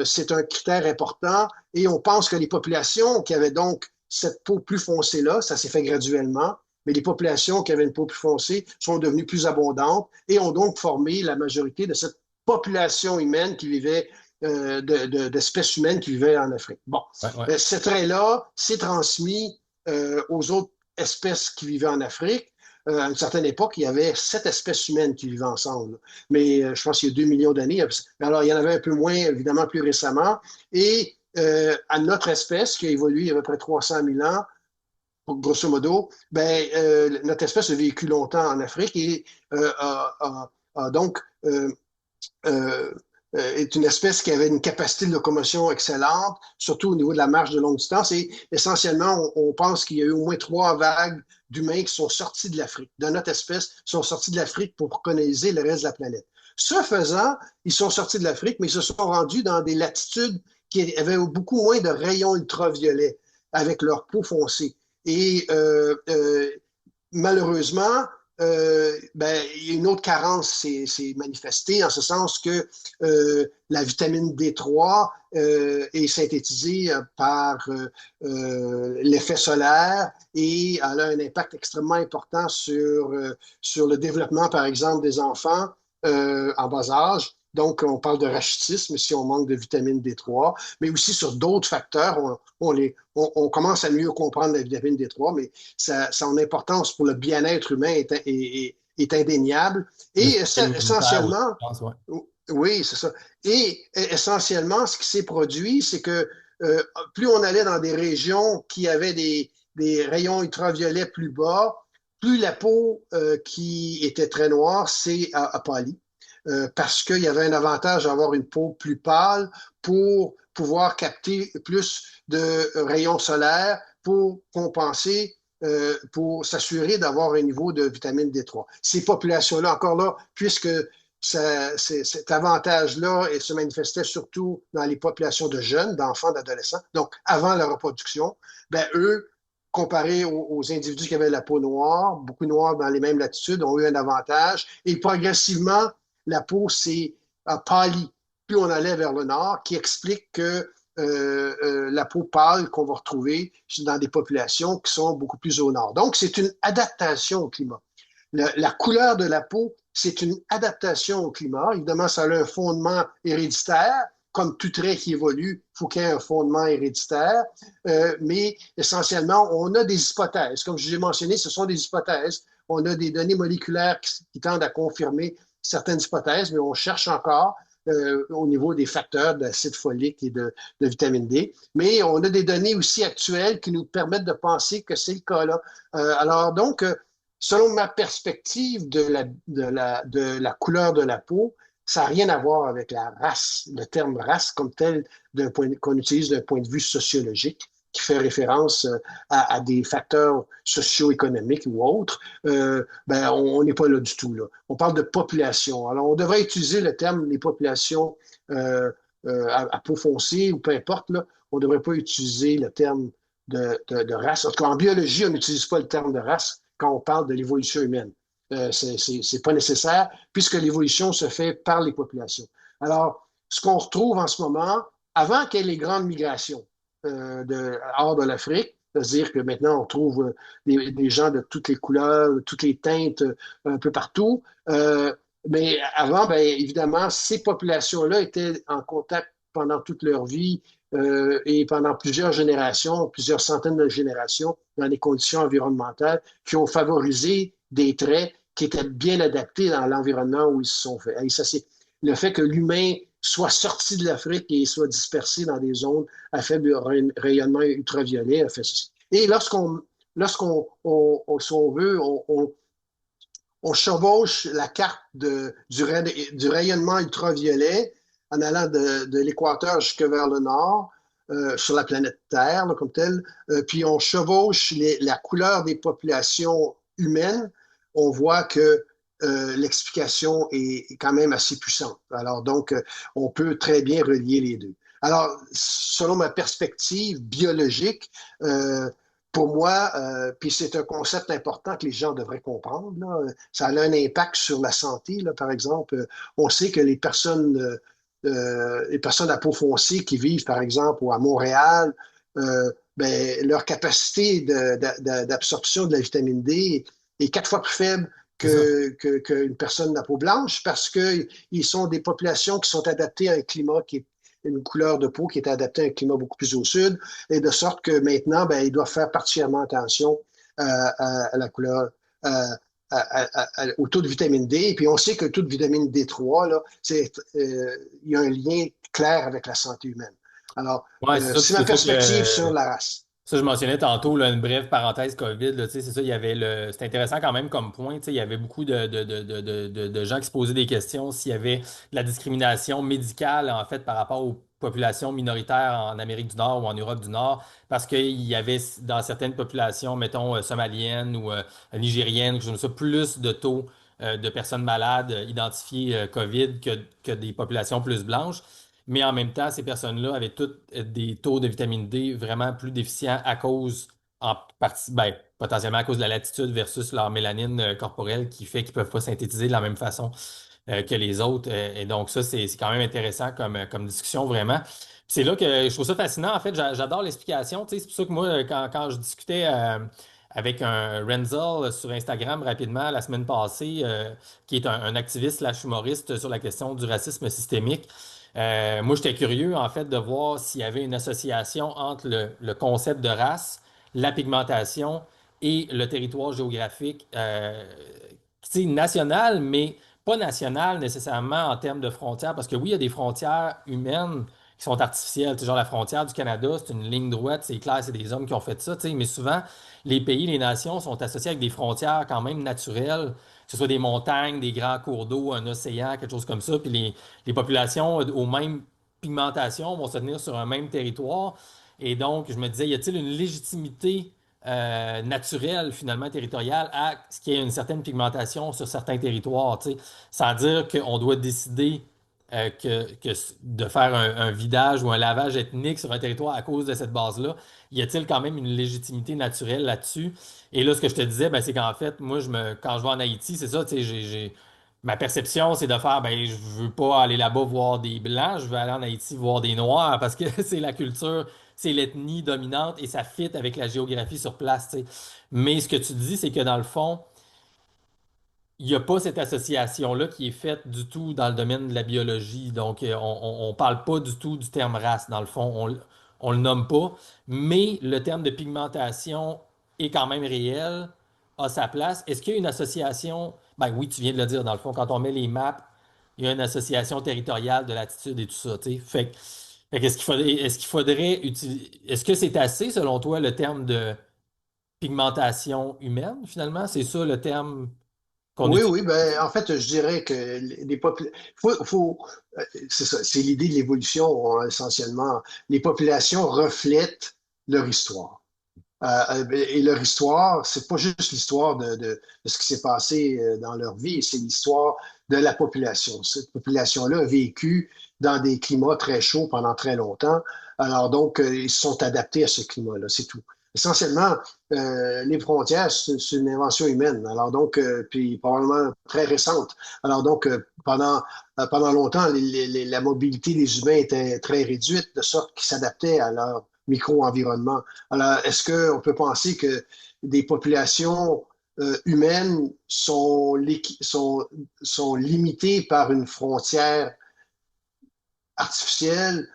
c'est un critère important et on pense que les populations qui avaient donc cette peau plus foncée-là, ça s'est fait graduellement, mais les populations qui avaient une peau plus foncée sont devenues plus abondantes et ont donc formé la majorité de cette population humaine qui vivait d'espèces humaines qui vivaient en Afrique. Bon, Ouais, ouais. ce trait-là s'est transmis aux autres espèces qui vivaient en Afrique. À une certaine époque, il y avait 7 espèces humaines qui vivaient ensemble. Mais je pense qu'il y a 2 millions d'années. Alors, il y en avait un peu moins, évidemment, plus récemment. Et à notre espèce, qui a évolué il y a à peu près 300 000 ans, grosso modo, notre espèce a vécu longtemps en Afrique et a donc euh, est une espèce qui avait une capacité de locomotion excellente, surtout au niveau de la marche de longue distance. Et essentiellement, on pense qu'il y a eu au moins 3 vagues d'humains qui sont sortis de l'Afrique, de notre espèce, sont sortis de l'Afrique pour coloniser le reste de la planète. Ce faisant, ils sont sortis de l'Afrique, mais ils se sont rendus dans des latitudes qui avaient beaucoup moins de rayons ultraviolets avec leur peau foncée. Et malheureusement, il y a une autre carence s'est manifestée en ce sens que la vitamine D3 est synthétisée par l'effet solaire et elle a un impact extrêmement important sur le développement, par exemple, des enfants en bas âge. Donc, on parle de rachitisme si on manque de vitamine D3, mais aussi sur d'autres facteurs. On commence à mieux comprendre la vitamine D3, mais son importance pour le bien-être humain est indéniable. Et Le système immunitaire aussi, essentiellement, je pense, ouais. Oui, c'est ça. Et essentiellement, ce qui s'est produit, c'est que euh, plus on allait dans des régions qui avaient des rayons ultraviolets plus bas, plus la peau qui était très noire a pâli. Parce qu'il y avait un avantage d'avoir une peau plus pâle pour pouvoir capter plus de rayons solaires pour compenser, pour s'assurer d'avoir un niveau de vitamine D3. Ces populations-là, encore là, puisque cet avantage-là se manifestait surtout dans les populations de jeunes, d'enfants, d'adolescents, donc avant la reproduction, ben, eux, comparés aux individus qui avaient la peau noire, beaucoup noire dans les mêmes latitudes, ont eu un avantage. Et progressivement, la peau s'est pâlie plus on allait vers le nord, qui explique que la peau pâle qu'on va retrouver dans des populations qui sont beaucoup plus au nord. Donc, c'est une adaptation au climat. La couleur de la peau, c'est une adaptation au climat. Évidemment, ça a un fondement héréditaire. Comme tout trait qui évolue, il faut qu'il y ait un fondement héréditaire. Mais essentiellement, on a des hypothèses. Comme je l'ai mentionné, ce sont des hypothèses. On a des données moléculaires qui tendent à confirmer certaines hypothèses, mais on cherche encore au niveau des facteurs d'acide folique et de vitamine D. Mais on a des données aussi actuelles qui nous permettent de penser que c'est le cas là. Alors donc, selon ma perspective de la couleur de la peau, ça n'a rien à voir avec la race, le terme race comme tel qu'on utilise d'un point de vue sociologique, qui fait référence à des facteurs socio-économiques ou autres. Ben, on n'est pas là du tout. Là. On parle de population. Alors, on devrait utiliser le terme des populations à peau foncée ou peu importe. Là. On ne devrait pas utiliser le terme de race. En tout cas, en biologie, on n'utilise pas le terme de race quand on parle de l'évolution humaine. C'est pas nécessaire puisque l'évolution se fait par les populations. Alors, ce qu'on retrouve en ce moment, avant qu'il y ait les grandes migrations hors de l'Afrique, c'est-à-dire que maintenant on trouve des gens de toutes les couleurs, de toutes les teintes un peu partout. Mais avant, bien, évidemment, ces populations-là étaient en contact pendant toute leur vie et pendant plusieurs générations, plusieurs centaines de générations, dans des conditions environnementales qui ont favorisé des traits qui étaient bien adaptés dans l'environnement où ils se sont faits. Et ça, c'est le fait que l'humain soit sorti de l'Afrique et soit dispersé dans des zones à faible rayonnement ultraviolet a fait ceci. Et si on veut, on chevauche la carte du rayonnement ultraviolet en allant de l'équateur jusque vers le nord, sur la planète Terre, là, comme telle, puis on chevauche la couleur des populations humaines, on voit que l'explication est quand même assez puissante. Alors donc, on peut très bien relier les deux. Alors, selon ma perspective biologique, pour moi, puis c'est un concept important que les gens devraient comprendre, là. Ça a un impact sur la santé, là, par exemple. On sait que les personnes à peau foncée qui vivent, par exemple, à Montréal, ben, leur capacité d'absorption de la vitamine D est 4 fois plus faible qu'une personne à peau blanche parce qu'ils sont des populations qui sont adaptées à un climat qui est une couleur de peau qui est adaptée à un climat beaucoup plus au sud, et de sorte que maintenant, ben, ils doivent faire particulièrement attention à la couleur, au taux de vitamine D. Et puis, on sait que le taux de vitamine D3, là, il y a un lien clair avec la santé humaine. Alors, Ouais, c'est ça, puis c'est ma c'est ça perspective que sur la race. ça, je mentionnais tantôt, là, une brève parenthèse COVID, là, tu sais, c'est ça, il y avait c'est intéressant quand même comme point, tu sais, il y avait beaucoup de gens qui se posaient des questions s'il y avait de la discrimination médicale, en fait, par rapport aux populations minoritaires en Amérique du Nord ou en Europe du Nord, parce qu'il y avait dans certaines populations, mettons, somaliennes ou nigériennes, je ne sais, plus de taux de personnes malades identifiées COVID que des populations plus blanches. Mais en même temps, ces personnes-là avaient toutes des taux de vitamine D vraiment plus déficients à cause, en partie, ben, potentiellement à cause de la latitude versus leur mélanine corporelle qui fait qu'ils ne peuvent pas synthétiser de la même façon que les autres. Et donc, ça, c'est quand même intéressant comme discussion, vraiment. C'est là que je trouve ça fascinant. En fait, j'adore l'explication. Tu sais, c'est pour ça que moi, quand je discutais avec un Renzel sur Instagram rapidement la semaine passée, qui est un activiste slash humoriste sur la question du racisme systémique, moi, j'étais curieux, en fait, de voir s'il y avait une association entre le concept de race, la pigmentation et le territoire géographique, tu sais, national, mais pas national nécessairement en termes de frontières, parce que oui, il y a des frontières humaines qui sont artificielles. Tu sais, genre la frontière du Canada, c'est une ligne droite, c'est clair, c'est des hommes qui ont fait ça, tu sais, mais souvent, les pays, les nations sont associés avec des frontières quand même naturelles, que ce soit des montagnes, des grands cours d'eau, un océan, quelque chose comme ça, puis les populations aux mêmes pigmentations vont se tenir sur un même territoire. Et donc, je me disais, y a-t-il une légitimité naturelle, finalement, territoriale, à ce qu'il y ait une certaine pigmentation sur certains territoires, tu sais, sans dire qu'on doit décider de faire un vidage ou un lavage ethnique sur un territoire à cause de cette base-là. Y a-t-il quand même une légitimité naturelle là-dessus? Et là, ce que je te disais, ben, c'est qu'en fait, moi, quand je vais en Haïti, c'est ça, tu sais, ma perception, c'est de faire, ben, je veux pas aller là-bas voir des Blancs, je veux aller en Haïti voir des Noirs parce que c'est la culture, c'est l'ethnie dominante et ça fit avec la géographie sur place, tu sais. Mais ce que tu dis, c'est que dans le fond, il n'y a pas cette association-là qui est faite du tout dans le domaine de la biologie. Donc, on ne parle pas du tout du terme race, dans le fond. On le nomme pas. Mais le terme de pigmentation est quand même réel, a sa place. Est-ce qu'il y a une association? Ben oui, tu viens de le dire, dans le fond, quand on met les maps, il y a une association territoriale de latitude et tout ça, tu sais. Fait est-ce qu'il faudrait utiliser, est-ce que c'est assez, selon toi, le terme de pigmentation humaine, finalement? C'est ça le terme qu'on Oui, utilise? oui, ben, en fait, je dirais que c'est ça, c'est l'idée de l'évolution, hein, essentiellement. Les populations reflètent leur histoire. Et leur histoire, c'est pas juste l'histoire de ce qui s'est passé dans leur vie, c'est l'histoire de la population. Cette population-là a vécu dans des climats très chauds pendant très longtemps. Alors donc, ils se sont adaptés à ce climat-là, c'est tout. Essentiellement, les frontières, c'est une invention humaine. Alors donc, puis probablement très récente. Alors donc, pendant longtemps, la mobilité des humains était très réduite, de sorte qu'ils s'adaptaient à leur micro-environnement. Alors, est-ce qu'on peut penser que des populations humaines sont limitées par une frontière artificielle?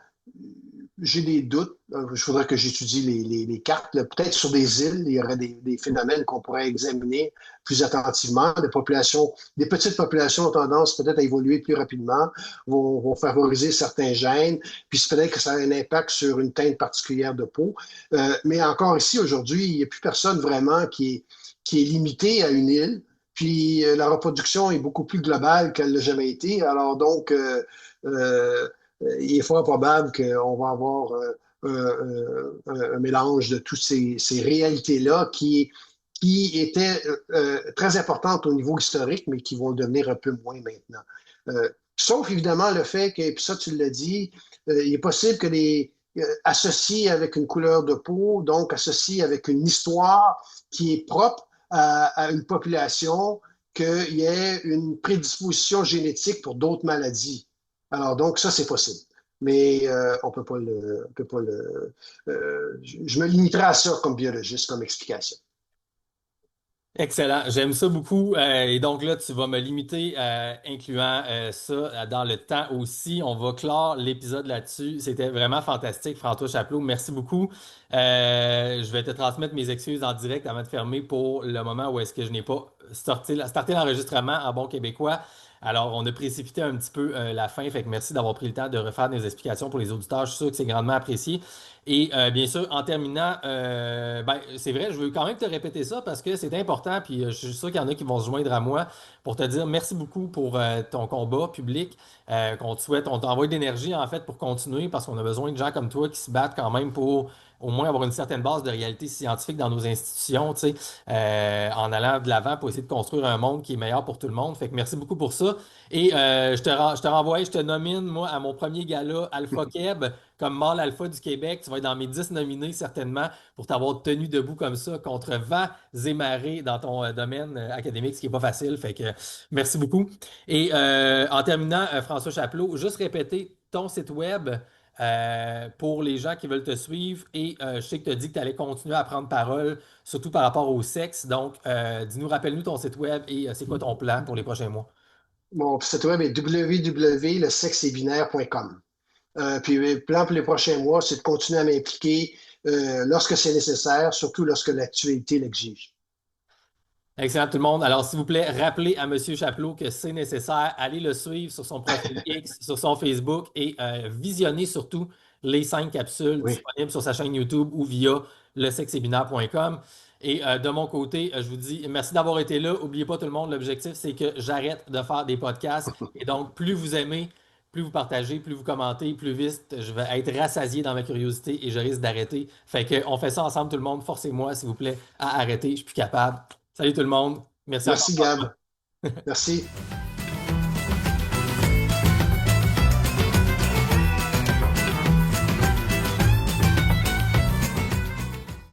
J'ai des doutes. Il faudrait que j'étudie les cartes. Peut-être sur des îles, il y aurait des phénomènes qu'on pourrait examiner plus attentivement. Des petites populations ont tendance peut-être à évoluer plus rapidement, vont favoriser certains gènes, puis peut-être que ça a un impact sur une teinte particulière de peau. Mais encore ici, aujourd'hui, il n'y a plus personne vraiment qui est limité à une île. Puis la reproduction est beaucoup plus globale qu'elle n'a jamais été. Alors donc, euh, il est fort probable qu'on va avoir un mélange de toutes ces réalités-là qui étaient très importantes au niveau historique, mais qui vont le devenir un peu moins maintenant. Sauf évidemment le fait que, et puis ça tu l'as dit, il est possible que les associés avec une couleur de peau, donc associés avec une histoire qui est propre à une population, qu'il y ait une prédisposition génétique pour d'autres maladies. Alors, donc, ça, c'est possible. Mais on peut pas on peut pas je me limiterai à ça comme biologiste, comme explication. Excellent, j'aime ça beaucoup. Et donc là, tu vas me limiter, incluant ça dans le temps aussi. On va clore l'épisode là-dessus. C'était vraiment fantastique, François Chapelot. Merci beaucoup. Je vais te transmettre mes excuses en direct avant de fermer pour le moment où est-ce que je n'ai pas starté l'enregistrement en bon québécois. Alors, on a précipité un petit peu la fin. Fait que merci d'avoir pris le temps de refaire des explications pour les auditeurs. Je suis sûr que c'est grandement apprécié. Et bien sûr, en terminant, ben, c'est vrai, je veux quand même te répéter ça parce que c'est important, puis je suis sûr qu'il y en a qui vont se joindre à moi pour te dire merci beaucoup pour ton combat public, qu'on te souhaite, on t'envoie de l'énergie en fait pour continuer parce qu'on a besoin de gens comme toi qui se battent quand même pour au moins avoir une certaine base de réalité scientifique dans nos institutions, tu sais, en allant de l'avant pour essayer de construire un monde qui est meilleur pour tout le monde. Fait que merci beaucoup pour ça. Et je te renvoie, je te nomine, moi, à mon premier gala Alpha Keb comme mâle alpha du Québec. Tu vas être dans mes 10 nominés certainement pour t'avoir tenu debout comme ça contre vent et marées dans ton domaine académique, ce qui n'est pas facile. Fait que merci beaucoup. Et en terminant, François Chapelot, juste répéter ton site web pour les gens qui veulent te suivre. Et je sais que tu as dit que tu allais continuer à prendre parole, surtout par rapport au sexe. Donc, dis-nous, rappelle-nous ton site web et c'est quoi ton plan pour les prochains mois? Mon site web est www.lesexetbinaire.com. Puis le plan pour les prochains mois, c'est de continuer à m'impliquer lorsque c'est nécessaire, surtout lorsque l'actualité l'exige. Excellent tout le monde. Alors, s'il vous plaît, rappelez à M. Chapelot que c'est nécessaire. Allez le suivre sur son profil X, sur son Facebook et visionnez surtout les 5 capsules Oui, disponibles sur sa chaîne YouTube ou via lesexséminaire.com. Et de mon côté, je vous dis merci d'avoir été là. N'oubliez pas tout le monde, l'objectif, c'est que j'arrête de faire des podcasts. Et donc, plus vous aimez, plus vous partagez, plus vous commentez, plus vite je vais être rassasié dans ma curiosité et je risque d'arrêter. Fait qu'on fait ça ensemble, tout le monde. Forcez-moi, s'il vous plaît, à arrêter. Je suis plus capable. Salut tout le monde. Merci encore. merci Gab. Merci.